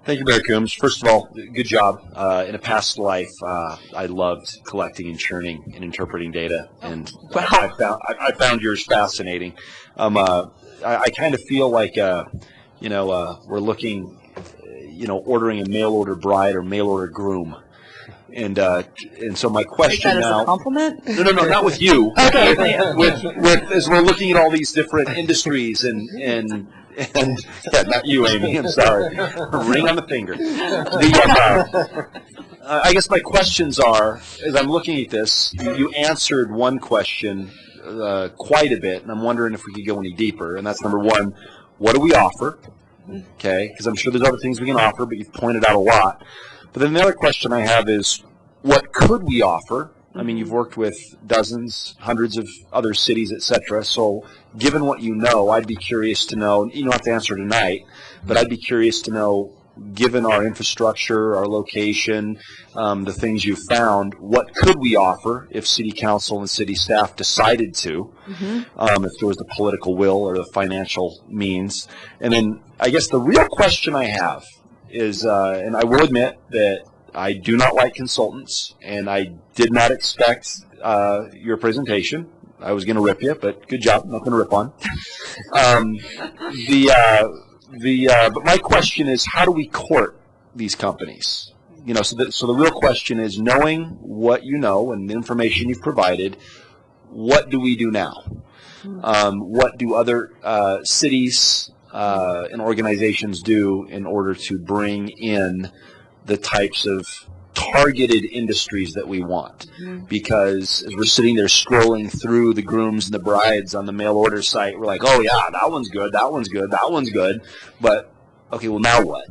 Thank you, Mayor Coombs. First of all, good job. In a past life, I loved collecting and churning and interpreting data, and I found yours fascinating. I kind of feel like, we're looking, ordering a mail order bride or mail order groom. And so my question Take that now. as a compliment? No, not with you. Okay. with as we're looking at all these different industries and yeah, not you, Amy. I'm sorry. Ring on the finger. I guess my questions are, as I'm looking at this, you answered one question quite a bit, and I'm wondering if we could go any deeper. And that's number one: what do we offer? Okay, because I'm sure there's other things we can offer, but you've pointed out a lot. But then the other question I have is, what could we offer? I mean, you've worked with dozens, hundreds of other cities, et cetera. So given what you know, I'd be curious to know, you don't have to answer tonight, but I'd be curious to know, given our infrastructure, our location, the things you've found, what could we offer if city council and city staff decided to, if there was the political will or the financial means? And then I guess the real question I have is, and I will admit that I do not like consultants, and I did not expect your presentation. I was going to rip you, but good job. Nothing to rip on. But my question is, how do we court these companies? So the real question is, knowing what you know and the information you've provided, what do we do now? What do other cities and organizations do in order to bring in the types of targeted industries that we want? Because as we're sitting there scrolling through the grooms and the brides on the mail order site, we're like, oh yeah, that one's good, that one's good, that one's good. But okay, well now what?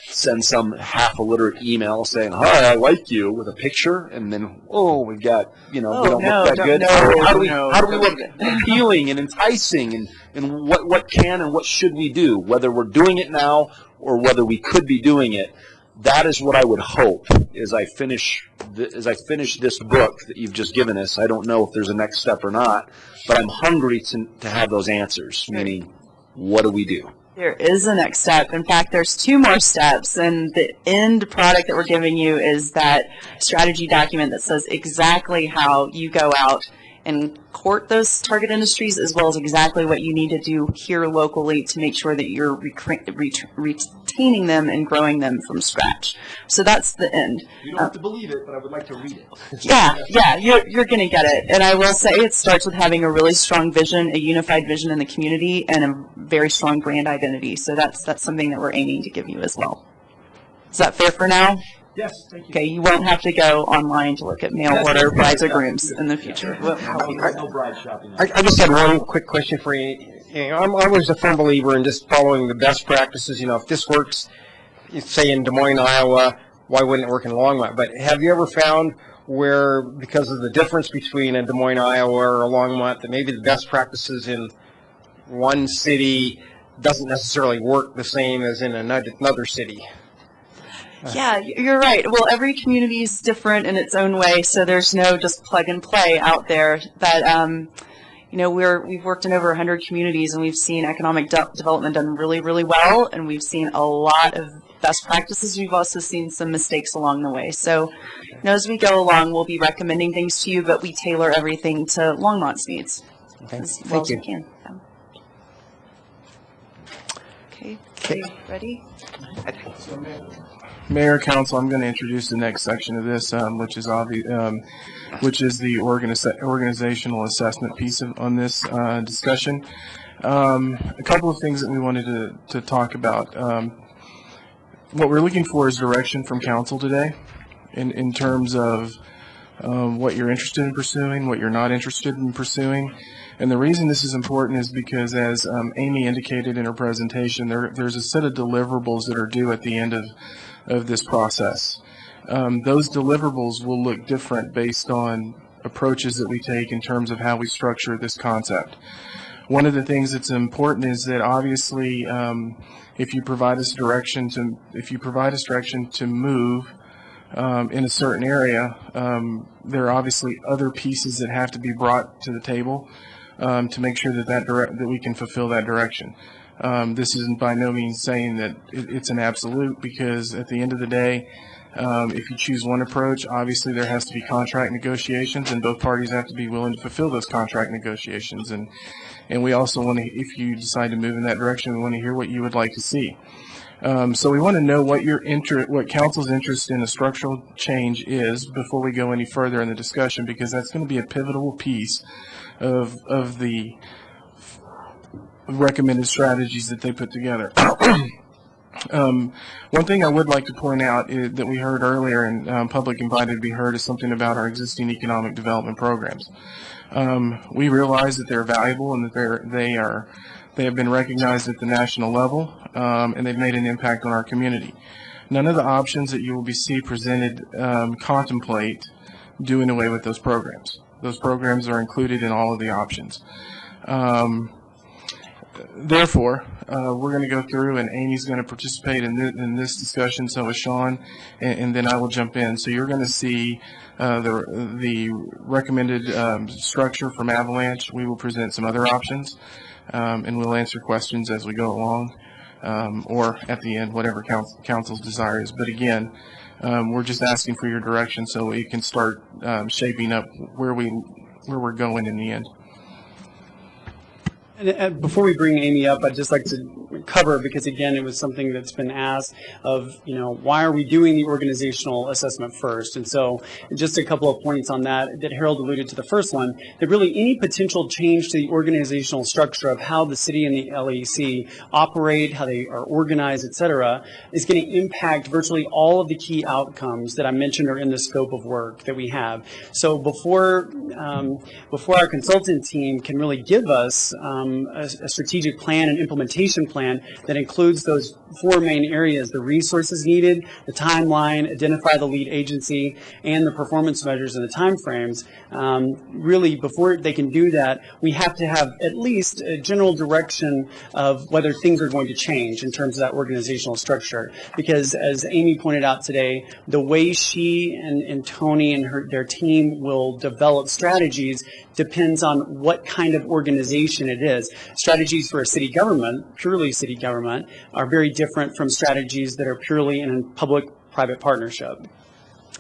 Send some half-illiterate email saying, hi, I like you, with a picture, and then, we've got, we don't look that good. How do we look appealing and enticing, and what can and what should we do, whether we're doing it now or whether we could be doing it? That is what I would hope as I finish this book that you've just given us. I don't know if there's a next step or not, but I'm hungry to have those answers, meaning, what do we do? There is a next step. In fact, there's two more steps, and the end product that we're giving you is that strategy document that says exactly how you go out and court those target industries, as well as exactly what you need to do here locally to make sure that you're maintaining them and growing them from scratch. So that's the end. You don't have to believe it, but I would like to read it. Yeah, you're going to get it. And I will say it starts with having a really strong vision, a unified vision in the community, and a very strong brand identity. So that's something that we're aiming to give you as well. Is that fair for now? Yes, thank you. Okay, you won't have to go online to look at mail order brides or grooms in the future. No bride shopping. I just had one quick question for you. I'm always a firm believer in just following the best practices. If this works, say in Des Moines, Iowa, why wouldn't it work in Longmont? But have you ever found where, because of the difference between a Des Moines, Iowa or a Longmont, that maybe the best practices in one city doesn't necessarily work the same as in another city? Yeah, you're right. Well, every community is different in its own way, so there's no just plug and play out there. But we've worked in over 100 communities, and we've seen economic development done really, really well, and we've seen a lot of best practices. We've also seen some mistakes along the way. So, as we go along, we'll be recommending things to you, but we tailor everything to Longmont's needs as well as we can. Okay, are you ready? Mayor, Council, I'm going to introduce the next section of this, which is the organizational assessment piece on this discussion. A couple of things that we wanted to talk about. What we're looking for is direction from Council today in terms of what you're interested in pursuing, what you're not interested in pursuing. And the reason this is important is because, as Amy indicated in her presentation, there's a set of deliverables that are due at the end of this process. Those deliverables will look different based on approaches that we take in terms of how we structure this concept. One of the things that's important is that obviously, if you provide us direction to move in a certain area, there are obviously other pieces that have to be brought to the table to make sure that we can fulfill that direction. This isn't by no means saying that it's an absolute, because at the end of the day, if you choose one approach, obviously there has to be contract negotiations, and both parties have to be willing to fulfill those contract negotiations. And we also want to, if you decide to move in that direction, we want to hear what you would like to see. So we want to know what Council's interest in a structural change is before we go any further in the discussion, because that's going to be a pivotal piece of the recommended strategies that they put together. One thing I would like to point out that we heard earlier, and public invited to be heard, is something about our existing economic development programs. We realize that they're valuable and that they have been recognized at the national level, and they've made an impact on our community. None of the options that you will see presented contemplate doing away with those programs. Those programs are included in all of the options. Therefore, we're going to go through, and Amy's going to participate in this discussion, so is Sean, and then I will jump in. So you're going to see the recommended structure from Avalanche. We will present some other options, and we'll answer questions as we go along, or at the end, whatever council's desire is. But again, we're just asking for your direction so we can start shaping up where we're going in the end. And before we bring Amy up, I'd just like to cover, because again, it was something that's been asked of, why are we doing the organizational assessment first? And so just a couple of points on that Harold alluded to the first one, that really any potential change to the organizational structure of how the city and the LEC operate, how they are organized, et cetera, is going to impact virtually all of the key outcomes that I mentioned are in the scope of work that we have. So before our consultant team can really give us a strategic plan and implementation plan that includes those four main areas: the resources needed, the timeline, identify the lead agency, and the performance measures and the timeframes. Really, before they can do that, we have to have at least a general direction of whether things are going to change in terms of that organizational structure. Because as Amy pointed out today, the way she and Tony and their team will develop strategies depends on what kind of organization it is. Strategies for a city government, purely city government, are very different from strategies that are purely in a public-private partnership.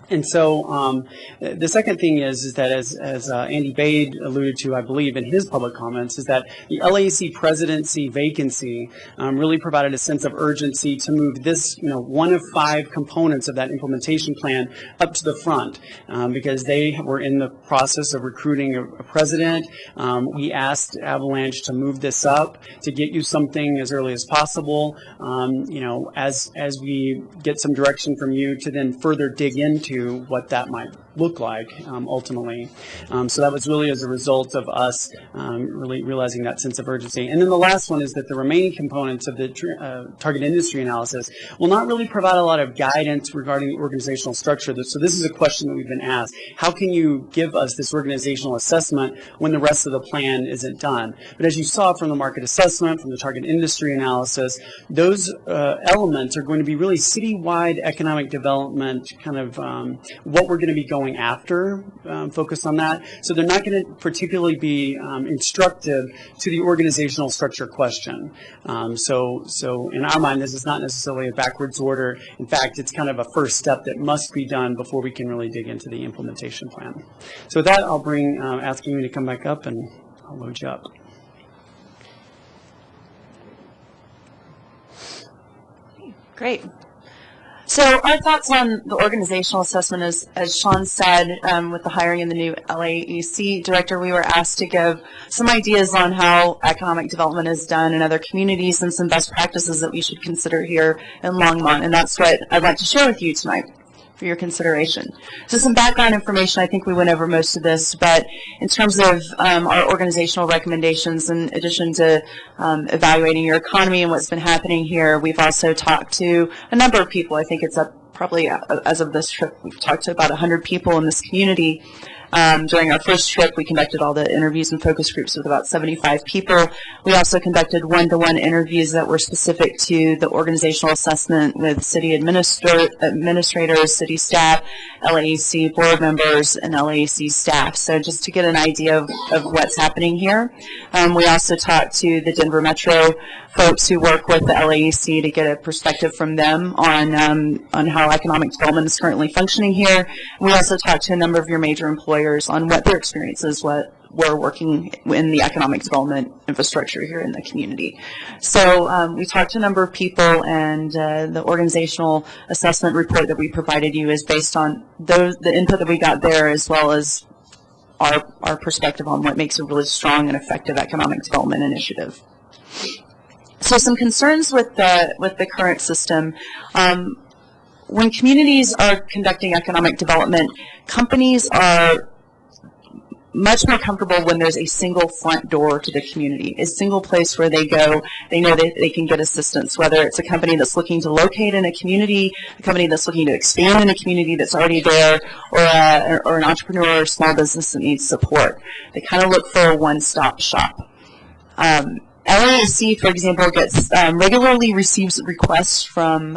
And so the second thing is that as Andy Bade alluded to, I believe, in his public comments, is that the LAC presidency vacancy really provided a sense of urgency to move this, one of 5 components of that implementation plan up to the front because they were in the process of recruiting a president. We asked Avalanche to move this up to get you something as early as possible, as we get some direction from you to then further dig into what that might look like ultimately. So that was really as a result of us really realizing that sense of urgency. And then the last one is that the remaining components of the target industry analysis will not really provide a lot of guidance regarding the organizational structure. So this is a question that we've been asked. How can you give us this organizational assessment when the rest of the plan isn't done? But as you saw from the market assessment, from the target industry analysis, those elements are going to be really citywide economic development kind of what we're going to be going after, focus on that. So they're not going to particularly be instructive to the organizational structure question. So in our mind, this is not necessarily a backwards order. In fact, it's kind of a first step that must be done before we can really dig into the implementation plan. So with that, I'll bring asking you to come back up and I'll load you up. Great. So our thoughts on the organizational assessment is, as Sean said, with the hiring of the new LAEC director, we were asked to give some ideas on how economic development is done in other communities and some best practices that we should consider here in Longmont. And that's what I'd like to share with you tonight for your consideration. So some background information, I think we went over most of this, but in terms of our organizational recommendations, in addition to evaluating your economy and what's been happening here, we've also talked to a number of people. I think it's up probably as of this trip, we've talked to about 100 people in this community. During our first trip, we conducted all the interviews and focus groups with about 75 people. We also conducted one-to-one interviews that were specific to the organizational assessment with city administrators, city staff, LAEC board members, and LAEC staff. So just to get an idea of what's happening here. We also talked to the Denver Metro folks who work with the LAEC to get a perspective from them on how economic development is currently functioning here. We also talked to a number of your major employers on what their experiences were working in the economic development infrastructure here in the community. So we talked to a number of people, and the organizational assessment report that we provided you is based on the input that we got there, as well as our perspective on what makes a really strong and effective economic development initiative. So some concerns with the current system. When communities are conducting economic development, companies are much more comfortable when there's a single front door to the community, a single place where they go, they know that they can get assistance, whether it's a company that's looking to locate in a community, a company that's looking to expand in a community that's already there, or an entrepreneur or small business that needs support. They kind of look for a one-stop shop. LAEC, for example, regularly receives requests from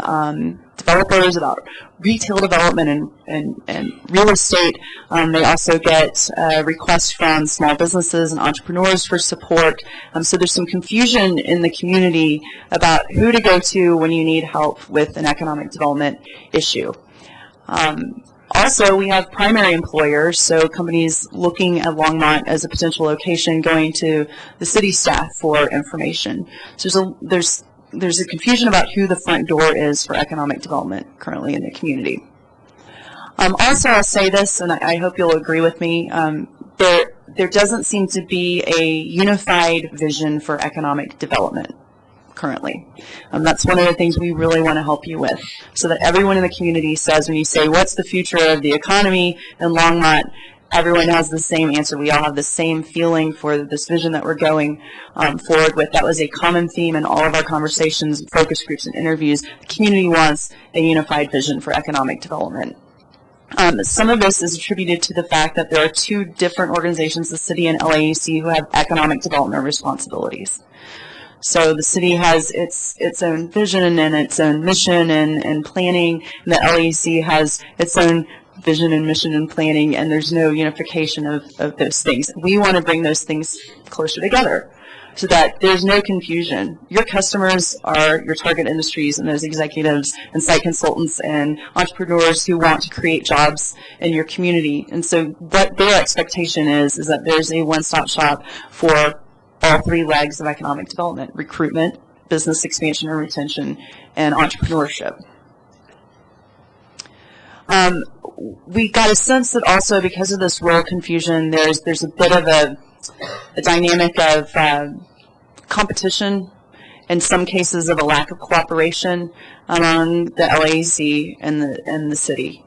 developers about retail development and real estate. They also get requests from small businesses and entrepreneurs for support. So there's some confusion in the community about who to go to when you need help with an economic development issue. Also, we have primary employers, so companies looking at Longmont as a potential location going to the city staff for information. So there's a confusion about who the front door is for economic development currently in the community. Also, I'll say this, and I hope you'll agree with me, there doesn't seem to be a unified vision for economic development currently. That's one of the things we really want to help you with, so that everyone in the community says, when you say, what's the future of the economy in Longmont, everyone has the same answer. We all have the same feeling for this vision that we're going forward with. That was a common theme in all of our conversations, focus groups, and interviews. The community wants a unified vision for economic development. Some of this is attributed to the fact that there are two different organizations, the city and LAEC, who have economic development responsibilities. So the city has its own vision and its own mission and planning, and the LAEC has its own vision and mission and planning, and there's no unification of those things. We want to bring those things closer together. so that there's no confusion. Your customers are your target industries and those executives and site consultants and entrepreneurs who want to create jobs in your community. And so what their expectation is that there's a one-stop shop for all three legs of economic development: recruitment, business expansion and retention, and entrepreneurship. We got a sense that also because of this role confusion, there's a bit of a dynamic of competition, in some cases of a lack of cooperation among the LAC and the city.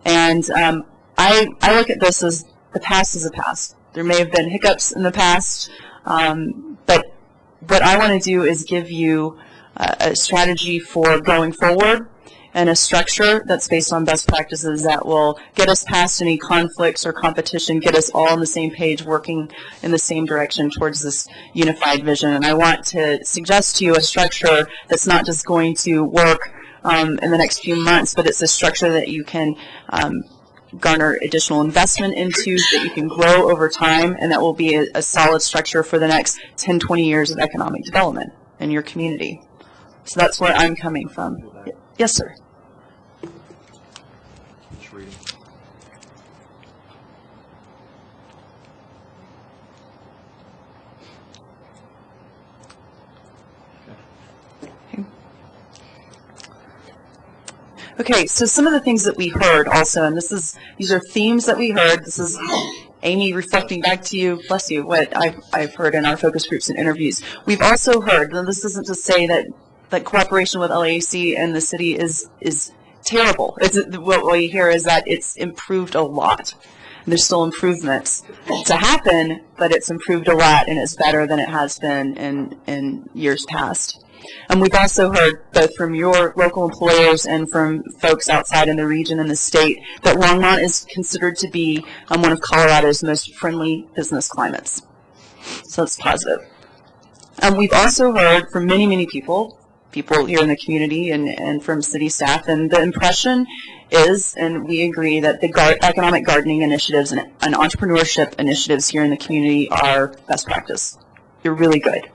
And I look at this as the past is the past. There may have been hiccups in the past, but what I want to do is give you a strategy for going forward and a structure that's based on best practices that will get us past any conflicts or competition, get us all on the same page, working in the same direction towards this unified vision. And I want to suggest to you a structure that's not just going to work in the next few months, but it's a structure that you can garner additional investment into, that you can grow over time, and that will be a solid structure for the next 10, 20 years of economic development in your community. So that's where I'm coming from. Yes, sir. Okay, so some of the things that we heard also, and these are themes that we heard. This is Amy reflecting back to you, bless you, what I've heard in our focus groups and interviews. We've also heard, and this isn't to say that cooperation with LAC and the city is terrible. What we hear is that it's improved a lot. There's still improvements to happen, but it's improved a lot, and it's better than it has been in years past. And we've also heard, both from your local employers and from folks outside in the region and the state, that Longmont is considered to be one of Colorado's most friendly business climates. So it's positive. And we've also heard from many, many people here in the community and from city staff, and the impression is, and we agree, that the economic gardening initiatives and entrepreneurship initiatives here in the community are best practice. They're really good.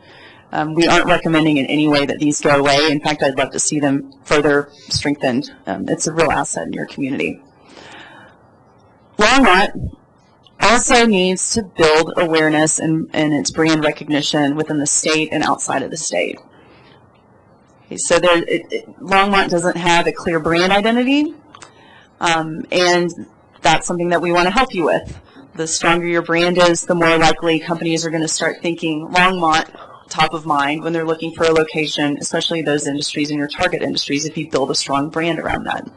We aren't recommending in any way that these go away. In fact, I'd love to see them further strengthened. It's a real asset in your community. Longmont also needs to build awareness and its brand recognition within the state and outside of the state. Okay, so Longmont doesn't have a clear brand identity, and that's something that we want to help you with. The stronger your brand is, the more likely companies are going to start thinking Longmont top of mind when they're looking for a location, especially those industries in your target industries, if you build a strong brand around that.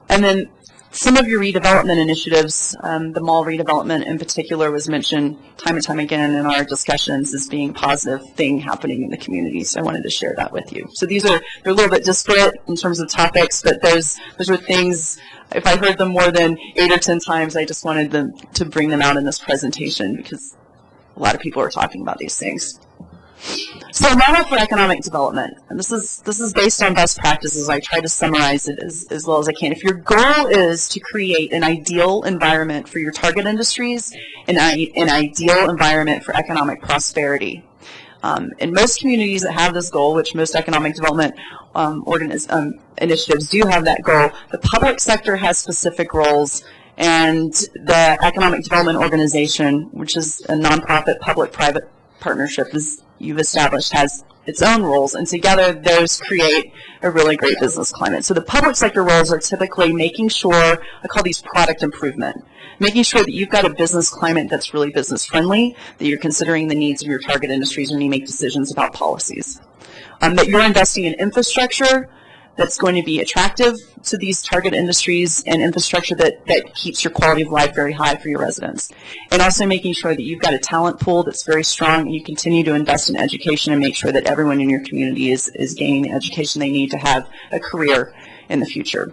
And then some of your redevelopment initiatives, the mall redevelopment in particular, was mentioned time and time again in our discussions as being a positive thing happening in the community. So I wanted to share that with you. So they're a little bit disparate in terms of topics, but those are things, if I heard them more than 8 or 10 times, I just wanted them to bring them out in this presentation because a lot of people are talking about these things. So a model for economic development, and this is based on best practices. I try to summarize it as well as I can. If your goal is to create an ideal environment for your target industries, an ideal environment for economic prosperity, in most communities that have this goal, which most economic development initiatives do have that goal, the public sector has specific roles, and the Economic Development Organization, which is a nonprofit public-private partnership, as you've established, has its own roles, and together those create a really great business climate. So the public sector roles are typically making sure, I call these product improvement, making sure that you've got a business climate that's really business friendly, that you're considering the needs of your target industries when you make decisions about policies, that you're investing in infrastructure that's going to be attractive to these target industries, and infrastructure that keeps your quality of life very high for your residents. And also making sure that you've got a talent pool that's very strong, and you continue to invest in education and make sure that everyone in your community is gaining the education they need to have a career in the future.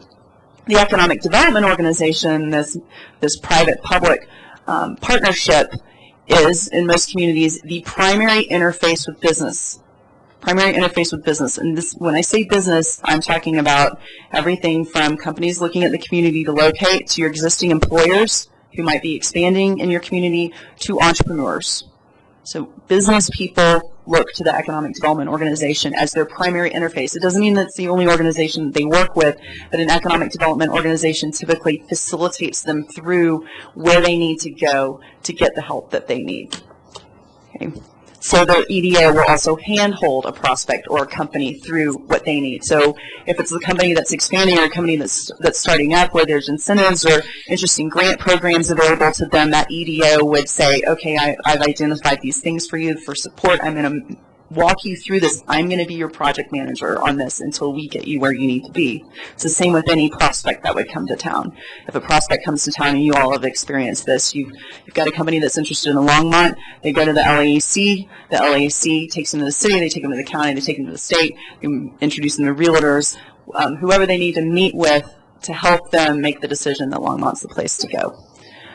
The Economic Development Organization, this private-public partnership, is, in most communities, the primary interface with business. And this, when I say business, I'm talking about everything from companies looking at the community to locate, to your existing employers who might be expanding in your community, to entrepreneurs. So business people look to the Economic Development Organization as their primary interface. It doesn't mean that's the only organization that they work with, but an Economic Development Organization typically facilitates them through where they need to go to get the help that they need. Okay. So the EDO will also handhold a prospect or a company through what they need. So if it's a company that's expanding or a company that's starting up where there's incentives or interesting grant programs available to them, that EDO would say, okay, I've identified these things for you for support. I'm going to walk you through this. I'm going to be your project manager on this until we get you where you need to be. It's the same with any prospect that would come to town. If a prospect comes to town, and you all have experienced this, you've got a company that's interested in Longmont, they go to the LAAC takes them to the city, they take them to the county, they take them to the state, you introduce them to realtors, whoever they need to meet with to help them make the decision that Longmont's the place to go.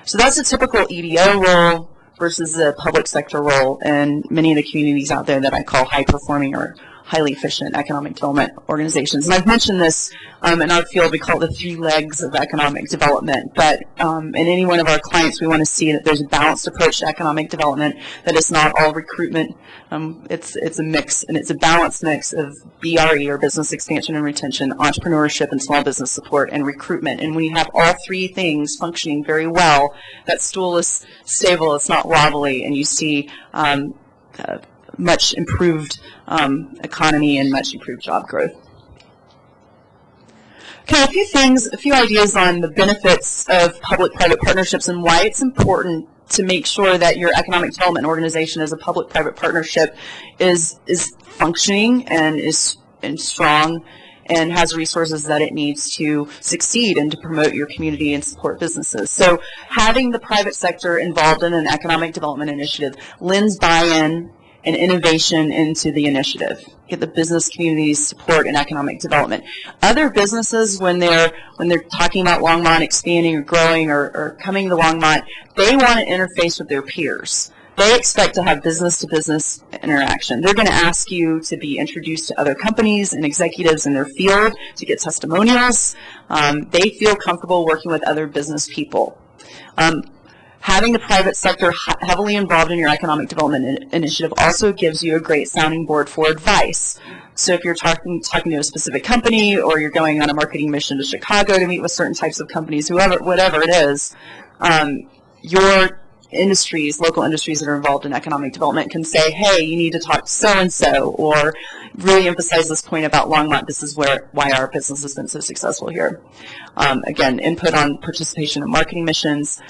So that's a typical EDO role versus the public sector role in many of the communities out there that I call high-performing or highly efficient economic development organizations. And I've mentioned this in our field, we call it the 3 legs of economic development. But in any one of our clients, we want to see that there's a balanced approach to economic development, that it's not all recruitment. It's a mix, and it's a balanced mix of BRE, or business expansion and retention, entrepreneurship and small business support, and recruitment. And when you have all 3 things functioning very well, that stool is stable, it's not wobbly, and you see much improved economy and much improved job growth. Okay, a few ideas on the benefits of public-private partnerships and why it's important to make sure that your economic development organization as a public-private partnership is functioning and is strong and has resources that it needs to succeed and to promote your community and support businesses. So having the private sector involved in an economic development initiative lends buy-in and innovation into the initiative. Get the business community's support in economic development. Other businesses, when they're talking about Longmont expanding or growing or coming to Longmont, they want to interface with their peers. They expect to have business-to-business interaction. They're going to ask you to be introduced to other companies and executives in their field to get testimonials. They feel comfortable working with other business people. Having the private sector heavily involved in your economic development initiative also gives you a great sounding board for advice. So if you're talking to a specific company, or you're going on a marketing mission to Chicago to meet with certain types of companies, whatever it is, your industries, local industries that are involved in economic development can say, hey, you need to talk to so-and-so, or really emphasize this point about Longmont. This is why our business has been so successful here. Again, input on participation in marketing missions.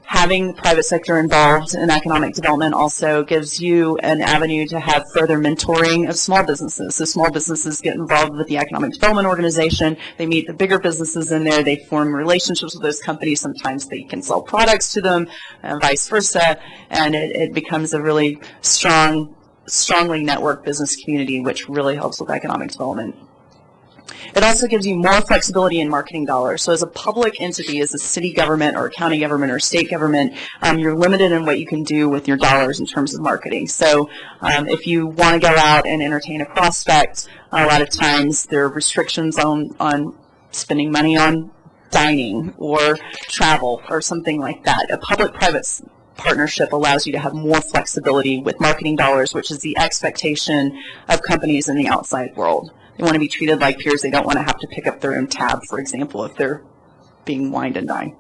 Having the private sector involved in economic development also gives you an avenue to have further mentoring of small businesses. So small businesses get involved with the economic development organization. They meet the bigger businesses in there. They form relationships with those companies. Sometimes they can sell products to them, and vice versa. And it becomes a really strongly networked business community, which really helps with economic development. It also gives you more flexibility in marketing dollars. So as a public entity, as a city government or county government or state government, you're limited in what you can do with your dollars in terms of marketing. So if you want to go out and entertain a prospect, a lot of times there are restrictions on spending money on dining or travel or something like that. A public-private partnership allows you to have more flexibility with marketing dollars, which is the expectation of companies in the outside world. They want to be treated like peers. They don't want to have to pick up their own tab, for example, if they're being wined and dined.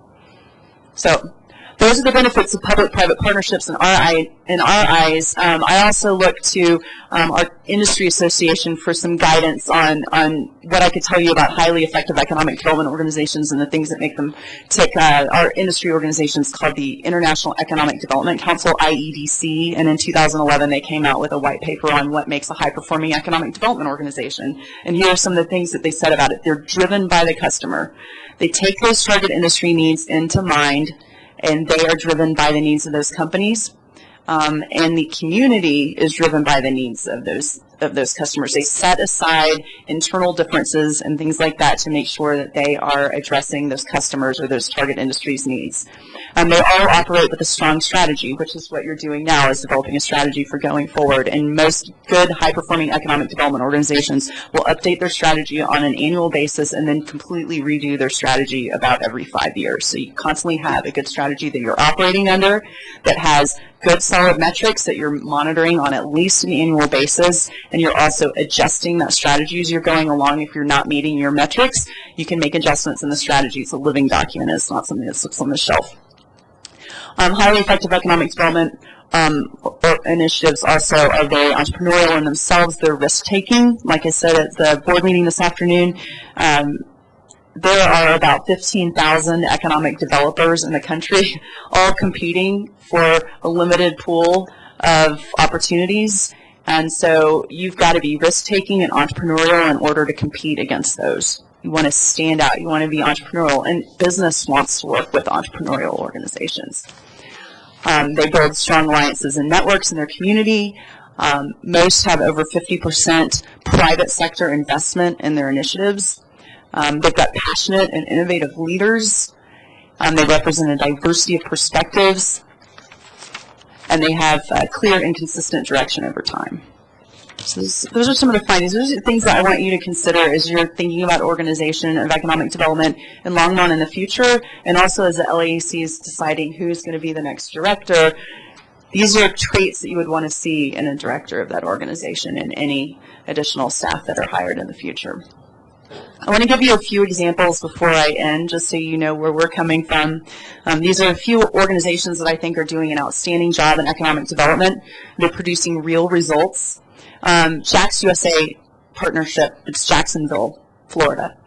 So those are the benefits of public-private partnerships in our eyes. I also look to our industry association for some guidance on what I could tell you about highly effective economic development organizations and the things that make them tick. Our industry organization is called the International Economic Development Council, IEDC, and in 2011 they came out with a white paper on what makes a high-performing economic development organization. And here are some of the things that they said about it. They're driven by the customer. They take those target industry needs into mind, and they are driven by the needs of those companies, and the community is driven by the needs of those customers. They set aside internal differences and things like that to make sure that they are addressing those customers or those target industries' needs. They all operate with a strong strategy, which is what you're doing now, is developing a strategy for going forward. And most good, high-performing economic development organizations will update their strategy on an annual basis and then completely redo their strategy about every 5 years. So you constantly have a good strategy that you're operating under that has good, solid metrics that you're monitoring on at least an annual basis, and you're also adjusting that strategy as you're going along. If you're not meeting your metrics, you can make adjustments in the strategy. It's a living document. It's not something that sits on the shelf. Highly effective economic development initiatives also are very entrepreneurial in themselves. They're risk-taking. Like I said at the board meeting this afternoon, there are about 15,000 economic developers in the country, all competing for a limited pool of opportunities. And so you've got to be risk-taking and entrepreneurial in order to compete against those. You want to stand out. You want to be entrepreneurial. And business wants to work with entrepreneurial organizations. They build strong alliances and networks in their community. Most have over 50% private sector investment in their initiatives. They've got passionate and innovative leaders. They represent a diversity of perspectives. And they have clear and consistent direction over time. So those are some of the findings. Those are things that I want you to consider as you're thinking about organization of economic development in Longmont in the future, and also as the LAEC is deciding who's going to be the next director. These are traits that you would want to see in a director of that organization and any additional staff that are hired in the future. I want to give you a few examples before I end, just so you know where we're coming from. These are a few organizations that I think are doing an outstanding job in economic development. They're producing real results. Jack's USA Partnership, it's Jacksonville, Florida.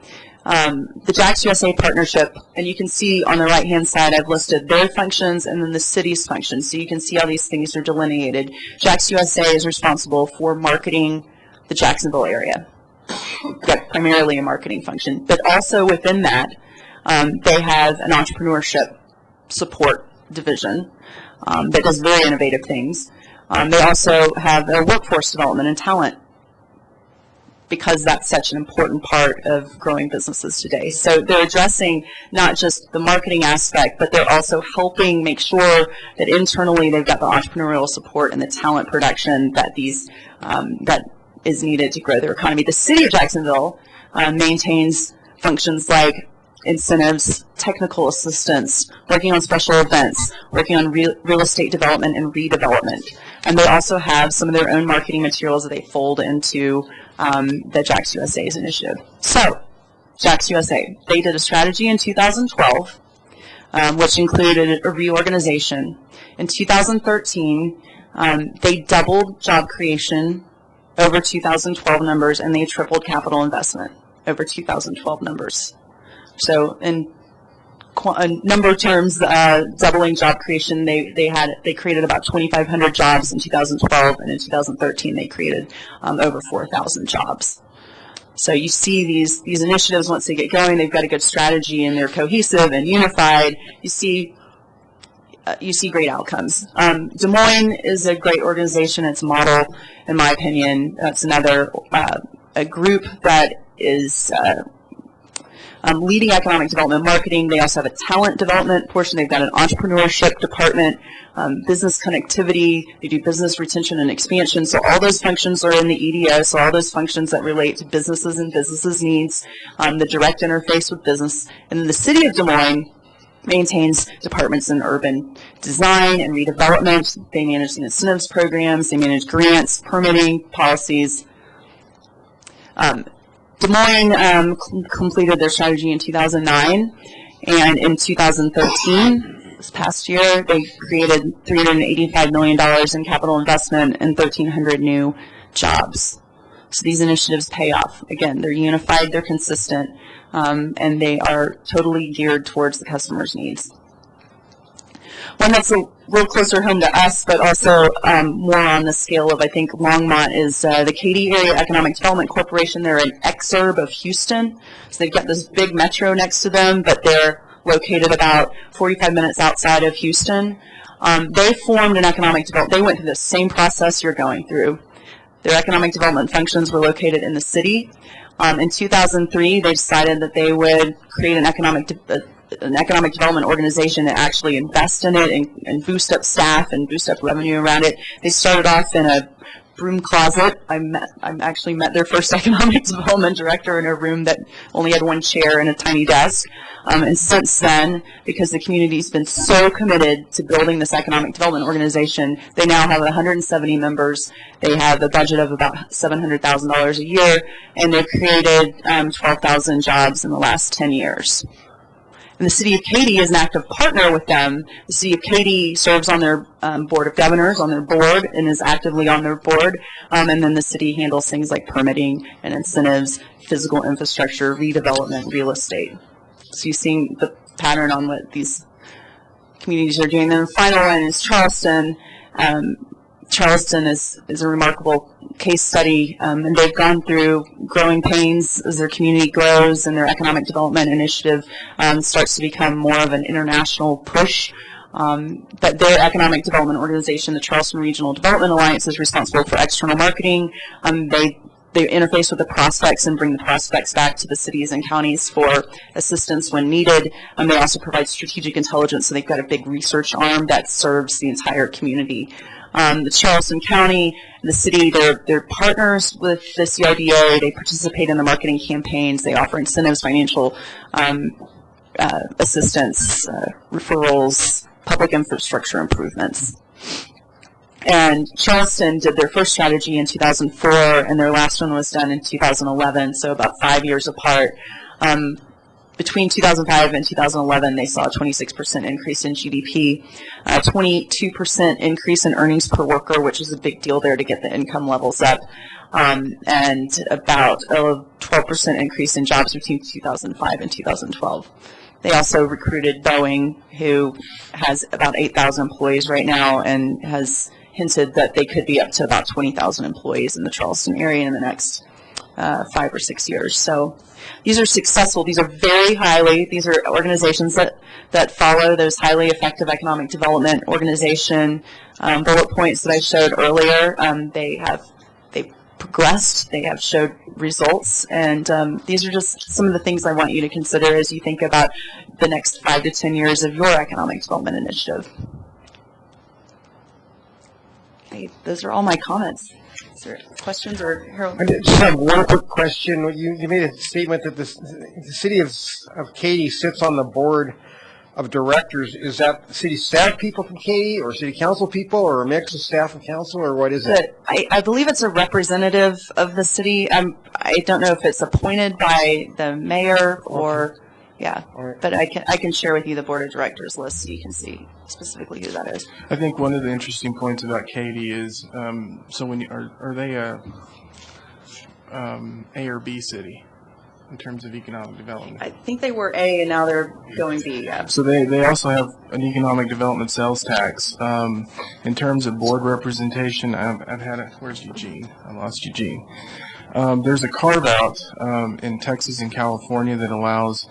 The Jack's USA Partnership, and you can see on the right-hand side I've listed their functions and then the city's functions, so you can see how these things are delineated. Jack's USA is responsible for marketing the Jacksonville area. Got primarily a marketing function, but also within that, they have an entrepreneurship support division that does very innovative things. They also have a workforce development and talent, because that's such an important part of growing businesses today. So they're addressing not just the marketing aspect, but they're also helping make sure that internally they've got the entrepreneurial support and the talent production that that is needed to grow their economy. The city of Jacksonville maintains functions like incentives, technical assistance, working on special events, working on real estate development and redevelopment. And they also have some of their own marketing materials that they fold into the Jack's USA's initiative. So, Jack's USA, they did a strategy in 2012, which included a reorganization. In 2013, they doubled job creation over 2012 numbers, and they tripled capital investment over 2012 numbers. So in number terms, doubling job creation, they created about 2,500 jobs in 2012, and in 2013 they created over 4,000 jobs. So you see these initiatives, once they get going, they've got a good strategy and they're cohesive and unified. You see great outcomes. Des Moines is a great organization. It's a model, in my opinion. That's another a group that is leading economic development marketing. They also have a talent development portion. They've got an entrepreneurship department, business connectivity. They do business retention and expansion. So all those functions are in the EDO. So all those functions that relate to businesses and businesses' needs, the direct interface with business. And then the city of Des Moines maintains departments in urban design and redevelopment. They manage the incentives programs. They manage grants, permitting, policies. Des Moines completed their strategy in 2009, and in 2013, this past year, they created $385 million in capital investment and 1,300 new jobs. So these initiatives pay off. Again, they're unified, they're consistent, and they are totally geared towards the customer's needs. One that's a little closer home to us, but also more on the scale of, I think, Longmont, is the Katy Area Economic Development Corporation. They're an exurb of Houston. So they've got this big metro next to them, but they're located about 45 minutes outside of Houston. They formed an economic development. They went through the same process you're going through. Their economic development functions were located in the city. In 2003, they decided that they would create an an economic development organization that actually invest in it and boost up staff and boost up revenue around it. They started off in a broom closet. I actually met their first economic development director in a room that only had one chair and a tiny desk. And since then, because the community's been so committed to building this economic development organization, they now have 170 members. They have a budget of about $700,000 a year, and they've created 12,000 jobs in the last 10 years. And the City of Katy is an active partner with them. The City of Katy serves on their Board of Governors, on their board, and is actively on their board. And then the city handles things like permitting and incentives, physical infrastructure, redevelopment, real estate. So you've seen the pattern on what these communities are doing. And then the final one is Charleston. Charleston is a remarkable case study, and they've gone through growing pains as their community grows and their economic development initiative starts to become more of an international push. But their economic development organization, the Charleston Regional Development Alliance, is responsible for external marketing. They interface with the prospects and bring the prospects back to the cities and counties for assistance when needed. They also provide strategic intelligence, so they've got a big research arm that serves the entire community. The Charleston County, the city, they're partners with the CRDA. They participate in the marketing campaigns. They offer incentives, financial assistance, referrals, public infrastructure improvements. And Charleston did their first strategy in 2004, and their last one was done in 2011, so about 5 years apart. Between 2005 and 2011, they saw a 26% increase in GDP, a 22% increase in earnings per worker, which is a big deal there to get the income levels up, and about a 12% increase in jobs between 2005 and 2012. They also recruited Boeing, who has about 8,000 employees right now and has hinted that they could be up to about 20,000 employees in the Charleston area in the next 5 or 6 years. So these are successful. These are these are organizations that follow those highly effective economic development organization bullet points that I showed earlier. They've progressed. They have showed results. And these are just some of the things I want you to consider as you think about the next 5 to 10 years of your economic development initiative. Okay, those are all my comments. Is there questions, or Harold? I just have one quick question. You made a statement that the city of Katy sits on the board of directors. Is that city staff people from Katy, or city council people, or a mix of staff and council, or what is it? I believe it's a representative of the city. I don't know if it's appointed by the mayor or, yeah. Right. But I can share with you the board of directors list so you can see specifically who that is. I think one of the interesting points about Katy is, so when are they a or B city in terms of economic development? I think they were A and now they're going B. Yeah. So they also have an economic development sales tax. In terms of board representation, I've had it. Where's Eugene? I lost Eugene. There's a carve out in Texas and California that allows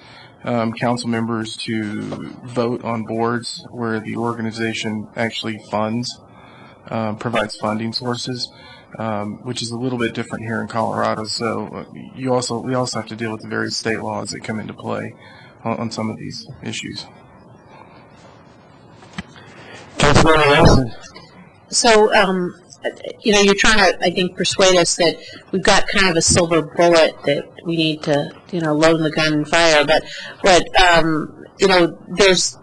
council members to vote on boards where the organization actually provides funding sources, which is a little bit different here in Colorado. So we also have to deal with the various state laws that come into play on some of these issues. Councilmember Wilson. So, you're trying to, I think, persuade us that we've got kind of a silver bullet that we need to, load the gun and fire. But there's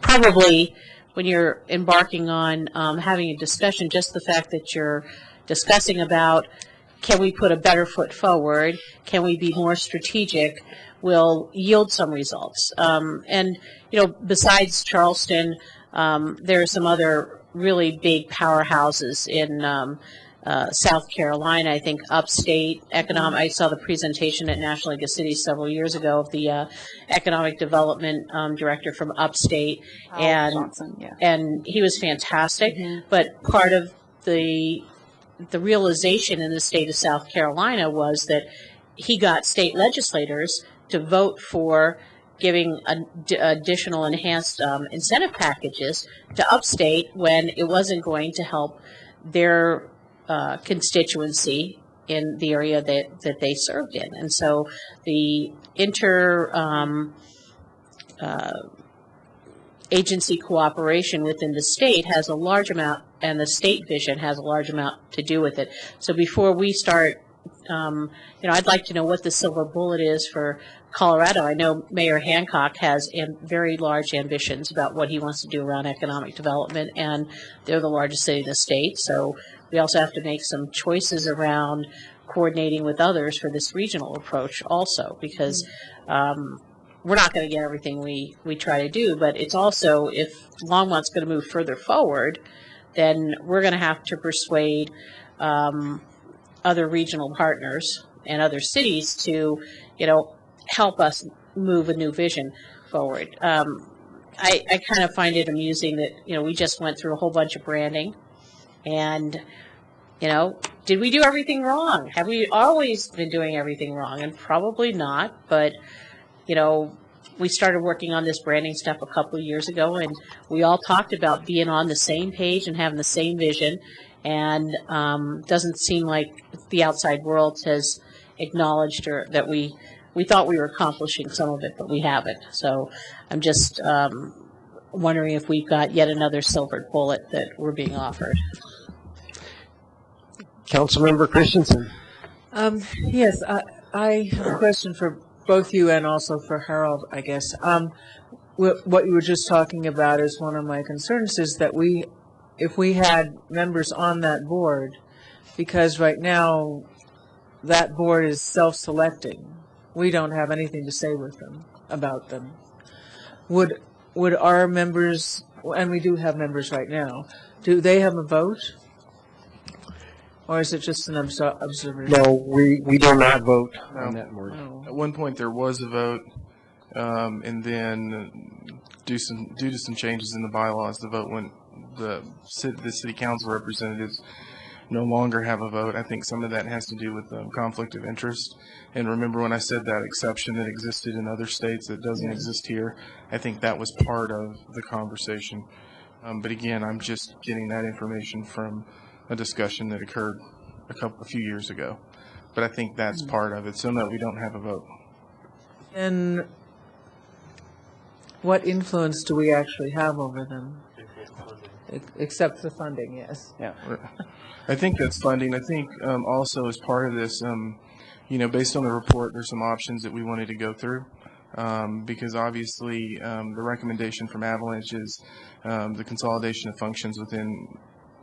probably, when you're embarking on having a discussion, just the fact that you're discussing about, can we put a better foot forward, can we be more strategic, will yield some results. And besides Charleston, there are some other really big powerhouses in South Carolina. I think upstate economic. I saw the presentation at National League of Cities several years ago of the economic development director from upstate, Johnson, yeah. And he was fantastic. Mm-hmm. But part of the realization in the state of South Carolina was that he got state legislators to vote for giving additional enhanced incentive packages to upstate when it wasn't going to help their constituency in the area that they served in. And so the agency cooperation within the state has a large amount, and the state vision has a large amount to do with it. So before we start, I'd like to know what the silver bullet is for Colorado. I know Mayor Hancock has very large ambitions about what he wants to do around economic development, and they're the largest city in the state. So we also have to make some choices around coordinating with others for this regional approach also, because we're not going to get everything we try to do, but it's also, if Longmont's going to move further forward, then we're going to have to persuade other regional partners and other cities to, help us move a new vision forward. I kind of find it amusing that, we just went through a whole bunch of branding, and, did we do everything wrong? Have we always been doing everything wrong? And probably not, but we started working on this branding stuff a couple of years ago, and we all talked about being on the same page and having the same vision, and doesn't seem like the outside world has acknowledged or that we thought we were accomplishing some of it, but we haven't. So I'm just wondering if we've got yet another silver bullet that we're being offered. Councilmember Christensen. Yes, I have a question for both you and also for Harold, I guess. What you were just talking about is one of my concerns is that if we had members on that board, because right now that board is self-selecting, we don't have anything to say with them, about them. Would our members, and we do have members right now, do they have a vote? Or is it just an observer? No, we do not vote on that board. At one point, there was a vote, and then due to some changes in the bylaws, the vote went. The city council representatives no longer have a vote. I think some of that has to do with conflict of interest. And remember when I said that exception that existed in other states that doesn't exist here? I think that was part of the conversation. But again, I'm just getting that information from a discussion that occurred a few years ago. But I think that's part of it. So no, we don't have a vote. And what influence do we actually have over them? Except the funding, yes. Yeah. I think that's funding. I think also as part of this, based on the report, there's some options that we wanted to go through. Because obviously the recommendation from Avalanche is the consolidation of functions within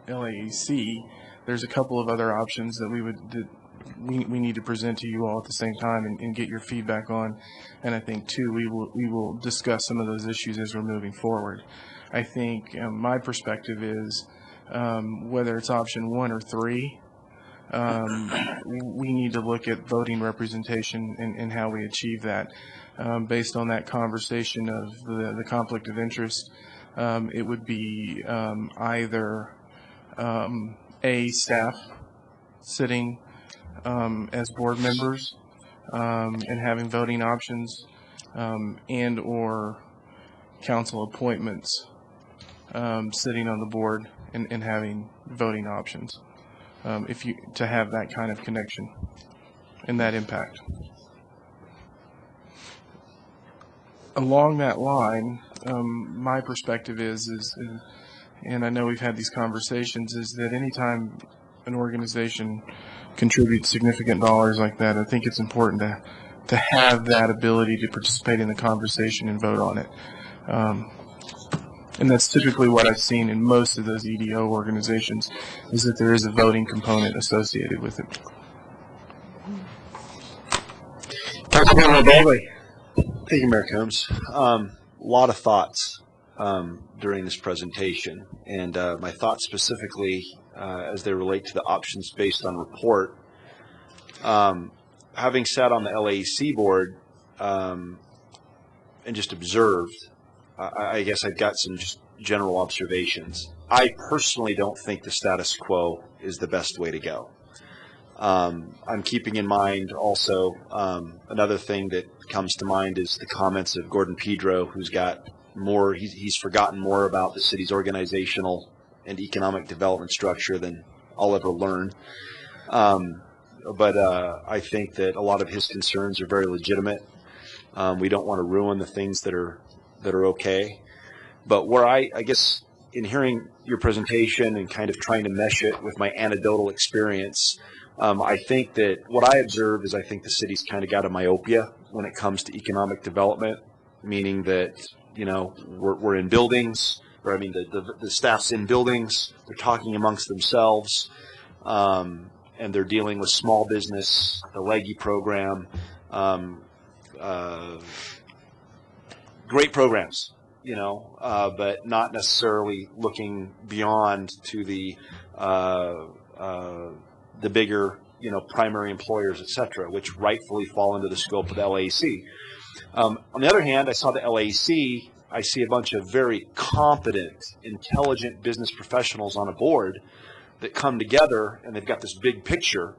LAEC. There's a couple of other options that we need to present to you all at the same time and get your feedback on. And I think too we will discuss some of those issues as we're moving forward. I think my perspective is whether it's option 1 or 3, we need to look at voting representation and how we achieve that. Based on that conversation of the conflict of interest, it would be either staff sitting as board members and having voting options, and or council appointments sitting on the board and having voting options, to have that kind of connection and that impact. Along that line, my perspective is, and I know we've had these conversations, is that anytime an organization contributes significant dollars like that, I think it's important to have that ability to participate in the conversation and vote on it. And that's typically what I've seen in most of those EDO organizations, is that there is a voting component associated with it. Councilmember Baldwin. Thank you, Mayor Combs. A lot of thoughts during this presentation, and my thoughts specifically as they relate to the options based on report. Having sat on the LAEC board and just observed, I guess I've got some just general observations. I personally don't think the status quo is the best way to go. I'm keeping in mind also another thing that comes to mind is the comments of Gordon Pedro, who's got more, he's forgotten more about the city's organizational and economic development structure than I'll ever learn. But I think that a lot of his concerns are very legitimate. We don't want to ruin the things that are that are okay. But where I guess in hearing your presentation and kind of trying to mesh it with my anecdotal experience, I think that what I observe is I think the city's kind of got a myopia when it comes to economic development, meaning that, you know, we're in buildings, or I mean the staff's in buildings, they're talking amongst themselves, and they're dealing with small business, the LEGI program, great programs, you know, but not necessarily looking beyond to the bigger, you know, primary employers, et cetera, which rightfully fall into the scope of the LAC. On the other hand, I saw the LAC, I see a bunch of very competent, intelligent business professionals on a board that come together and they've got this big picture,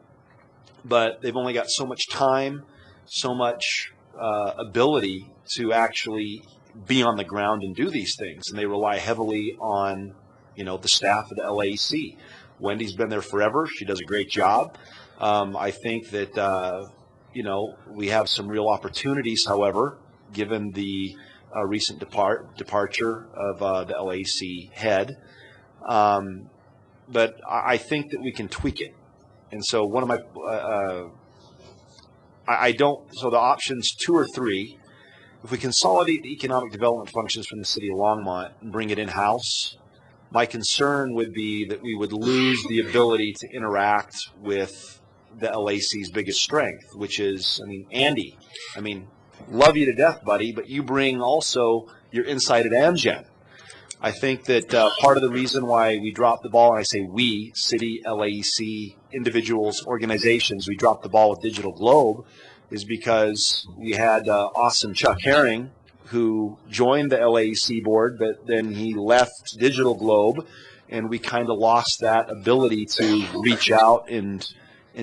but they've only got so much time, so much ability to actually be on the ground and do these things. And they rely heavily on, you know, the staff of the LAC. Wendy's been there forever. She does a great job. I think that, you know, we have some real opportunities, however, given the recent departure of the LAC head. But I think that we can tweak it. And so one of my, so the options 2 or 3, if we consolidate the economic development functions from the city of Longmont and bring it in-house, my concern would be that we would lose the ability to interact with the LAC's biggest strength, which is, I mean, Andy, I mean, love you to death, buddy, but you bring also your insight at Amgen. I think that part of the reason why we dropped the ball, and I say we, city, LAC, individuals, organizations, we dropped the ball with Digital Globe, is because we had awesome Chuck Herring, who joined the LAC board, but then he left Digital Globe, and we kind of lost that ability to reach out and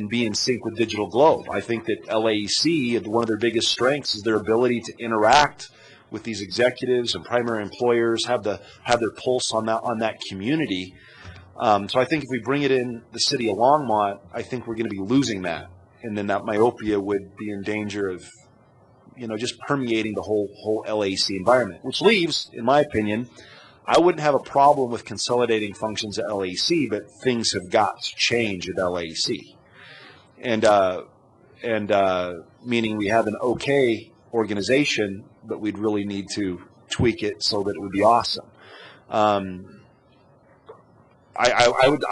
be in sync with Digital Globe. I think that LAC, one of their biggest strengths is their ability to interact with these executives and primary employers, have their pulse on that community. So I think if we bring it in the city of Longmont, I think we're going to be losing that, and then that myopia would be in danger of, you know, just permeating the whole LAC environment. Which leaves, in my opinion, I wouldn't have a problem with consolidating functions at LAC, but things have got to change at LAC, and meaning we have an okay organization, but we'd really need to tweak it so that it would be awesome. I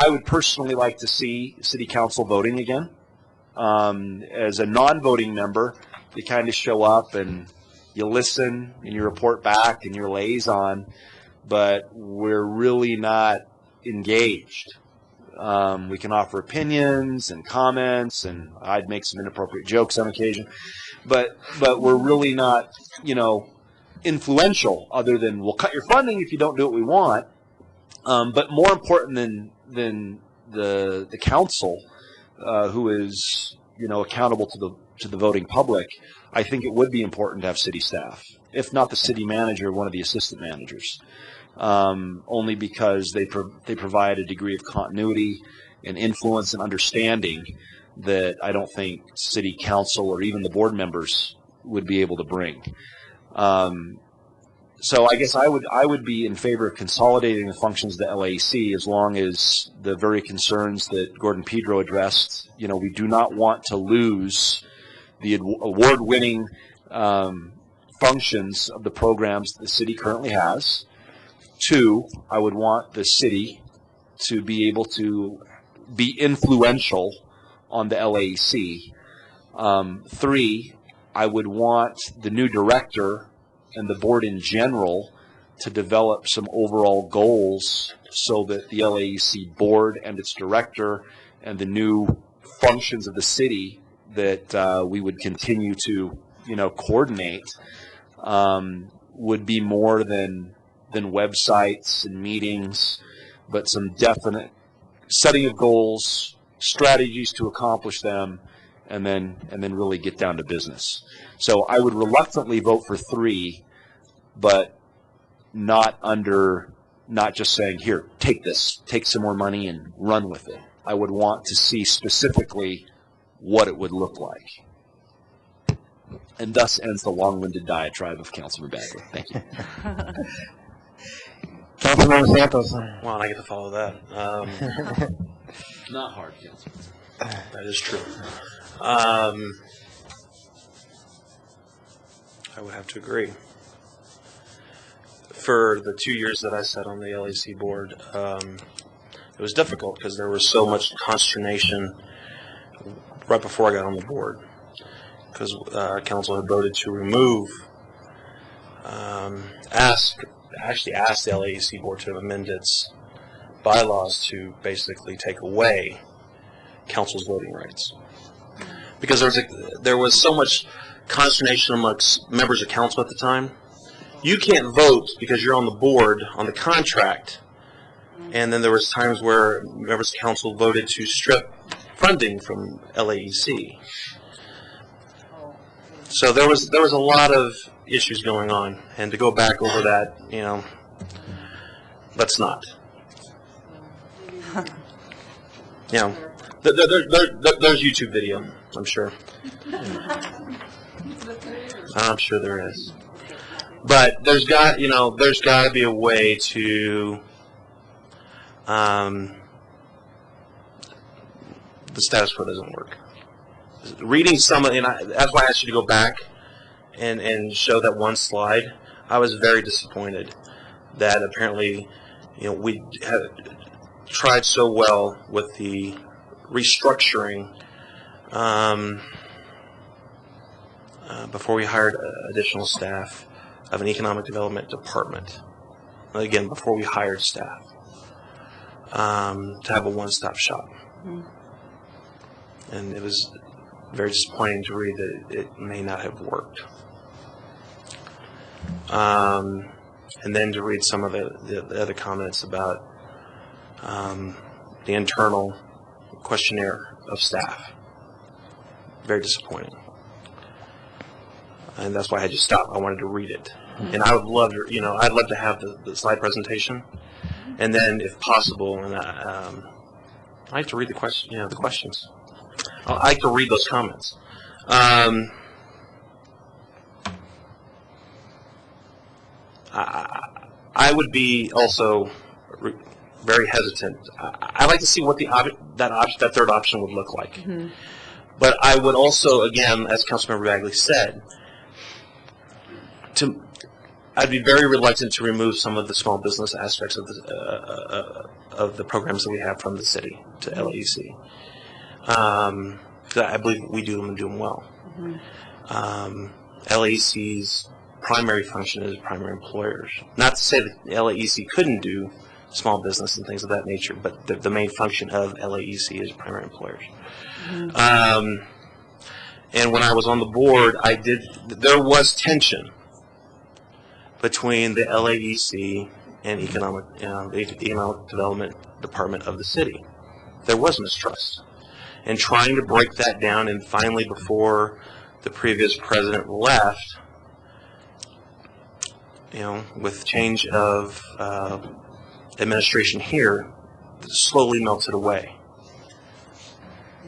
would personally like to see city council voting again. As a non-voting member, you kind of show up and you listen and you report back and you're liaison, but we're really not engaged. We can offer opinions and comments, and I'd make some inappropriate jokes on occasion, but we're really not, you know, influential, other than we'll cut your funding if you don't do what we want. But more important than the council, who is, you know, accountable to the voting public, I think it would be important to have city staff, if not the city manager, one of the assistant managers, only because they provide a degree of continuity and influence and understanding that I don't think city council or even the board members would be able to bring. So I guess I would be in favor of consolidating the functions of the LAC, as long as the very concerns that Gordon Pedro addressed, you know, we do not want to lose the award-winning functions of the programs that the city currently has. 2, I would want the city to be able to be influential on the LAC. 3, I would want the new director and the board in general to develop some overall goals so that the LAC board and its director and the new functions of the city that we would continue to, you know, coordinate would be more than websites and meetings, but some definite setting of goals, strategies to accomplish them, and then really get down to business. So I would reluctantly vote for 3, but not just saying, here, take this, take some more money and run with it. I would want to see specifically what it would look like. And thus ends the long-winded diatribe of Councilman Bagley. Thank you. Councilmember Santos. Well, I get to follow that. Not hard, Councilman. That is true. I would have to agree. For the 2 years that I sat on the LAC board, it was difficult because there was so much consternation right before I got on the board, because council had voted to remove, actually asked the LAC board to amend its bylaws to basically take away council's voting rights, because there was so much consternation amongst members of council at the time. You can't vote because you're on the board on the contract, and then there was times where members of council voted to strip funding from LAEC. So there was a lot of issues going on, and to go back over that, let's not. There's YouTube video, I'm sure. I'm sure there is. But there's got to be a way to the status quo doesn't work. Reading some of, that's why I asked you to go back and show that one slide. I was very disappointed that apparently, we had tried so well with the restructuring before we hired additional staff of an economic development department. Again, before we hired staff, to have a one-stop shop. And it was very disappointing to read that it may not have worked. And then to read some of the other comments about the internal questionnaire of staff. Very disappointing. And that's why I had to stop. I wanted to read it. And I would love to, I'd love to have the slide presentation. And then, if possible, and I like to read the questions. I like to read those comments. I would be also very hesitant. I'd like to see what that third option would look like. Mm-hmm. But I would also, again, as Councilmember Bagley said, I'd be very reluctant to remove some of the small business aspects of the programs that we have from the city to LAEC. I believe we do them and do them well. Mm-hmm. LAEC's primary function is primary employers. Not to say that LAEC couldn't do small business and things of that nature, but the main function of LAEC is primary employers. Mm-hmm. And when I was on the board, there was tension between the LAEC and the Economic Development Department of the city. There was mistrust. And trying to break that down, and finally before the previous president left, with change of administration here, slowly melted away.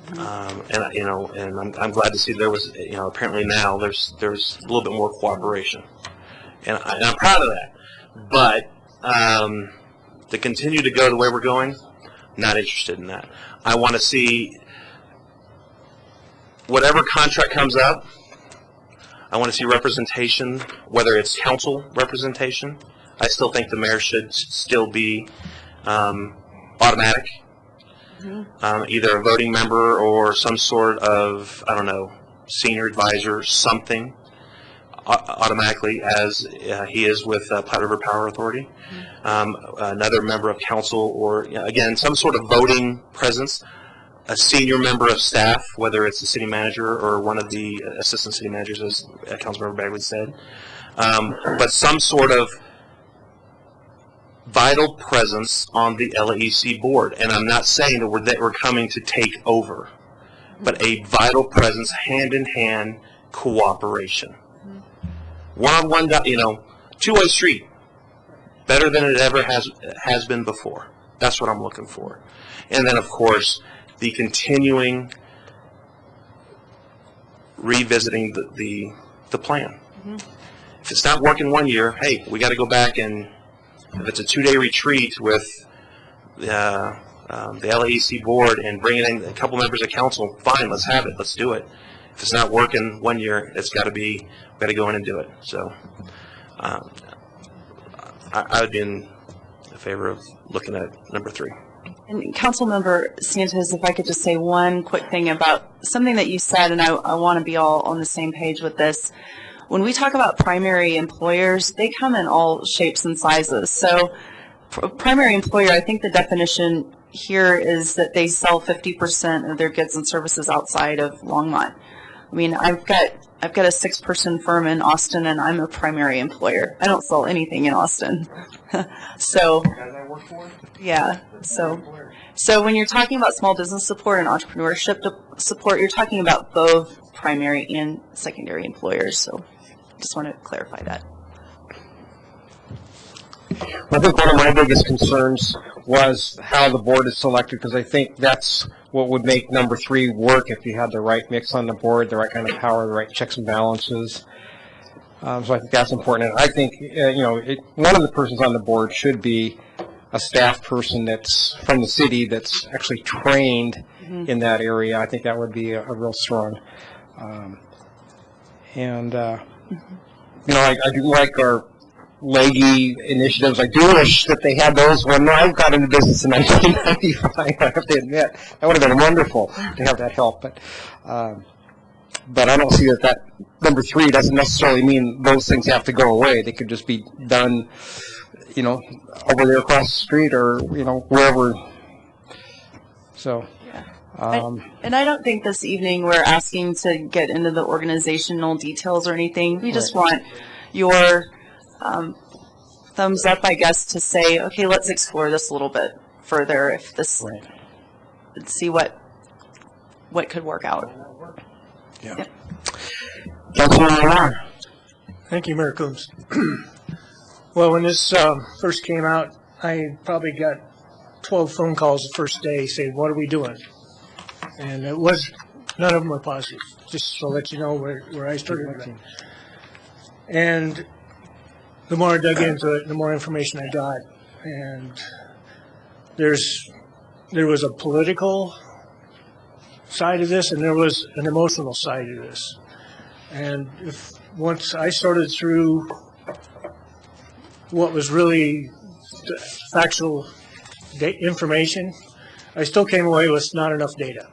And I'm glad to see there was, apparently now there's a little bit more cooperation. And I'm proud of that. But to continue to go the way we're going, not interested in that. I want to see whatever contract comes up, I want to see representation, whether it's council representation. I still think the mayor should still be automatic, either a voting member or some sort of, senior advisor, something. Automatically, as he is with Platte River Power Authority, another member of council, or again some sort of voting presence, a senior member of staff, whether it's the city manager or one of the assistant city managers, as Councilmember Bagley said, but some sort of vital presence on the LAEC board. And I'm not saying that we're coming to take over, but a vital presence, hand-in-hand cooperation. One-on-one, two-way street, better than it ever has been before. That's what I'm looking for. And then, of course, the continuing revisiting the plan. If it's not working one year, hey, we got to go back, and if it's a 2-day retreat with the LAEC board and bringing in a couple members of council, fine, let's have it, let's do it. If it's not working one year, it's got to be, we've got to go in and do it. So I would be in favor of looking at number 3. And Councilmember Sanchez, if I could just say one quick thing about something that you said, and I want to be all on the same page with this. When we talk about primary employers, they come in all shapes and sizes. So primary employer, I think the definition here is that they sell 50% of their goods and services outside of Longmont. I mean, I've got a 6-person firm in Austin, and I'm a primary employer. I don't sell anything in Austin. So, yeah. So when you're talking about small business support and entrepreneurship support, you're talking about both primary and secondary employers. So just want to clarify that. I think one of my biggest concerns was how the board is selected, because I think that's what would make number 3 work if you had the right mix on the board, the right kind of power, the right checks and balances. So I think that's important. And I think, one of the persons on the board should be a staff person that's from the city that's actually trained in that area. I think that would be a real strong. I do like our leggy initiatives. I do wish that they had those when I got into business in 1995, I have to admit. That would have been wonderful to have that help. But I don't see that number 3 doesn't necessarily mean those things have to go away. They could just be done, over there across the street or, wherever. So. And I don't think this evening we're asking to get into the organizational details or anything. We just want your thumbs up, I guess, to say, okay, let's explore this a little bit further. If this, see what could work out. Yeah. Thank you, Mayor Coombs. Well, when this first came out, I probably got 12 phone calls the first day saying, "What are we doing?" And none of them were positive. Just to let you know where I started with that. And the more I dug into it, the more information I got. And there was a political side of this, and there was an emotional side of this. And once I sorted through what was really factual information, I still came away with not enough data.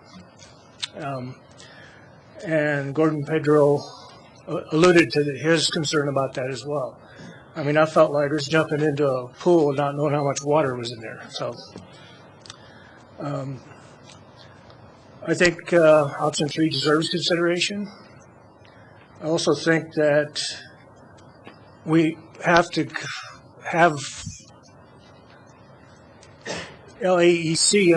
And Gordon Pedro alluded to his concern about that as well. I mean, I felt like I was jumping into a pool and not knowing how much water was in there. So I think option 3 deserves consideration. I also think that we have to have LAEC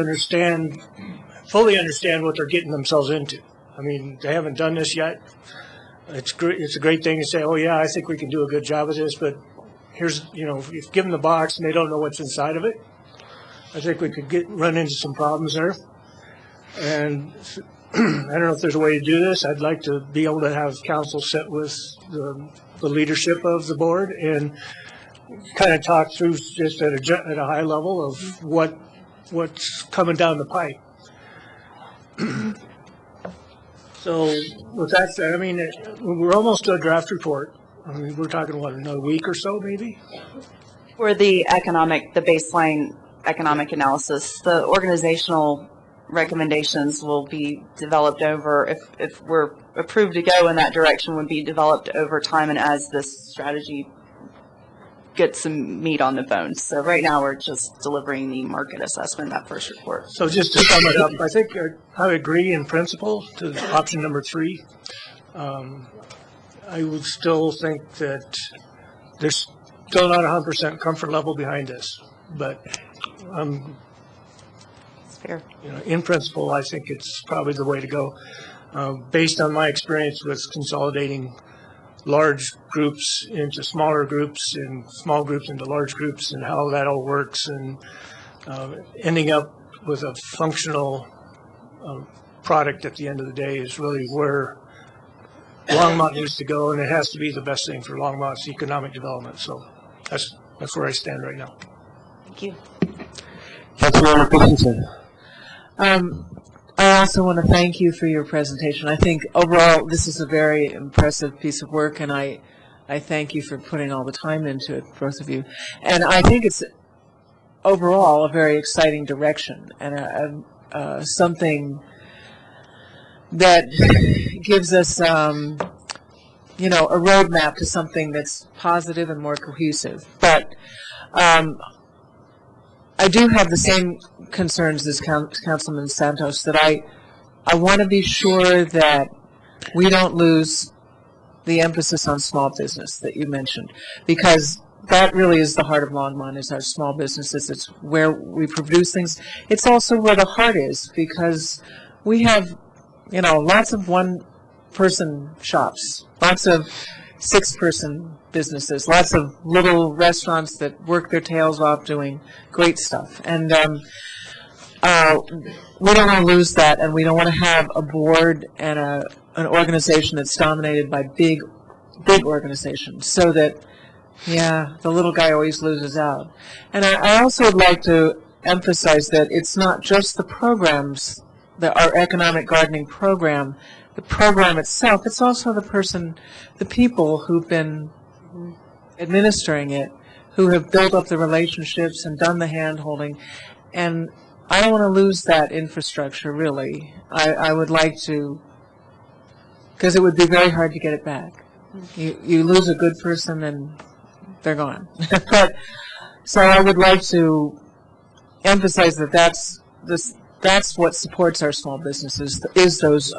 fully understand what they're getting themselves into. I mean, they haven't done this yet. It's great. It's a great thing to say, "Oh yeah, I think we can do a good job of this." But here's, if you give them the box and they don't know what's inside of it, I think we could run into some problems there. And I don't know if there's a way to do this. I'd like to be able to have council sit with the leadership of the board and kind of talk through just at a high level of what's coming down the pipe. So with that said, I mean, we're almost to a draft report. I mean, we're talking, another week or so, maybe? For the baseline economic analysis, the organizational recommendations will be developed over, if we're approved to go in that direction, would be developed over time and as this strategy gets some meat on the bones. So right now we're just delivering the market assessment, that first report. So just to sum it up, I think I agree in principle to option number 3. I would still think that there's still not 100% comfort level behind this, but it's fair. In principle, I think it's probably the way to go, based on my experience with consolidating large groups into smaller groups and small groups into large groups and how that all works, and ending up with a functional product at the end of the day is really where Longmont needs to go, and it has to be the best thing for Longmont's economic development. So that's where I stand right now. Thank you. Councilmember Christensen. I also want to thank you for your presentation. I think overall this is a very impressive piece of work, and I thank you for putting all the time into it, both of you. And I think it's overall a very exciting direction and something that gives us, you know, a roadmap to something that's positive and more cohesive. But I do have the same concerns as Councilman Santos, that I want to be sure that we don't lose the emphasis on small business that you mentioned, because that really is the heart of Longmont, is our small businesses. It's where we produce things. It's also where the heart is, because we have, you know, lots of one-person shops, lots of six-person businesses, lots of little restaurants that work their tails off doing great stuff. And we don't want to lose that, and we don't want to have a board and an organization that's dominated by big organizations, so that, yeah, the little guy always loses out. And I also would like to emphasize that it's not just the programs, our economic gardening program, the program itself, it's also the people who've been administering it, who have built up the relationships and done the hand-holding. And I don't want to lose that infrastructure, really. I would like to, because it would be very hard to get it back. You lose a good person and they're gone. So I would like to emphasize that that's what supports our small businesses, is those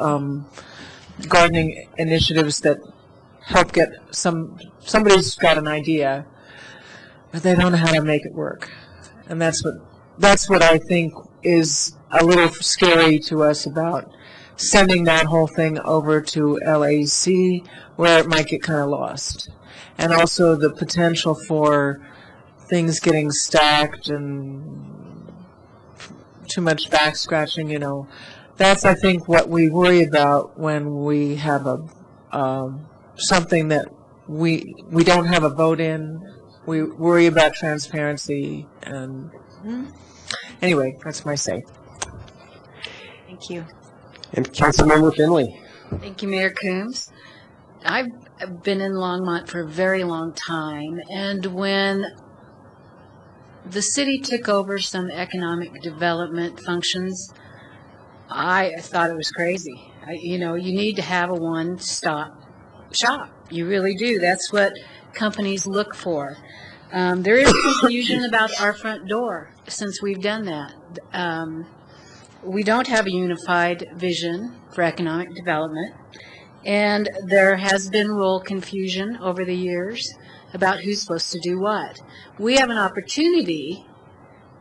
gardening initiatives that help get somebody's got an idea, but they don't know how to make it work. And that's what I think is a little scary to us about sending that whole thing over to LAC, where it might get kind of lost. And also the potential for things getting stacked and too much back scratching, you know. That's, I think, what we worry about when we have something that we don't have a vote in. We worry about transparency, and anyway, that's my say. Thank you. And Councilmember Finley. Thank you, Mayor Coombs. I've been in Longmont for a very long time, and when the city took over some economic development functions, I thought it was crazy. You know, you need to have a one-stop shop. You really do. That's what companies look for. There is confusion about our front door since we've done that. We don't have a unified vision for economic development, and there has been role confusion over the years about who's supposed to do what. We have an opportunity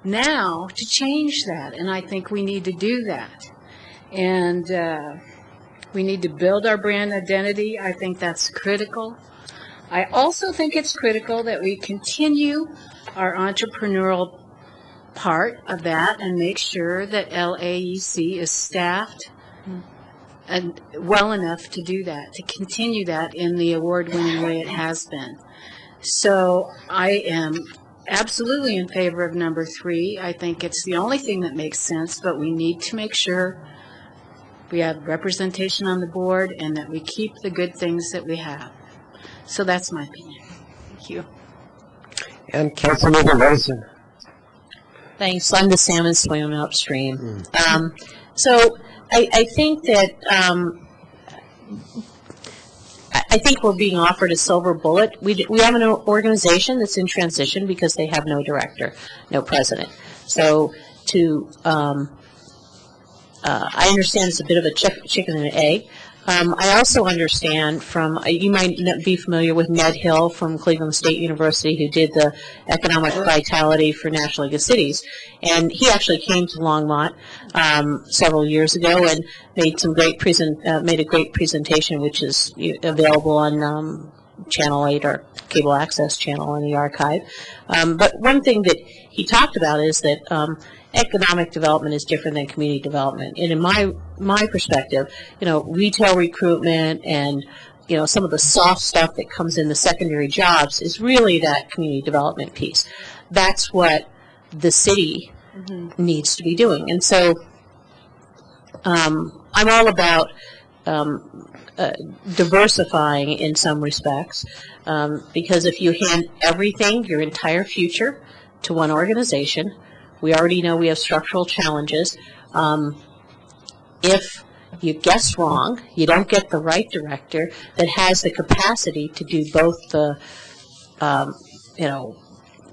now to change that, and I think we need to do that. And we need to build our brand identity. I think that's critical. I also think it's critical that we continue our entrepreneurial part of that and make sure that LAEC is staffed and well enough to do that, to continue that in the award-winning way it has been. So I am absolutely in favor of number 3. I think it's the only thing that makes sense, but we need to make sure we have representation on the board and that we keep the good things that we have. So that's my opinion. Thank you. And Councilmember Levison. Thanks. I'm the salmon swimming upstream. So I think that I think we're being offered a silver bullet. We have an organization that's in transition because they have no director, no president. So I understand it's a bit of a chicken and an egg. I also understand from, you might not be familiar with Ned Hill from Cleveland State University, who did the economic vitality for National League of Cities. And he actually came to Longmont several years ago and made a great presentation, which is available on Channel 8 or Cable Access Channel in the archive. But one thing that he talked about is that economic development is different than community development. And in my perspective, retail recruitment and some of the soft stuff that comes in the secondary jobs is really that community development piece. That's what the city needs to be doing. And so I'm all about diversifying in some respects, because if you hand everything, your entire future, to one organization, we already know we have structural challenges. If you guess wrong, you don't get the right director that has the capacity to do both the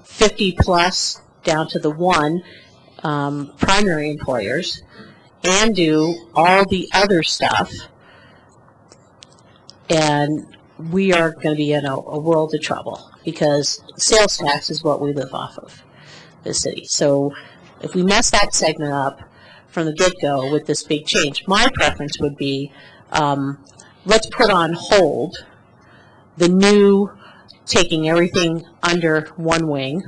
50 plus down to the one primary employers and do all the other stuff, and we are going to be in a world of trouble, because sales tax is what we live off of, the city. So if we mess that segment up from the get-go with this big change, my preference would be let's put on hold the new taking everything under one wing,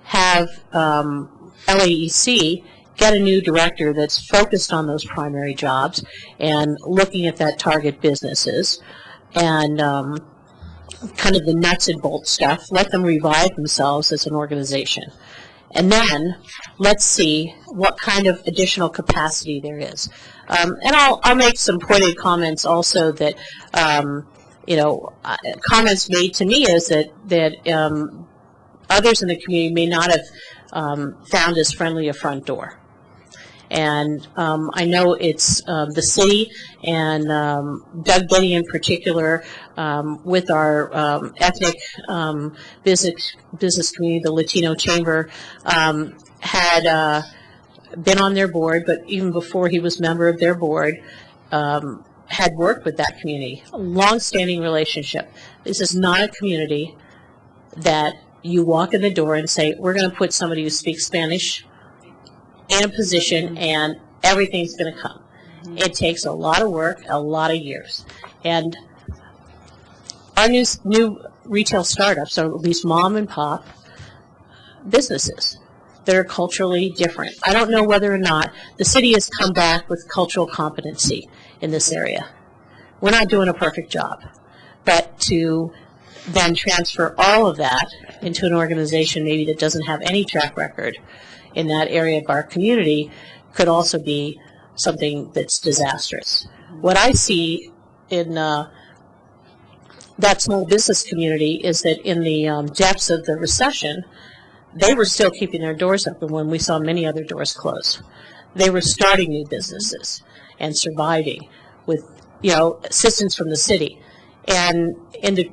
have LAEC get a new director that's focused on those primary jobs and looking at that target businesses and kind of the nuts and bolts stuff. Let them revive themselves as an organization. And then let's see what kind of additional capacity there is. And I'll make some pointed comments also that, comments made to me is that others in the community may not have found as friendly a front door. And I know it's the city and Doug Benny in particular, with our ethnic business community, the Latino Chamber, had been on their board, but even before he was member of their board, had worked with that community. A long-standing relationship. This is not a community that you walk in the door and say, we're going to put somebody who speaks Spanish in a position and everything's going to come. It takes a lot of work, a lot of years. And our new retail startups are at least mom and pop businesses that are culturally different. I don't know whether or not the city has come back with cultural competency in this area. We're not doing a perfect job. But to then transfer all of that into an organization maybe that doesn't have any track record in that area of our community could also be something that's disastrous. What I see in that small business community is that in the depths of the recession, they were still keeping their doors open when we saw many other doors close. They were starting new businesses and surviving with, assistance from the city. And in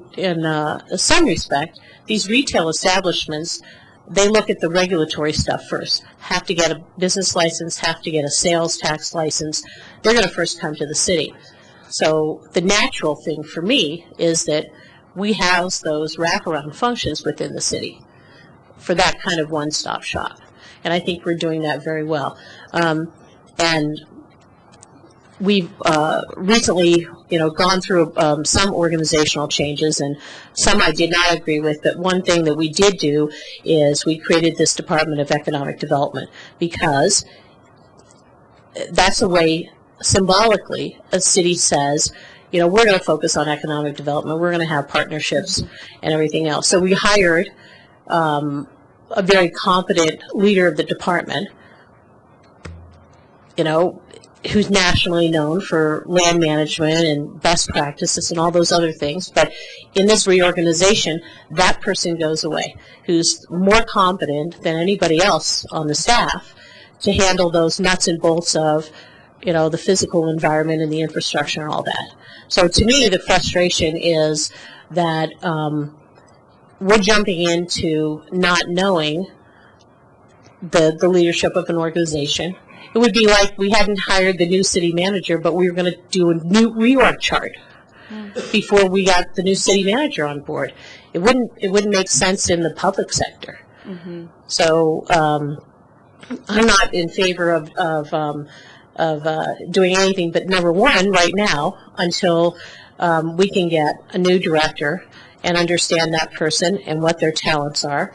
some respect, these retail establishments, they look at the regulatory stuff first. Have to get a business license, have to get a sales tax license. They're going to first come to the city. So the natural thing for me is that we house those wraparound functions within the city for that kind of one-stop shop. And I think we're doing that very well. And we've recently, gone through some organizational changes, and some I did not agree with. But one thing that we did do is we created this Department of Economic Development, because that's a way, symbolically, a city says, we're going to focus on economic development. We're going to have partnerships and everything else. So we hired a very competent leader of the department, who's nationally known for land management and best practices and all those other things. But in this reorganization, that person goes away, who's more competent than anybody else on the staff to handle those nuts and bolts of, the physical environment and the infrastructure and all that. So to me, the frustration is that we're jumping into not knowing the leadership of an organization. It would be like we hadn't hired the new city manager, but we were going to do a new reorg chart before we got the new city manager on board. It wouldn't make sense in the public sector. So I'm not in favor of doing anything but number one right now until we can get a new director and understand that person and what their talents are.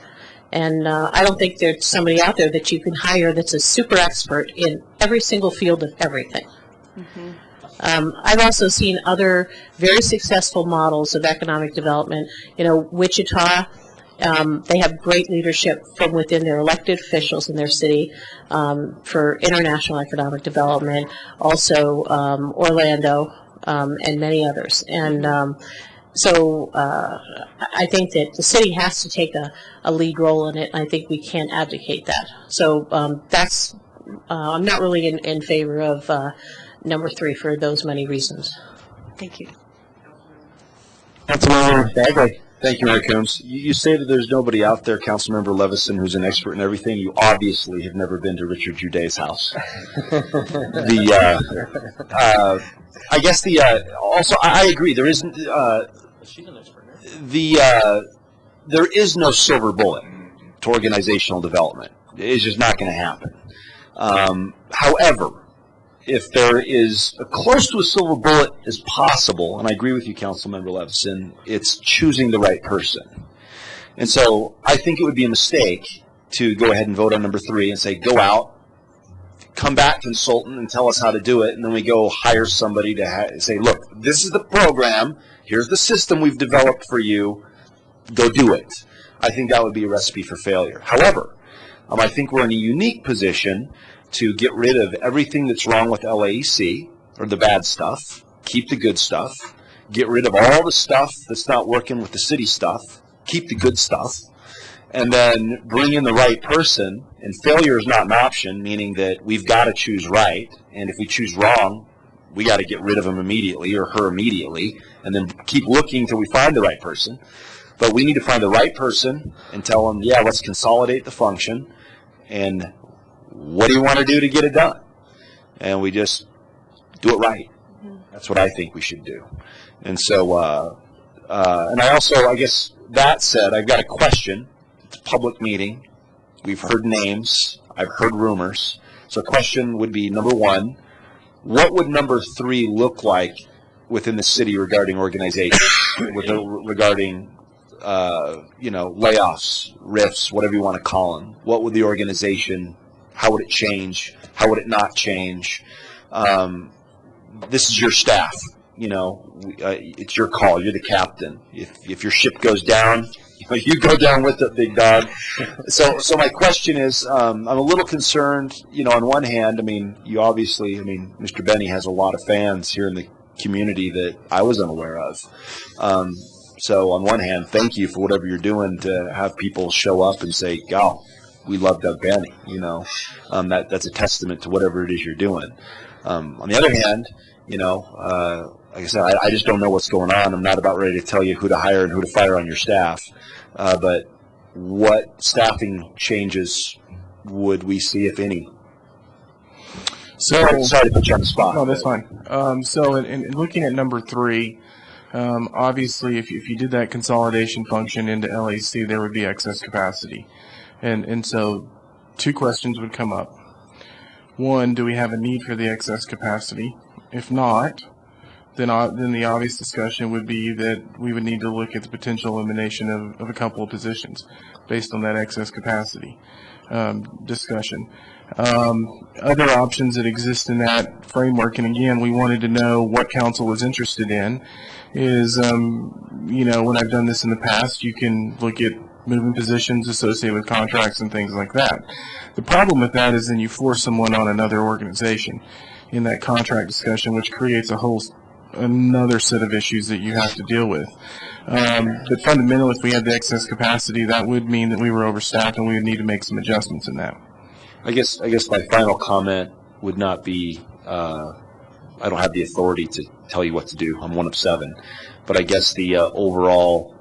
And I don't think there's somebody out there that you can hire that's a super expert in every single field of everything. I've also seen other very successful models of economic development. You know, Wichita, they have great leadership from within their elected officials in their city for international economic development. Also, Orlando and many others. And so I think that the city has to take a lead role in it. I think we can advocate that. So that's I'm not really in favor of number 3 for those many reasons. Thank you. Councilmember Bagley. Thank you, Mayor Coombs. You say that there's nobody out there, Councilmember Levison, who's an expert in everything. You obviously have never been to Richard Juday's house. I guess also I agree. There isn't there is no silver bullet to organizational development. It's just not going to happen. However, if there is close to a silver bullet as possible, and I agree with you, Councilmember Levison, it's choosing the right person. And so I think it would be a mistake to go ahead and vote on number 3 and say, go out, come back consultant and tell us how to do it, and then we go hire somebody to say, look, this is the program, here's the system we've developed for you, go do it. I think that would be a recipe for failure. However, I think we're in a unique position to get rid of everything that's wrong with LAEC, or the bad stuff, keep the good stuff, get rid of all the stuff that's not working with the city stuff, keep the good stuff, and then bring in the right person. And failure is not an option, meaning that we've got to choose right, and if we choose wrong, we got to get rid of him immediately or her immediately, and then keep looking till we find the right person. But we need to find the right person and tell them, yeah, let's consolidate the function, and what do you want to do to get it done? And we just do it right. That's what I think we should do. And so, and I also, I guess, that said, I've got a question. It's a public meeting. We've heard names. I've heard rumors. So a question would be, number 1, what would number 3 look like within the city regarding organization, regarding layoffs, rifts, whatever you want to call them? What would the organization, how would it change? How would it not change? This is your staff. It's your call. You're the captain. If your ship goes down, you go down with it, big dog. So my question is, I'm a little concerned. On one hand, Mr. Benny has a lot of fans here in the community that I was unaware of. So on one hand, thank you for whatever you're doing to have people show up and say, "God, we love Doug Benny." That's a testament to whatever it is you're doing. On the other hand, like I said, I just don't know what's going on. I'm not about ready to tell you who to hire and who to fire on your staff. But what staffing changes would we see, if any? So, sorry to put you on the spot. No, that's fine. So in looking at number 3, obviously if you did that consolidation function into LAC, there would be excess capacity. And so 2 questions would come up. 1, do we have a need for the excess capacity? If not, then the obvious discussion would be that we would need to look at the potential elimination of a couple of positions based on that excess capacity discussion. Other options that exist in that framework, and again, we wanted to know what council was interested in, is, when I've done this in the past, you can look at moving positions associated with contracts and things like that. The problem with that is then you force someone on another organization in that contract discussion, which creates another set of issues that you have to deal with. But fundamentally, if we had the excess capacity, that would mean that we were overstaffed and we would need to make some adjustments in that. I guess my final comment would not be, I don't have the authority to tell you what to do. I'm one of 7. But I guess the overall,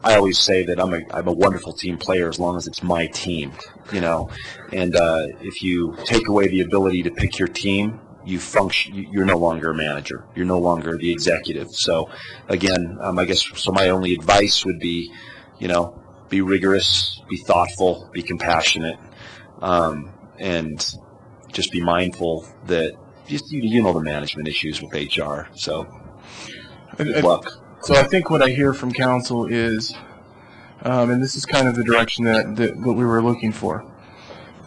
I always say that I'm a wonderful team player as long as it's my team, And if you take away the ability to pick your team, you're no longer a manager. You're no longer the executive. So again, I guess, so my only advice would be, be rigorous, be thoughtful, be compassionate, and just be mindful that you know the management issues with HR. So good luck. So I think what I hear from council is, and this is kind of the direction that we were looking for.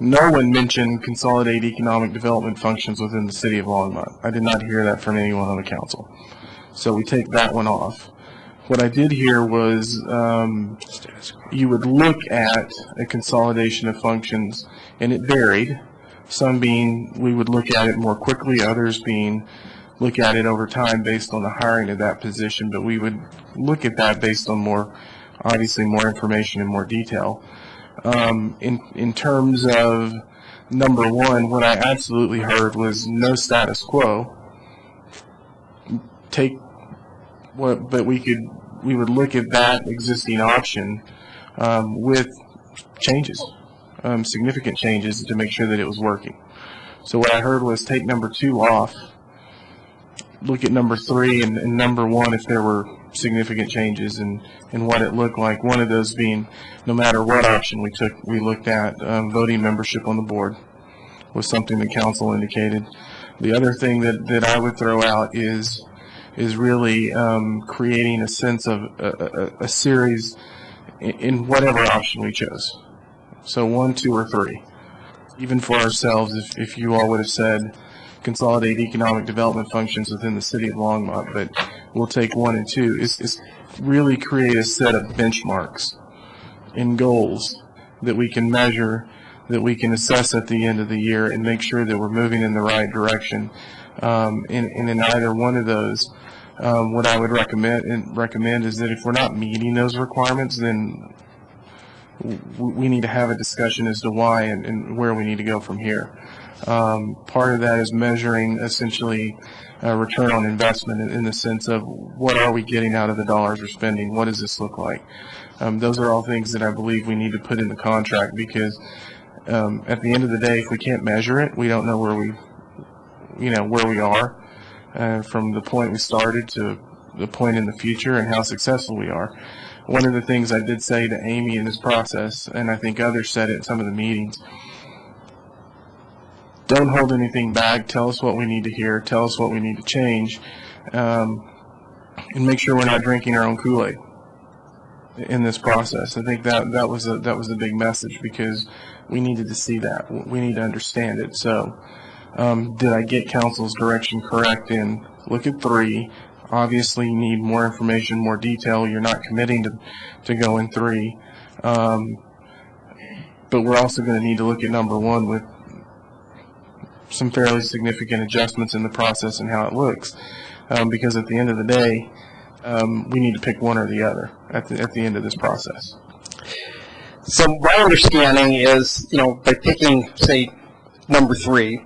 No one mentioned consolidate economic development functions within the city of Longmont. I did not hear that from anyone on the council. So we take that one off. What I did hear was you would look at a consolidation of functions, and it varied. Some being we would look at it more quickly, others being look at it over time based on the hiring of that position, but we would look at that based on obviously more information and more detail. In terms of number one, what I absolutely heard was no status quo. But we would look at that existing option with changes, significant changes to make sure that it was working. So what I heard was take number 2 off, look at number 3 and number 1 if there were significant changes and what it looked like. One of those being no matter what option we took, we looked at voting membership on the board was something the council indicated. The other thing that I would throw out is really creating a sense of a series in whatever option we chose. So 1, 2, or 3. Even for ourselves, if you all would have said consolidate economic development functions within the city of Longmont, but we'll take 1 and 2, is really create a set of benchmarks and goals that we can measure, that we can assess at the end of the year and make sure that we're moving in the right direction. And in either one of those, what I would recommend is that if we're not meeting those requirements, then we need to have a discussion as to why and where we need to go from here. Part of that is measuring essentially return on investment in the sense of what are we getting out of the dollars we're spending? What does this look like? Those are all things that I believe we need to put in the contract because at the end of the day, if we can't measure it, we don't know where we are from the point we started to the point in the future and how successful we are. One of the things I did say to Amy in this process, and I think others said it in some of the meetings, don't hold anything back. Tell us what we need to hear. Tell us what we need to change, and make sure we're not drinking our own Kool-Aid in this process. I think that was a big message because we needed to see that. We need to understand it. So, did I get council's direction correct in look at 3? Obviously, you need more information, more detail. You're not committing to go in 3. But we're also going to need to look at number 1 with some fairly significant adjustments in the process and how it looks. Because at the end of the day, we need to pick one or the other at the end of this process. So my understanding is, by picking, say, number 3,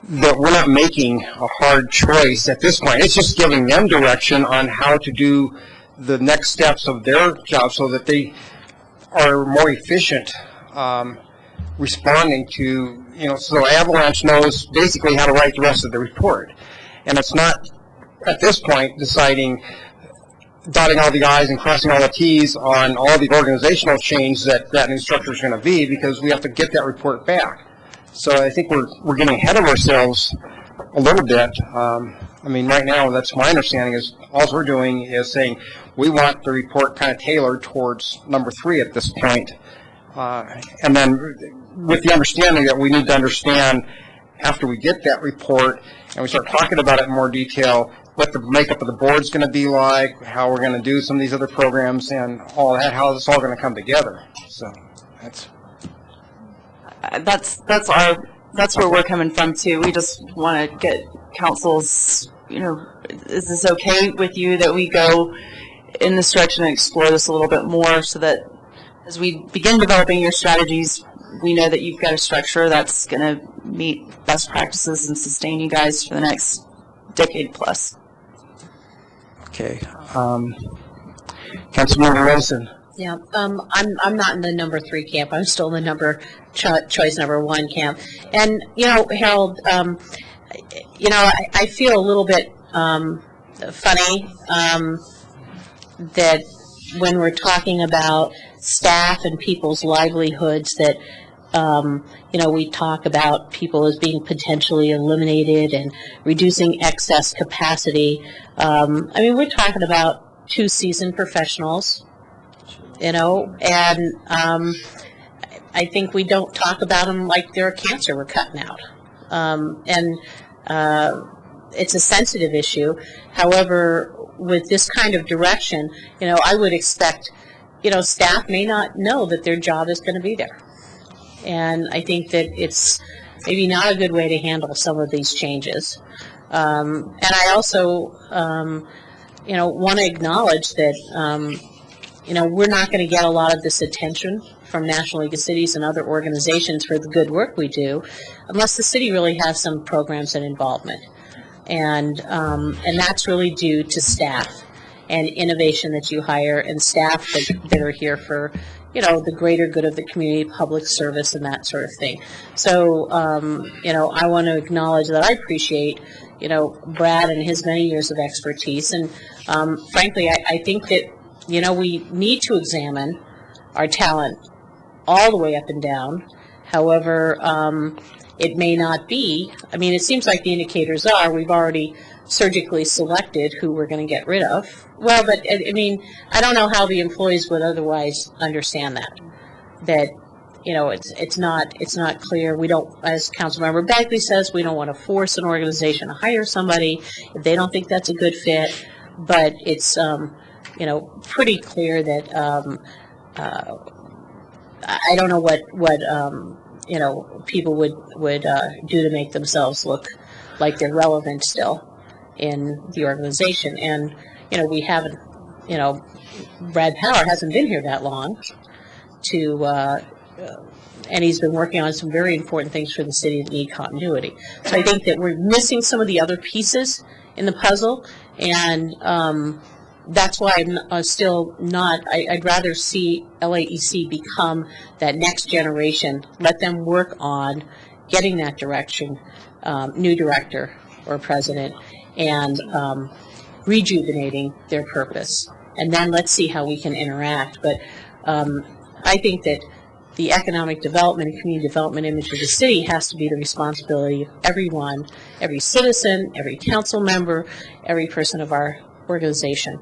that we're not making a hard choice at this point. It's just giving them direction on how to do the next steps of their job so that they are more efficient responding to, so Avalanche knows basically how to write the rest of the report. And it's not, at this point, deciding, dotting all the I's and crossing all the T's on all the organizational change that new structure is going to be because we have to get that report back. So I think we're getting ahead of ourselves a little bit. Right now, that's my understanding is all we're doing is saying we want the report kind of tailored towards number 3 at this point. And then with the understanding that we need to understand after we get that report and we start talking about it in more detail, what the makeup of the board's going to be like, how we're going to do some of these other programs and all that, how it's all going to come together. So that's where we're coming from too. We just want to get council's, is this okay with you that we go in this direction and explore this a little bit more so that as we begin developing your strategies, we know that you've got a structure that's going to meet best practices and sustain you guys for the next decade plus. Okay. Councilmember Wilson. Yeah, I'm not in the number 3 camp. I'm still in the choice number 1 camp. And Harold, I feel a little bit funny that when we're talking about staff and people's livelihoods, that we talk about people as being potentially eliminated and reducing excess capacity. We're talking about 2 seasoned professionals. And I think we don't talk about them like they're a cancer we're cutting out. It's a sensitive issue. However, with this kind of direction, I would expect, staff may not know that their job is going to be there. And I think that it's maybe not a good way to handle some of these changes. And I also, want to acknowledge that, we're not going to get a lot of this attention from National League of Cities and other organizations for the good work we do unless the city really has some programs and involvement. And that's really due to staff and innovation that you hire and staff that are here for, the greater good of the community, public service, and that sort of thing. So, I want to acknowledge that I appreciate, Brad and his many years of expertise. And frankly, I think that, we need to examine our talent all the way up and down. However, it may not be. I mean, it seems like the indicators are we've already surgically selected who we're going to get rid of. Well, but I mean, I don't know how the employees would otherwise understand that. That, it's not clear. We don't, as Councilmember Bagley says, we don't want to force an organization to hire somebody if they don't think that's a good fit. But it's, pretty clear that I don't know what people would do to make themselves look like they're relevant still in the organization. And, we haven't, Brad Power hasn't been here that long and he's been working on some very important things for the city that need continuity. So I think that we're missing some of the other pieces in the puzzle, and that's why I'm still not, I'd rather see LAEC become that next generation, let them work on getting that direction, new director or president, and rejuvenating their purpose. And then let's see how we can interact. But I think that the economic development and community development image of the city has to be the responsibility of everyone, every citizen, every council member, every person of our organization,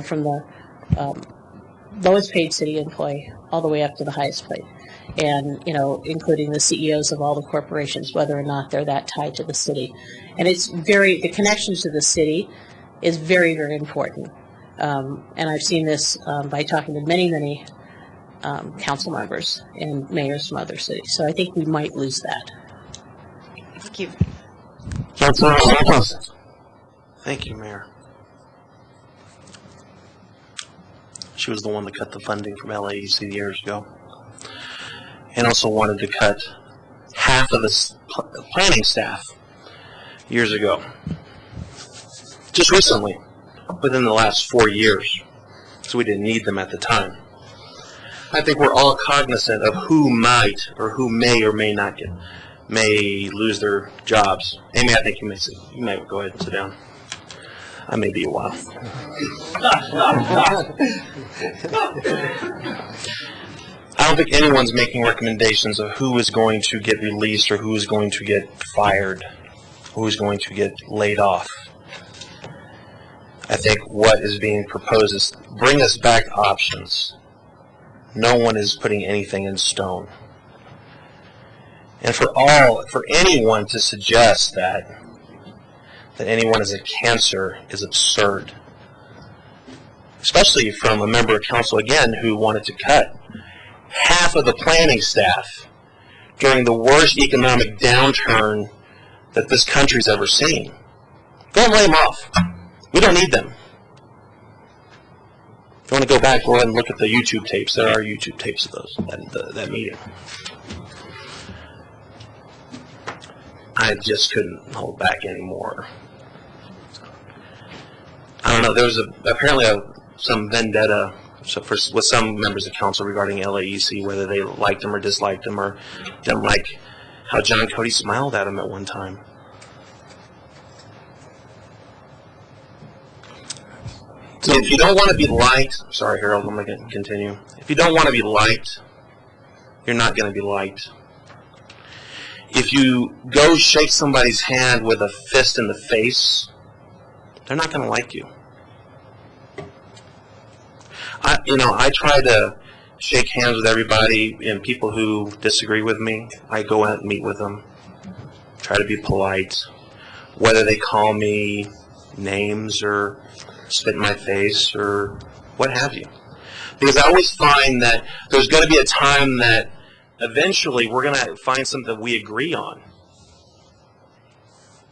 from the lowest paid city employee all the way up to the highest paid, and including the CEOs of all the corporations, whether or not they're that tied to the city. And the connection to the city is very, very important. And I've seen this by talking to many council members and mayors from other cities. So I think we might lose that. Thank you. Councilor Santos. Thank you, Mayor. She was the one that cut the funding from LAEC years ago, and also wanted to cut half of the planning staff years ago. Just recently, within the last 4 years, so we didn't need them at the time. I think we're all cognizant of who might or who may or may not may lose their jobs. Amy, I think you may go ahead and sit down. I may be a while. I don't think anyone's making recommendations of who is going to get released or who is going to get fired, who is going to get laid off. I think what is being proposed is bring us back options. No one is putting anything in stone. And for anyone to suggest that anyone is a cancer is absurd. Especially from a member of council, again, who wanted to cut half of the planning staff during the worst economic downturn that this country's ever seen. Go and lay them off. We don't need them. If you want to go back, go ahead and look at the YouTube tapes. There are YouTube tapes of that meeting. I just couldn't hold back anymore. I don't know. There was apparently some vendetta with some members of council regarding LAEC, whether they liked them or disliked them, or didn't like how John Cody smiled at him at one time. So if you don't want to be liked, sorry, Harold, I'm going to continue. If you don't want to be liked, you're not going to be liked. If you go shake somebody's hand with a fist in the face, they're not going to like you. I try to shake hands with everybody, and people who disagree with me, I go out and meet with them, try to be polite, whether they call me names or spit in my face or what have you. Because I always find that there's going to be a time that eventually we're going to find something that we agree on.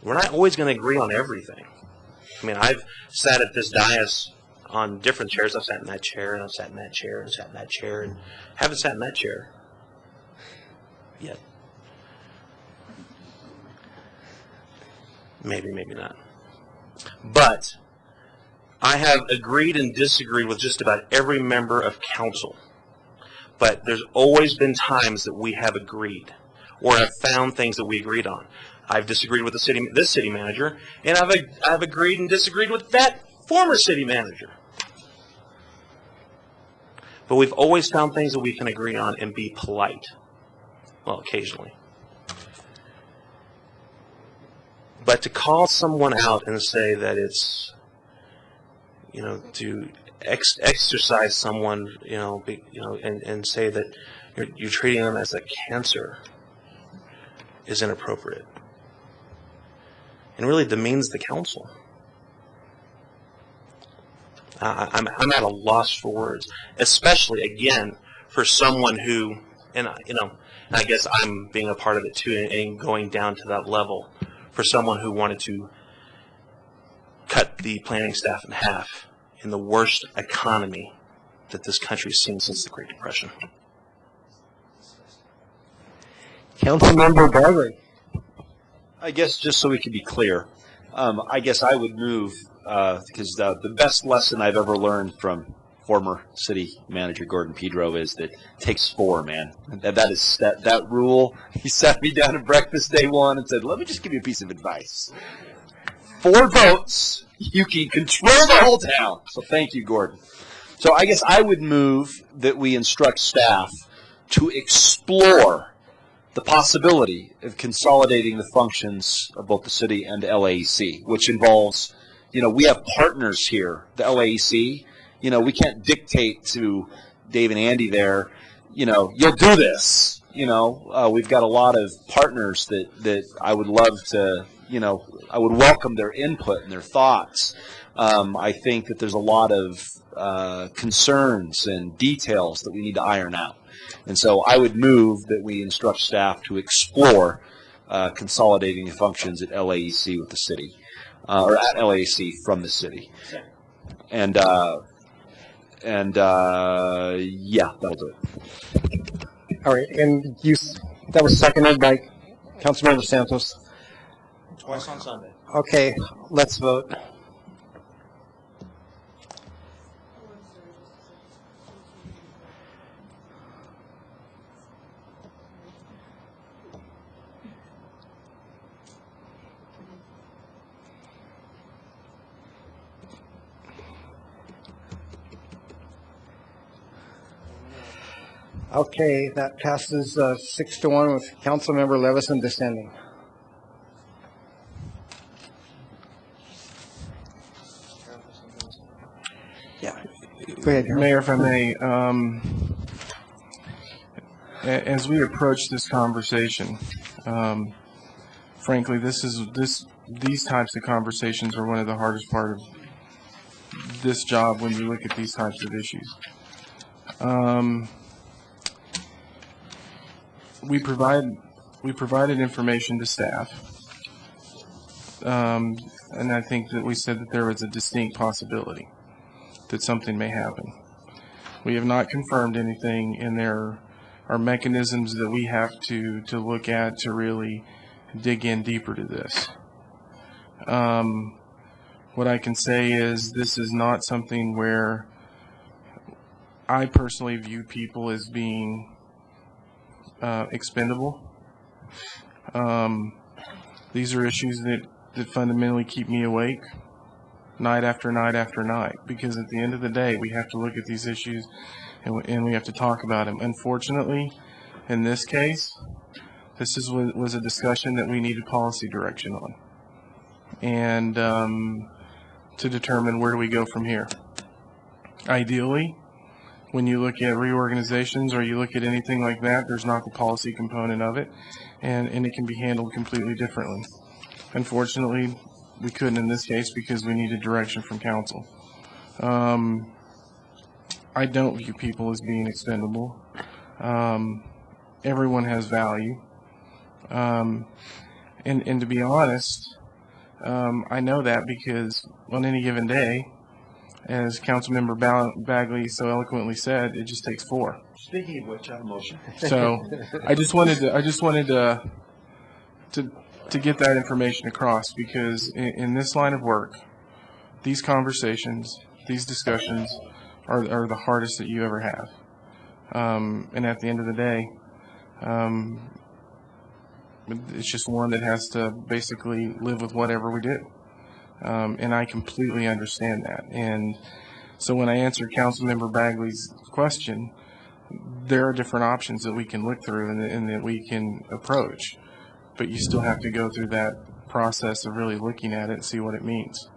We're not always going to agree on everything. I mean, I've sat at this dais on different chairs. I've sat in that chair, and I've sat in that chair, and sat in that chair, and haven't sat in that chair yet. Maybe, maybe not. But I have agreed and disagreed with just about every member of council. But there's always been times that we have agreed or have found things that we agreed on. I've disagreed with this city manager, and I've agreed and disagreed with that former city manager. But we've always found things that we can agree on and be polite. Well, occasionally. But to call someone out and say that it's, to exercise someone, and say that you're treating them as a cancer is inappropriate. And really demeans the council. I'm at a loss for words, especially again for someone who, and I guess I'm being a part of it too, and going down to that level, for someone who wanted to cut the planning staff in half in the worst economy that this country's seen since the Great Depression. Councilmember Bartley. I guess just so we can be clear, I guess I would move, because the best lesson I've ever learned from former city manager Gordon Pedro is that it takes four, man. That rule. He sat me down at breakfast day one and said, let me just give you a piece of advice. 4 votes, you can control the whole town. So thank you, Gordon. So I guess I would move that we instruct staff to explore the possibility of consolidating the functions of both the city and the LAEC, which involves, we have partners here, the LAEC. We can't dictate to Dave and Andy there, you'll do this. We've got a lot of partners that I would love to, I would welcome their input and their thoughts. I think that there's a lot of concerns and details that we need to iron out. And so I would move that we instruct staff to explore consolidating the functions at LAEC with the city, or at LAEC from the city. And yeah, that'll do it. All right, and that was seconded by Councilmember Santos. Twice on Sunday. Okay, let's vote. Okay, that passes 6-1 with Councilmember Levison dissenting. Yeah. Go ahead, Mayor, if I may, as we approach this conversation, frankly, these types of conversations are one of the hardest part of this job when you look at these types of issues. We provided information to staff, and I think that we said that there was a distinct possibility that something may happen. We have not confirmed anything, and there are mechanisms that we have to look at to really dig in deeper to this. What I can say is this is not something where I personally view people as being expendable. These are issues that fundamentally keep me awake night after night after night, because at the end of the day we have to look at these issues and we have to talk about them. Unfortunately, in this case, this was a discussion that we needed policy direction on, and to determine where do we go from here. Ideally, When you look at reorganizations or you look at anything like that, there's not the policy component of it, and it can be handled completely differently. Unfortunately, we couldn't in this case because we needed direction from council. I don't view people as being expendable. Everyone has value. And to be honest, I know that because on any given day, as Councilmember Bagley so eloquently said, it just takes 4. Speaking of which, I have a motion. So I just wanted to get that information across, because in this line of work, these conversations, these discussions are the hardest that you ever have. And at the end of the day, it's just one that has to basically live with whatever we do. And I completely understand that. And so when I answered Councilmember Bagley's question, there are different options that we can look through and that we can approach. But you still have to go through that process of really looking at it and see what it means.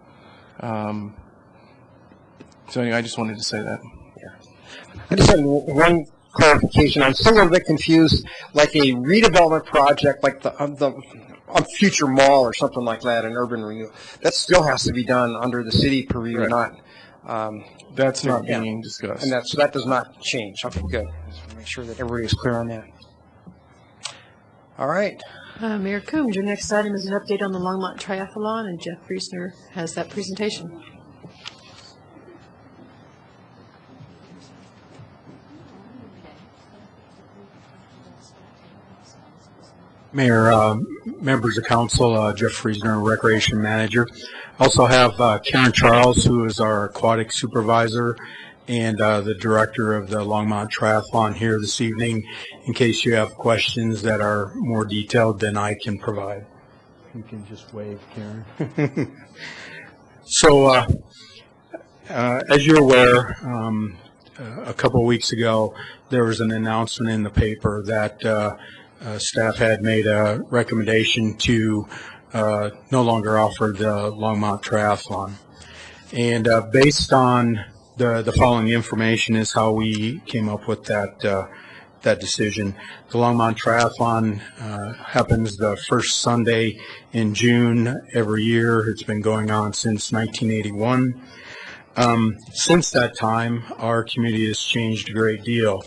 So anyway, I just wanted to say that. I just had one clarification. I'm still a little bit confused, like a redevelopment project, like on future mall or something like that, an urban renewal. That still has to be done under the city purview, Right. not. That's not being discussed. And so that does not change. Okay, good. Just make sure that everybody is clear on that. All right. Mayor Coombs, your next item is an update on the Longmont Triathlon, and Jeff Friesner has that presentation. Mayor, members of council, Jeff Friesner, Recreation Manager. Also have Karen Charles, who is our aquatic supervisor and the director of the Longmont Triathlon here this evening, in case you have questions that are more detailed than I can provide. You can just wave, Karen. So, as you're aware, a couple of weeks ago, there was an announcement in the paper that staff had made a recommendation to no longer offer the Longmont Triathlon. And based on the following information is how we came up with that decision. The Longmont Triathlon happens the first Sunday in June every year. It's been going on since 1981. Since that time, our community has changed a great deal.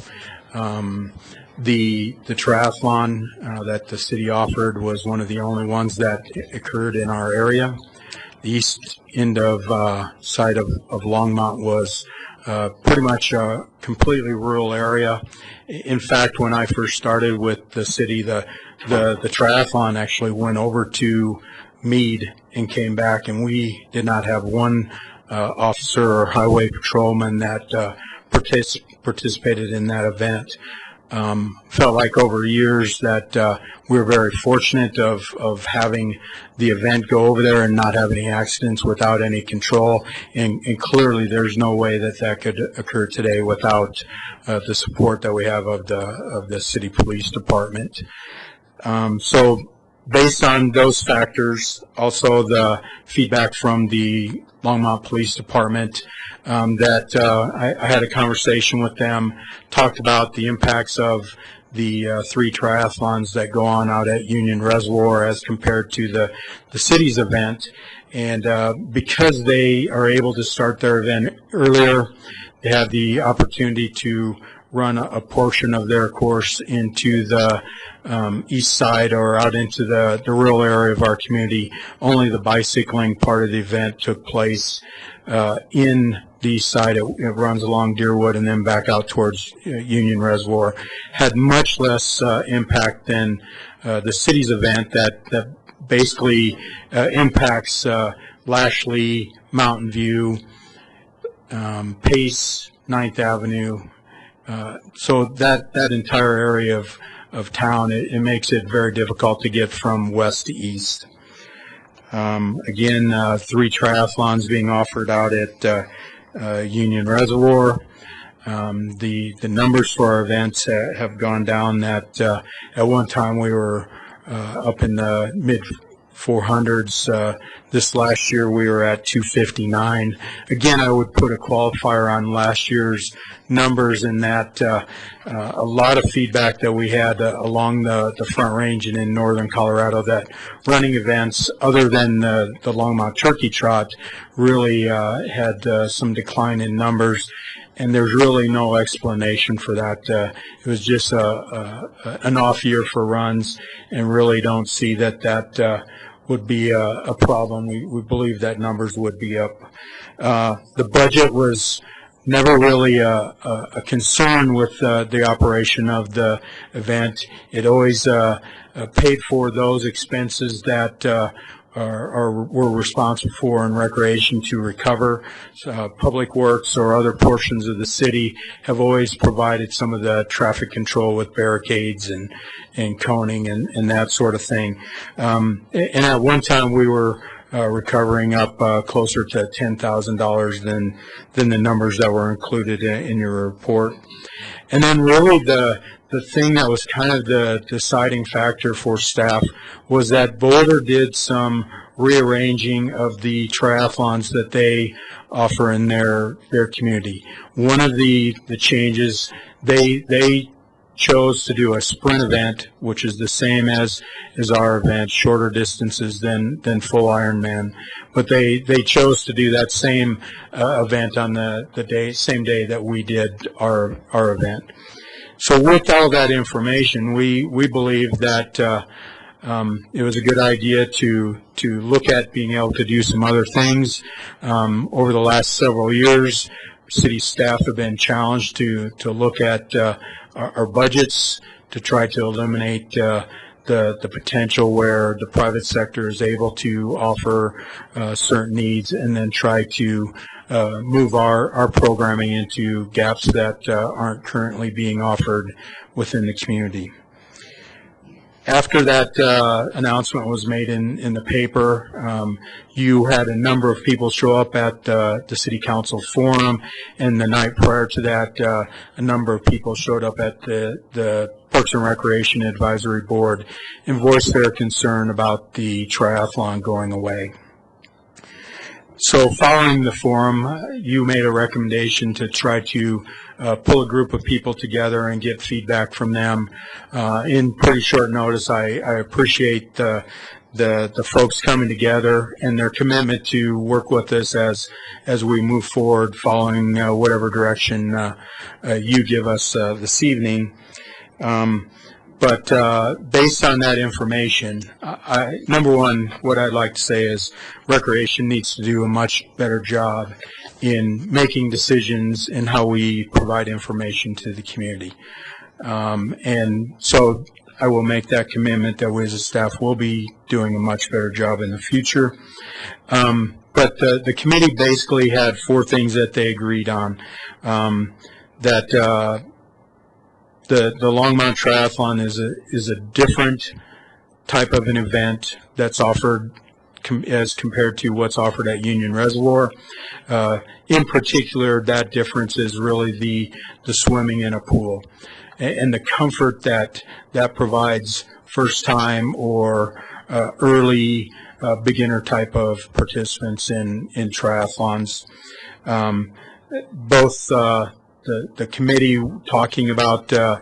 The triathlon that the city offered was one of the only ones that occurred in our area. The east end of side of Longmont was pretty much a completely rural area. In fact, when I first started with the city, the triathlon actually went over to Meade and came back, and we did not have one officer or highway patrolman that participated in that event. Felt like over years that we were very fortunate of having the event go over there and not have any accidents without any control, and clearly there's no way that could occur today without the support that we have of the city police department. So based on those factors, also the feedback from the Longmont Police Department, that I had a conversation with them, talked about the impacts of the 3 triathlons that go on out at Union Reservoir as compared to the city's event. And because they are able to start their event earlier, they have the opportunity to run a portion of their course into the east side or out into the rural area of our community. Only the bicycling part of the event took place in the east side. It runs along Deerwood and then back out towards Union Reservoir. Had much less impact than the city's event that basically impacts Lashley, Mountain View, Pace, 9th Avenue. So that entire area of town, it makes it very difficult to get from west to east. Again, 3 triathlons being offered out at Union Reservoir. The numbers for our events have gone down. That at one time we were up in the mid 400s. This last year we were at 259. Again, I would put a qualifier on last year's numbers in that a lot of feedback that we had along the Front Range and in northern Colorado that running events other than the Longmont Turkey Trot really had some decline in numbers. And there's really no explanation for that. It was just an off year for runs, and really don't see that would be a problem. We believe that numbers would be up. The budget was never really a concern with the operation of the event. It always paid for those expenses that we're responsible for in recreation to recover. Public Works or other portions of the city have always provided some of the traffic control with barricades and coning and that sort of thing. And at one time we were recovering up closer to $10,000 than the numbers that were included in your report. And then really the thing that was kind of the deciding factor for staff was that Boulder did some rearranging of the triathlons that they offer in their community. One of the changes, they chose to do a sprint event, which is the same as our event, shorter distances than full Ironman. But they chose to do that same event on the same day that we did our event. So with all that information, we believe that it was a good idea to look at being able to do some other things. Over the last several years, city staff have been challenged to look at our budgets to try to eliminate the potential where the private sector is able to offer certain needs, and then try to move our programming into gaps that aren't currently being offered within the community. After that announcement was made in the paper, you had a number of people show up at the City Council Forum, and the night prior to that, a number of people showed up at the Parks and Recreation Advisory Board and voiced their concern about the triathlon going away. So following the forum, you made a recommendation to try to pull a group of people together and get feedback from them in pretty short notice. I appreciate the folks coming together and their commitment to work with us as we move forward following whatever direction you give us this evening. But based on that information, number one, what I'd like to say is Recreation needs to do a much better job in making decisions in how we provide information to the community. And so I will make that commitment that we as a staff will be doing a much better job in the future. But the committee basically had four things that they agreed on. That the Longmont Triathlon is a different type of an event that's offered as compared to what's offered at Union Reservoir. In particular, that difference is really the swimming in a pool and the comfort that provides first time or early beginner type of participants in triathlons. Both the committee talking about the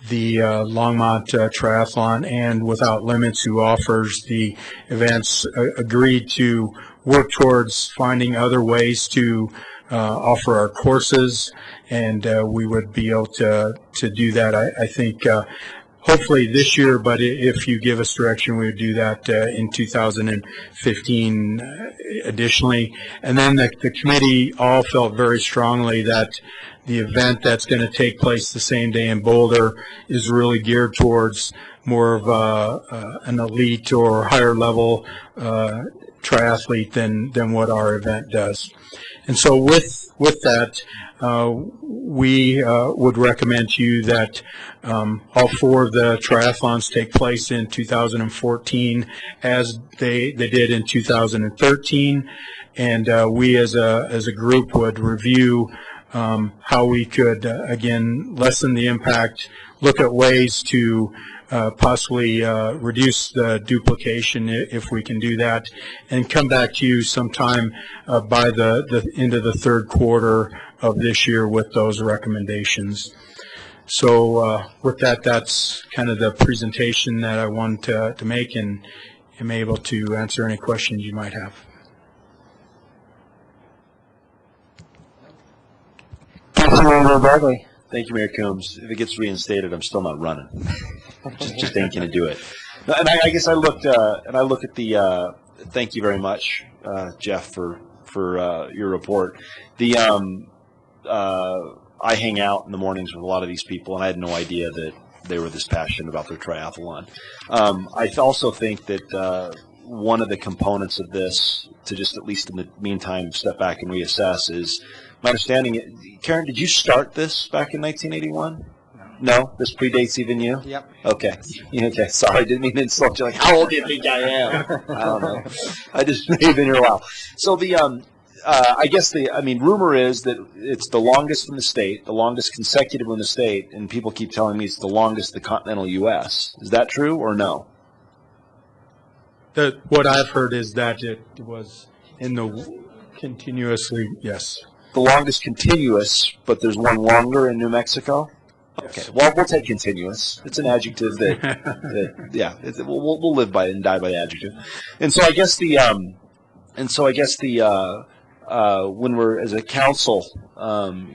Longmont Triathlon and Without Limits, who offers the events, agreed to work towards finding other ways to offer our courses, and we would be able to do that, I think, hopefully this year, but if you give us direction, we would do that in 2015 additionally. And then the committee all felt very strongly that the event that's going to take place the same day in Boulder is really geared towards more of an elite or higher level triathlete than what our event does. And so with that, we would recommend to you that all four of the triathlons take place in 2014 as they did in 2013, and we as a group would review how we could again lessen the impact, look at ways to possibly reduce the duplication if we can do that, and come back to you sometime by the end of the third quarter of this year with those recommendations. So with that, that's kind of the presentation that I wanted to make, and am able to answer any questions you might have. Councilmember Bradley. Thank you, Mayor Coombs. If it gets reinstated, I'm still not running. just ain't going to do it. No, and I guess I looked at the. Thank you very much, Jeff, for your report. The I hang out in the mornings with a lot of these people, and I had no idea that they were this passionate about their triathlon. I also think that one of the components of this, to just at least in the meantime step back and reassess, is my understanding. Karen, did you start this back in 1981? No, this predates even you. Yep. Okay. Okay. Sorry, didn't mean to insult you. Like, how old do you think I am? I don't know. I just may have been here a while. So the I guess rumor is that it's the longest in the state, the longest consecutive in the state, and people keep telling me it's the longest in the continental U.S. Is that true or no? What I've heard is that it was in the continuously, yes. The longest continuous, but there's one longer in New Mexico? Okay, well, we'll take continuous. It's an adjective that we'll live by it and die by the adjective. And so I guess when we're, as a council,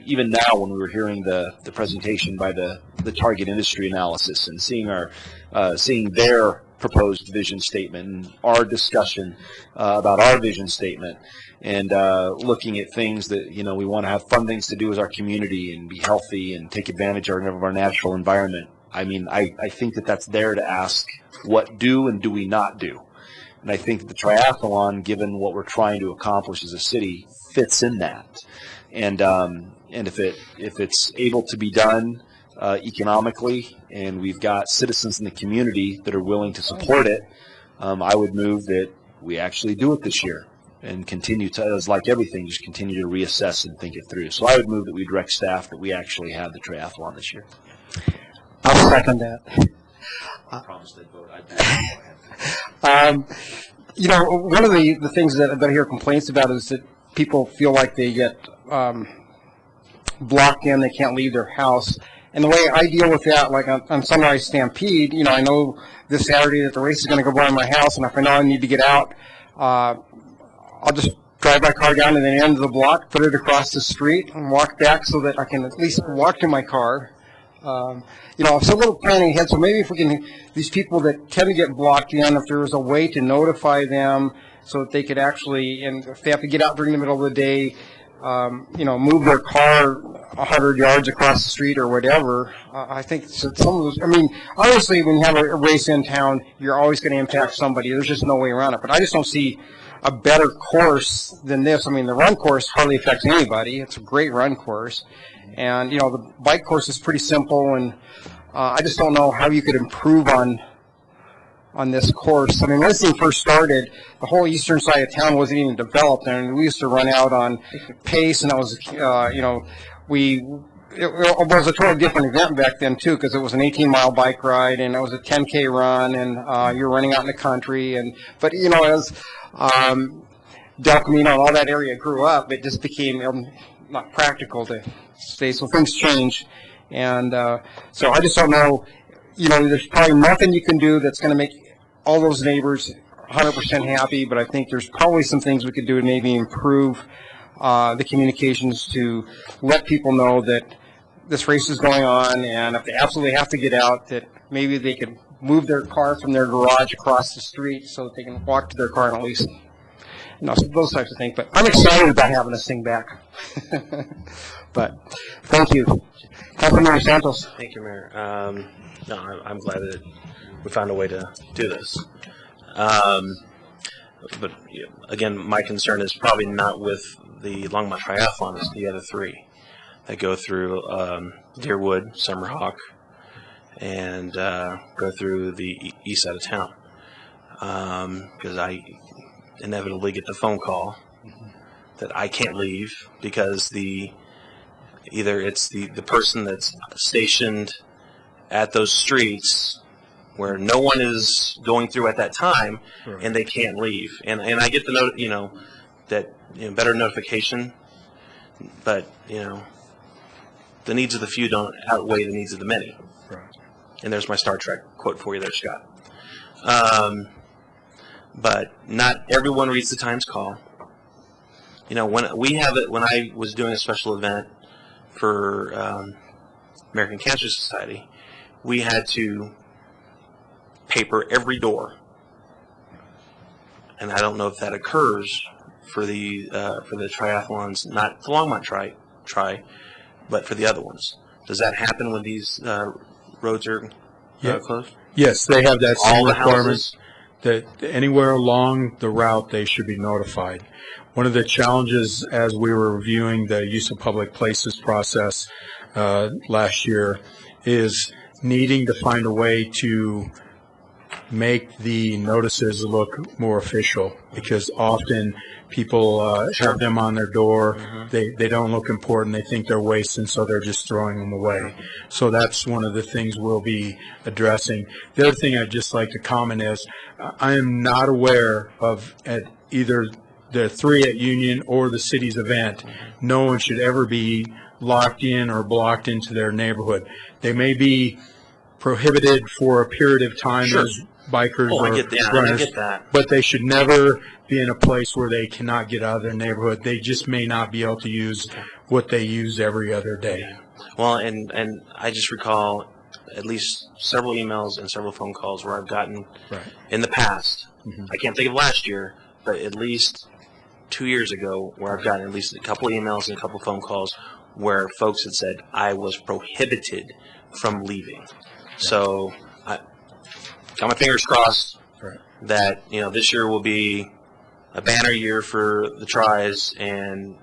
even now when we were hearing the presentation by the target industry analysis and seeing their proposed vision statement and our discussion about our vision statement, and looking at things that we want to have fun things to do as our community and be healthy and take advantage of our natural environment. I mean, I think that's there to ask what do and do we not do. And I think the triathlon, given what we're trying to accomplish as a city, fits in that. And if it's able to be done economically, and we've got citizens in the community that are willing to support it, I would move that we actually do it this year and continue to, as like everything, just continue to reassess and think it through. So I would move that we direct staff that we actually have the triathlon this year. I'll second that. I promised I'd vote. One of the things that I hear complaints about is that people feel like they get blocked in, they can't leave their house. And the way I deal with that, like on Sunrise Stampede, I know this Saturday that the race is going to go by my house, and if I know I need to get out, I'll just drive my car down to the end of the block, put it across the street, and walk back so that I can at least walk to my car. So a little planning ahead. So maybe if we can, these people that tend to get blocked in, if there was a way to notify them so that they could actually, and if they have to get out during the middle of the day, move their car 100 yards across the street or whatever. I think some of those, obviously when you have a race in town, you're always going to impact somebody. There's just no way around it. But I just don't see a better course than this. The run course hardly affects anybody. It's a great run course. And, the bike course is pretty simple, and I just don't know how you could improve on this course. When this thing first started, the whole eastern side of town wasn't even developed, and we used to run out on pace, and that was, it was a totally different event back then, too, because it was an 18-mile bike ride, and it was a 10K run, and you're running out in the country. But, as Del Camino and all that area grew up, it just became not practical to stay, so things change. And so I just don't know, there's probably nothing you can do that's going to make all those neighbors 100% happy, but I think there's probably some things we could do to maybe improve the communications to let people know that this race is going on, and if they absolutely have to get out, that maybe they could move their car from their garage across the street so that they can walk to their car and at least, so those types of things. But I'm excited about having this thing back. But thank you. Councilmember Santos. Thank you, Mayor. I'm glad that we found a way to do this. But again, my concern is probably not with the Longmont Triathlon, it's the other three that go through Deerwood, Summerhawk, and go through the east side of town. Because I inevitably get the phone call that I can't leave because either it's the person that's stationed at those streets where no one is going through at that time, and they can't leave. And I get the note, that better notification, but the needs of the few don't outweigh the needs of the many. Right. And there's my Star Trek quote for you there, Scott. But not everyone reads the Times call. When I was doing a special event for American Cancer Society, we had to paper every door, and I don't know if that occurs for the triathlons, not the Longmont tri, but for the other ones. Does that happen when these roads are closed? Yes, they have that All same the requirement houses? that anywhere along the route they should be notified. One of the challenges as we were reviewing the use of public places process last year is needing to find a way to make the notices look more official, because often people have them on their door. They don't look important. They think they're waste, and so they're just throwing them away. So that's one of the things we'll be addressing. The other thing I'd just like to comment is I am not aware of at either the 3 at Union or the city's event, no one should ever be locked in or blocked into their neighborhood. They may be prohibited for a period of time as bikers or runners, I get that. but they should never be in a place where they cannot get out of their neighborhood. They just may not be able to use what they use every other day. Well, and I just recall at least several emails and several phone calls where I've gotten in the past. I can't think of last year, but at least 2 years ago, where I've gotten at least a couple emails and a couple phone calls where folks had said I was prohibited from leaving. So I got my fingers crossed that this year will be a banner year for the tries, and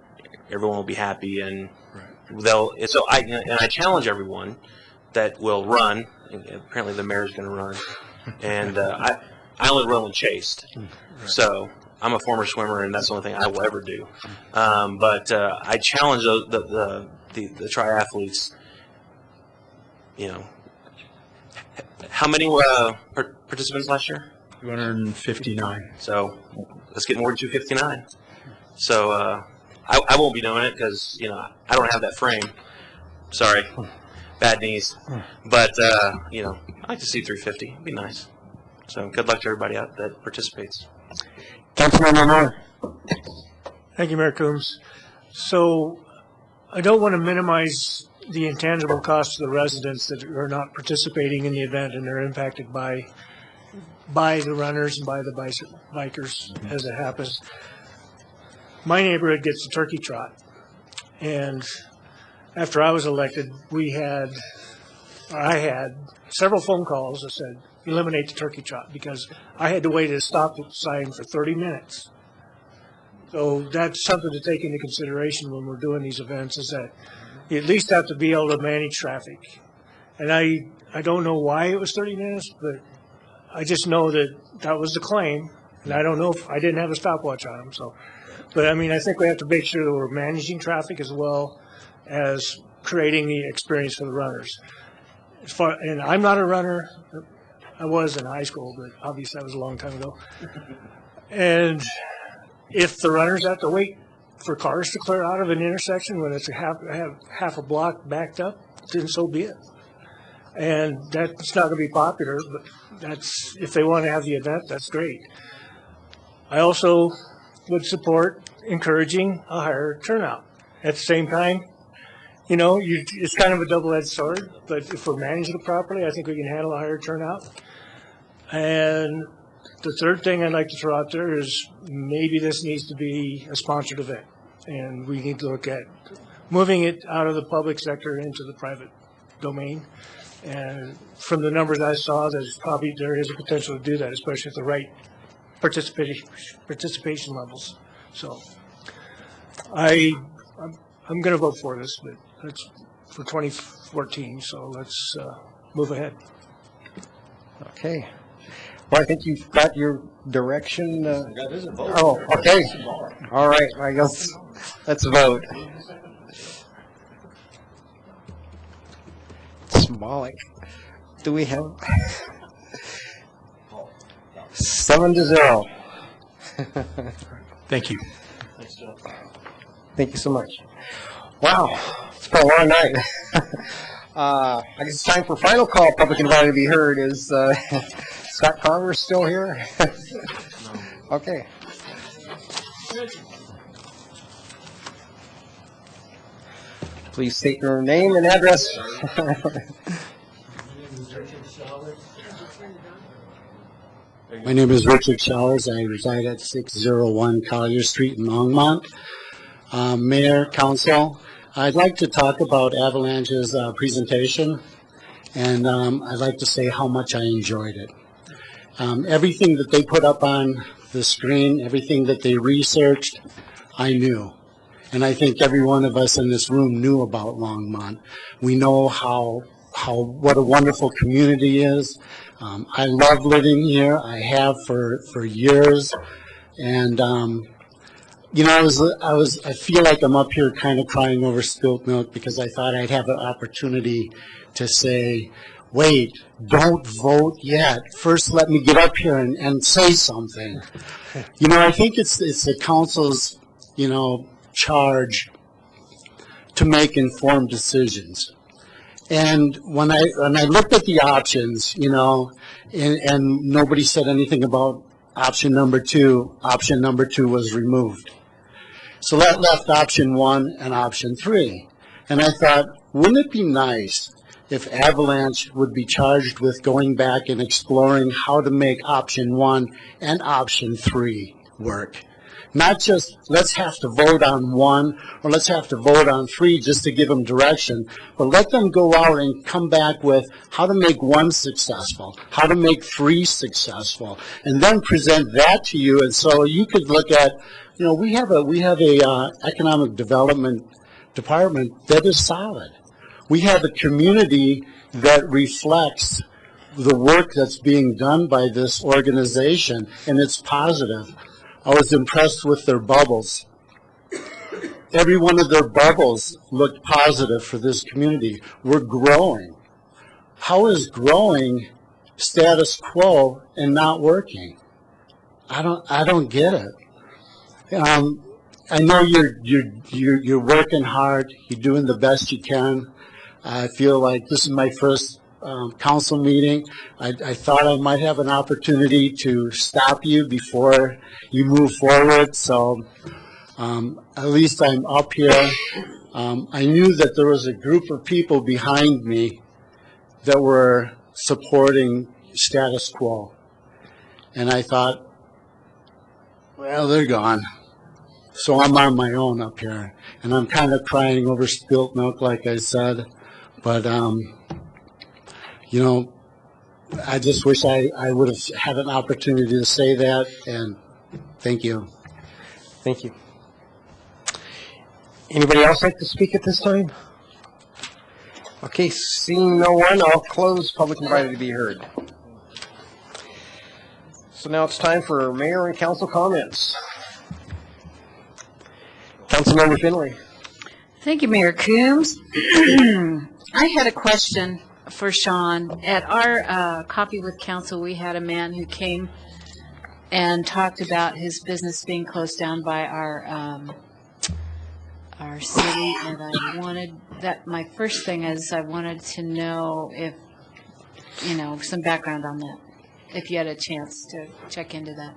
everyone will be happy, and I challenge everyone that will run. And apparently, the mayor's going to run, and I only run when chased. So I'm a former swimmer, and that's the only thing I will ever do. But I challenge the triathletes. How many participants last year? 259. So let's get more than 259. So I won't be doing it because I don't have that frame. Sorry, bad knees. But I like to see 350. It'd be nice. So good luck to everybody out that participates. Councilmember Moore. Thank you, Mayor Coombs. So I don't want to minimize the intangible costs to the residents that are not participating in the event and they're impacted by the runners and by the bikers as it happens. My neighborhood gets a turkey trot, and after I was elected, I had several phone calls that said eliminate the turkey trot because I had to wait at a stop sign for 30 minutes. So that's something to take into consideration when we're doing these events, is that you at least have to be able to manage traffic. And I don't know why it was 30 minutes, but I just know that was the claim. And I don't know if I didn't have a stopwatch on them. So, but I mean, I think we have to make sure that we're managing traffic as well as creating the experience for the runners. And I'm not a runner. I was in high school, but obviously that was a long time ago. And if the runners have to wait for cars to clear out of an intersection when it's half a block backed up, then so be it. And that's not going to be popular, but that's, if they want to have the event, that's great. I also would support encouraging a higher turnout. At the same time, it's kind of a double-edged sword, but if we're managing it properly, I think we can handle a higher turnout. And the third thing I'd like to throw out there is maybe this needs to be a sponsored event, and we need to look at moving it out of the public sector into the private domain. And from the numbers I saw, there is a potential to do that, especially at the right participation levels. So I'm going to vote for this, but that's for 2014. So let's move ahead. Okay. Well, I think you've got your direction. That is a vote. Oh, okay. All right. I guess let's vote. Symbolic. Do we have? 7-0. Thank you. Thank you so much. Wow, it's been a long night. I guess it's time for final call. Public invited to be heard. Is Scott Converse still here? Okay. Please state your name and address. My name is Richard Showers. I reside at 601 Collier Street in Longmont. Mayor, Council, I'd like to talk about Avalanche's presentation, and I'd like to say how much I enjoyed it. Everything that they put up on the screen, everything that they researched, I knew. And I think every one of us in this room knew about Longmont. We know what a wonderful community is. I love living here. I have for years, and you know, I feel like I'm up here kind of crying over spilt milk because I thought I'd have an opportunity to say, wait, don't vote yet. First, let me get up here and say something. You know, I think it's the council's, you know, charge to make informed decisions. And when I looked at the options, you know, and nobody said anything about option number 2. Option number 2 was removed. So that left option 1 and option 3. And I thought, wouldn't it be nice if Avalanche would be charged with going back and exploring how to make option 1 and option 3 work? Not just let's have to vote on 1 or let's have to vote on 3 just to give them direction, but let them go out and come back with how to make 1 successful, how to make 3 successful, and then present that to you. And so you could look at, you know, we have a economic development department that is solid. We have a community that reflects the work that's being done by this organization, and it's positive. I was impressed with their bubbles. Every one of their bubbles looked positive for this community. We're growing. How is growing status quo and not working? I don't get it. I know you're working hard. You're doing the best you can. I feel like this is my first council meeting. I thought I might have an opportunity to stop you before you move forward, so at least I'm up here. I knew that there was a group of people behind me that were supporting status quo, and I thought, well, they're gone. So I'm on my own up here, and I'm kind of crying over spilt milk, like I said, but you know, I just wish I would have had an opportunity to say that, and thank you. Thank you. Anybody else like to speak at this time? Okay, seeing no one, I'll close public invited to be heard. So now it's time for mayor and council comments. Councilmember Finley. Thank you, Mayor Coombs. I had a question for Sean. At our coffee with council, we had a man who came and talked about his business being closed down by our city, and I wanted that. My first thing is I wanted to know if, you know, some background on that, if you had a chance to check into that.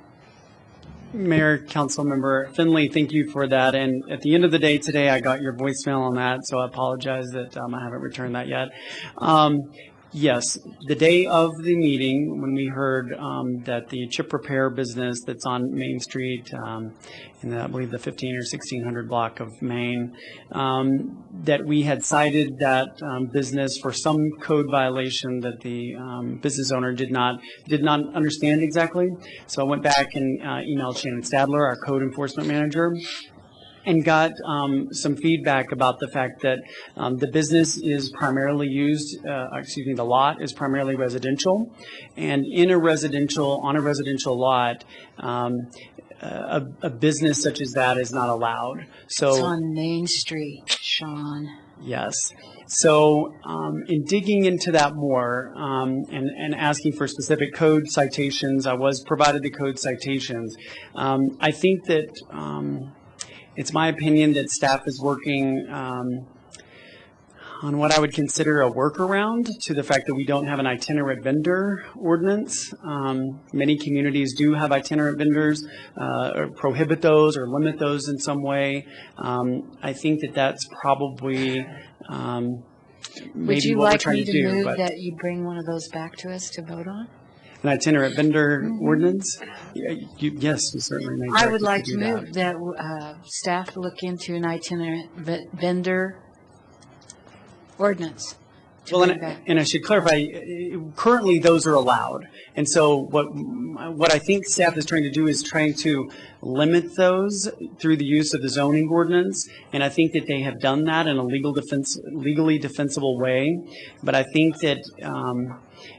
Mayor, Council Member Finley, thank you for that. And at the end of the day today, I got your voicemail on that, so I apologize that I haven't returned that yet. Yes, the day of the meeting, when we heard that the chip repair business that's on Main Street, in I believe the 15 or 1600 block of Main, that we had cited that business for some code violation that the business owner did not understand exactly. So I went back and emailed Shannon Stadler, our code enforcement manager, and got some feedback about the fact that the business is primarily used, the lot is primarily residential, and on a residential lot, a business such as that is not allowed. So it's on Main Street, Sean. Yes. So, in digging into that more and asking for specific code citations, I was provided the code citations. I think that it's my opinion that staff is working on what I would consider a workaround to the fact that we don't have an itinerant vendor ordinance. Many communities do have itinerant vendors, or prohibit those or limit those in some way. I think that that's probably Would maybe you what we're like trying me to to do. move But that you bring one of those back to us to vote on? an itinerant vendor ordinance? Yes, you certainly may. I would like to do that. move that staff look into an itinerant vendor ordinance. Well, and I should clarify, currently those are allowed. And so what I think staff is trying to do is trying to limit those through the use of the zoning ordinance. And I think that they have done that in a legally defensible way. But I think that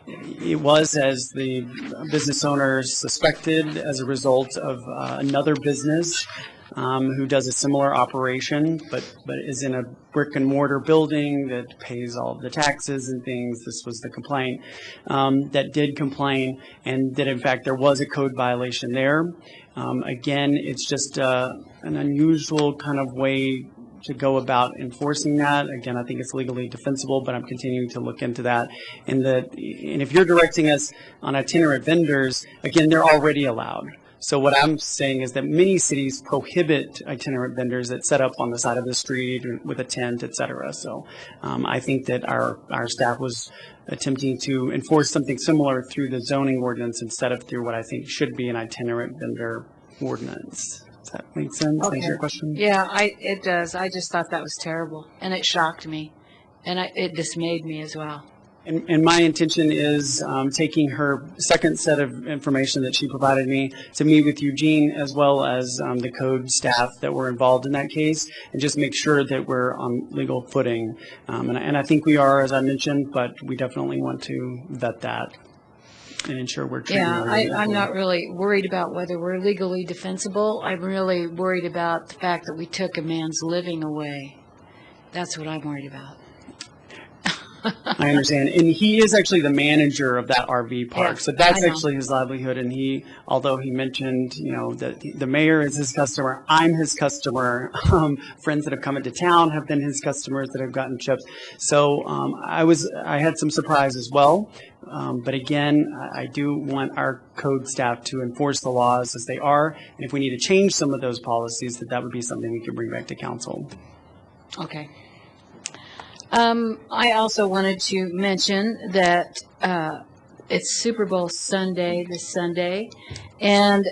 it was, as the business owner suspected, as a result of another business who does a similar operation, but is in a brick and mortar building that pays all of the taxes and things. This was the complaint that did complain, and that in fact there was a code violation there. Again, it's just an unusual kind of way to go about enforcing that. Again, I think it's legally defensible, but I'm continuing to look into that. And if you're directing us on itinerant vendors, again, they're already allowed. So what I'm saying is that many cities prohibit itinerant vendors that set up on the side of the street with a tent, et cetera. So I think that our staff was attempting to enforce something similar through the zoning ordinance instead of through what I think should be an itinerant vendor ordinance. Does that make sense? Okay. Answer your question? Yeah, it does. I just thought that was terrible, and it shocked me, and it dismayed me as well. And my intention is taking her second set of information that she provided me to meet with Eugene as well as the code staff that were involved in that case, and just make sure that we're on legal footing. And I think we are, as I mentioned, but we definitely want to vet that and ensure we're treating Yeah, our I'm not really worried about whether we're legally defensible. I'm really worried about the fact that we took a man's living away. That's what I'm worried about. I understand. And he is actually the manager of that RV park. Yeah, So that's I know. actually his livelihood. And although he mentioned, that the mayor is his customer, I'm his customer. Friends that have come into town have been his customers that have gotten chips. So I had some surprise as well. But again, I do want our code staff to enforce the laws as they are. And if we need to change some of those policies, that would be something we can bring back to council. Okay. I also wanted to mention that it's Super Bowl Sunday this Sunday, and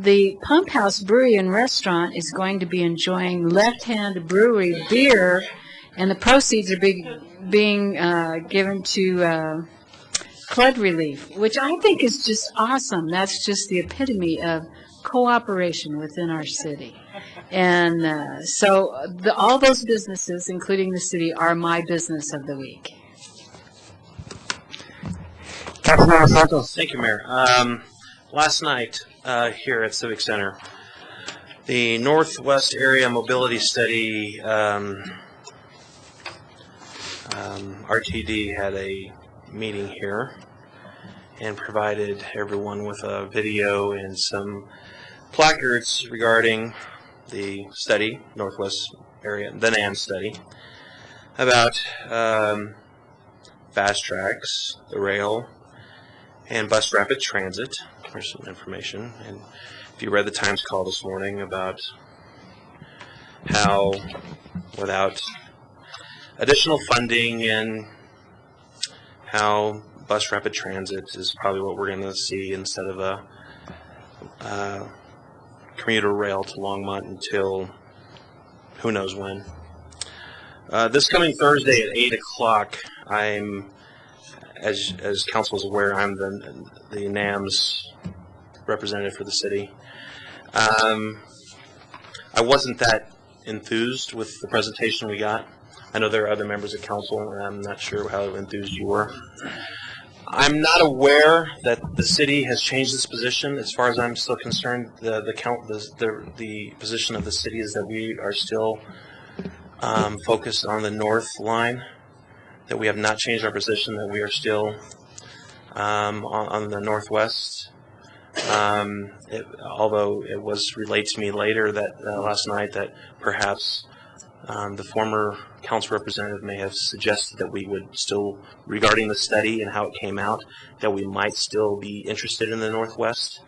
the Pump House Brewery and Restaurant is going to be enjoying Left Hand Brewery beer, and the proceeds are being given to flood relief, which I think is just awesome. That's just the epitome of cooperation within our city. And so all those businesses, including the city, are my business of the week. Thank you, Mayor. Last night here at Civic Center, the Northwest Area Mobility Study RTD had a meeting here and provided everyone with a video and some placards regarding the study, Northwest Area, the NAM study, about fast tracks, the rail, and bus rapid transit. There's some information. And if you read the Times call this morning about how without additional funding and how bus rapid transit is probably what we're going to see instead of a commuter rail to Longmont until who knows when. This coming Thursday at 8 o'clock, I'm, as council is aware, I'm the NAM's representative for the city. I wasn't that enthused with the presentation we got. I know there are other members of council, and I'm not sure how enthused you were. I'm not aware that the city has changed its position. As far as I'm still concerned, the position of the city is that we are still focused on the north line, that we have not changed our position, that we are still on the northwest. Although it was relayed to me later that last night that perhaps the former council representative may have suggested that we would still, regarding the study and how it came out, that we might still be interested in the northwest.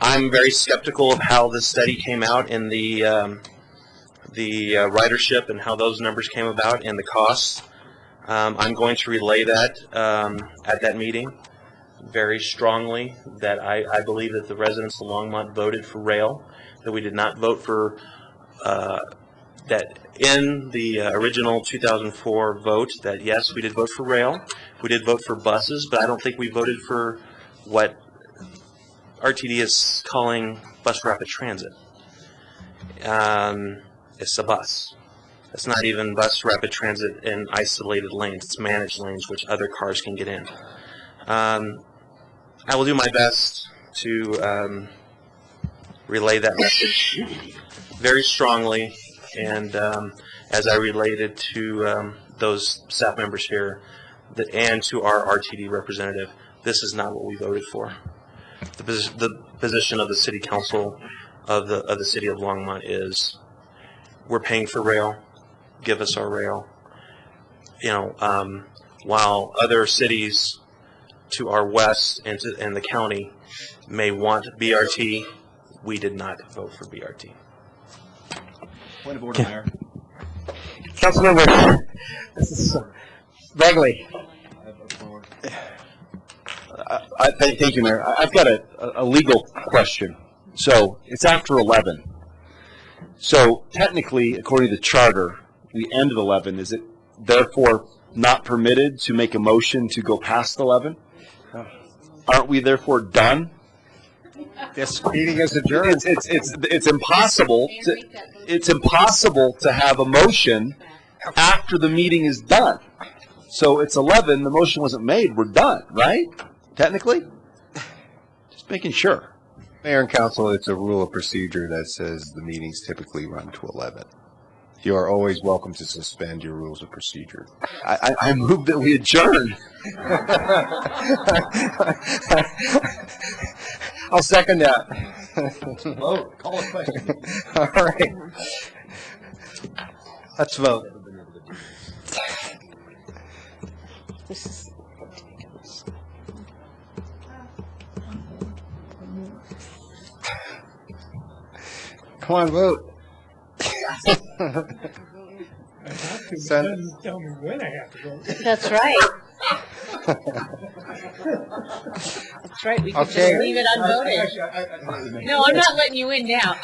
I'm very skeptical of how this study came out in the ridership and how those numbers came about and the costs. I'm going to relay that at that meeting very strongly, that I believe that the residents of Longmont voted for rail, that we did not vote for, that in the original 2004 vote, that yes, we did vote for rail, we did vote for buses, but I don't think we voted for what RTD is calling bus rapid transit. It's a bus. It's not even bus rapid transit in isolated lanes. It's managed lanes which other cars can get in. I will do my best to relay that message very strongly, and as I related to those staff members here and to our RTD representative, this is not what we voted for. The position of the city council of the city of Longmont is, we're paying for rail, give us our rail. While other cities to our west and the county may want BRT, we did not vote for BRT. Point of order, Mayor. Councilmember, this is Bagley. Thank you, Mayor. I've got a legal question. So it's after 11. So technically, according to the charter, we end at 11. Is it therefore not permitted to make a motion to go past 11? Aren't we therefore done? This meeting is adjourned. It's impossible. It's impossible to have a motion after the meeting is done. So it's 11. The motion wasn't made. We're done, right? Technically, just making sure. Mayor and council, it's a rule of procedure that says the meetings typically run to 11. You are always welcome to suspend your rules of procedure. I move that we adjourn. I'll second that. Vote. Call a question. All right. Let's vote. This is Come on, vote. Doesn't tell me when I have to go. That's right. That's right. We can just leave it unvoted. No, I'm not letting you in now.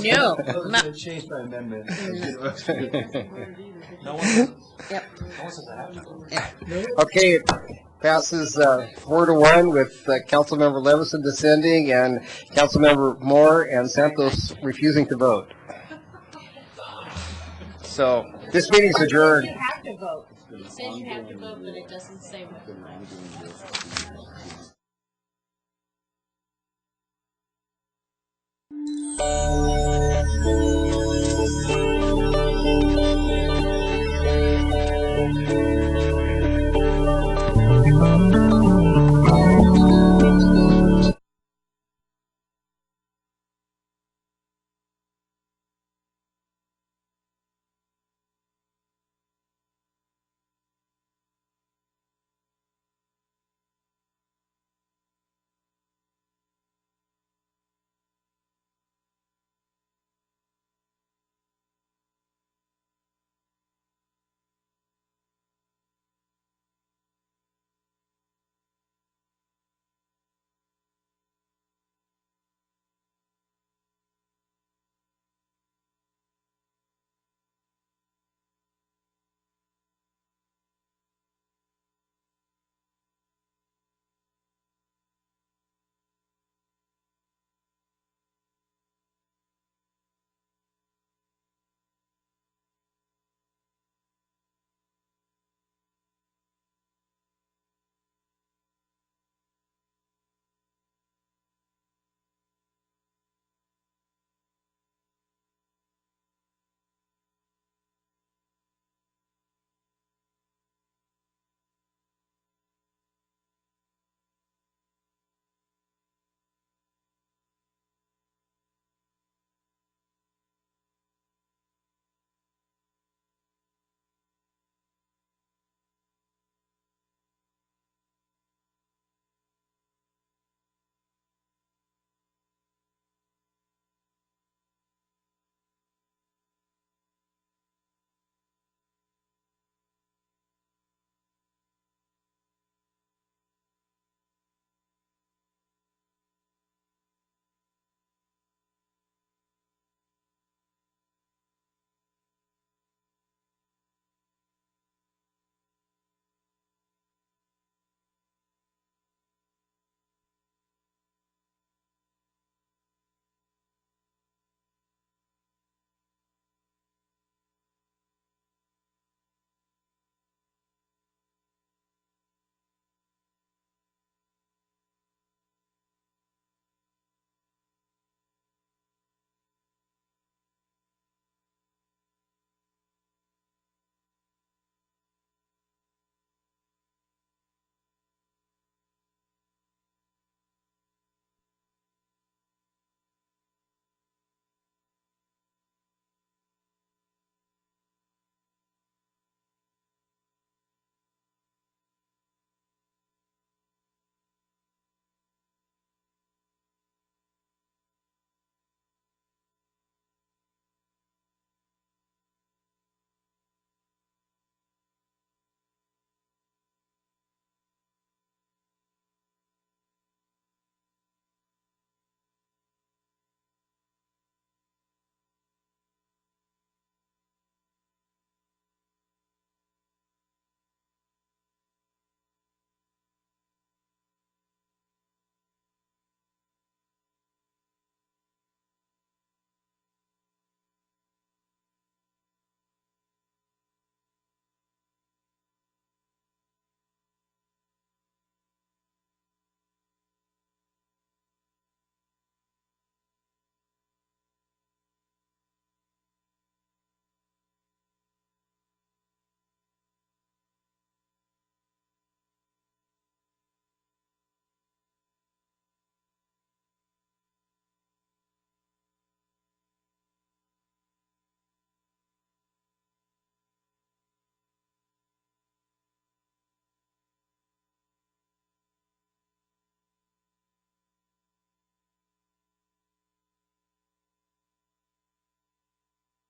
No. I'm not. Change my amendment. Yep. Okay, it passes 4-1 with Councilmember Levison dissenting and Councilmember Moore and Santos refusing to vote. So this meeting's adjourned. You have to vote. It says you have to vote, but it doesn't say what.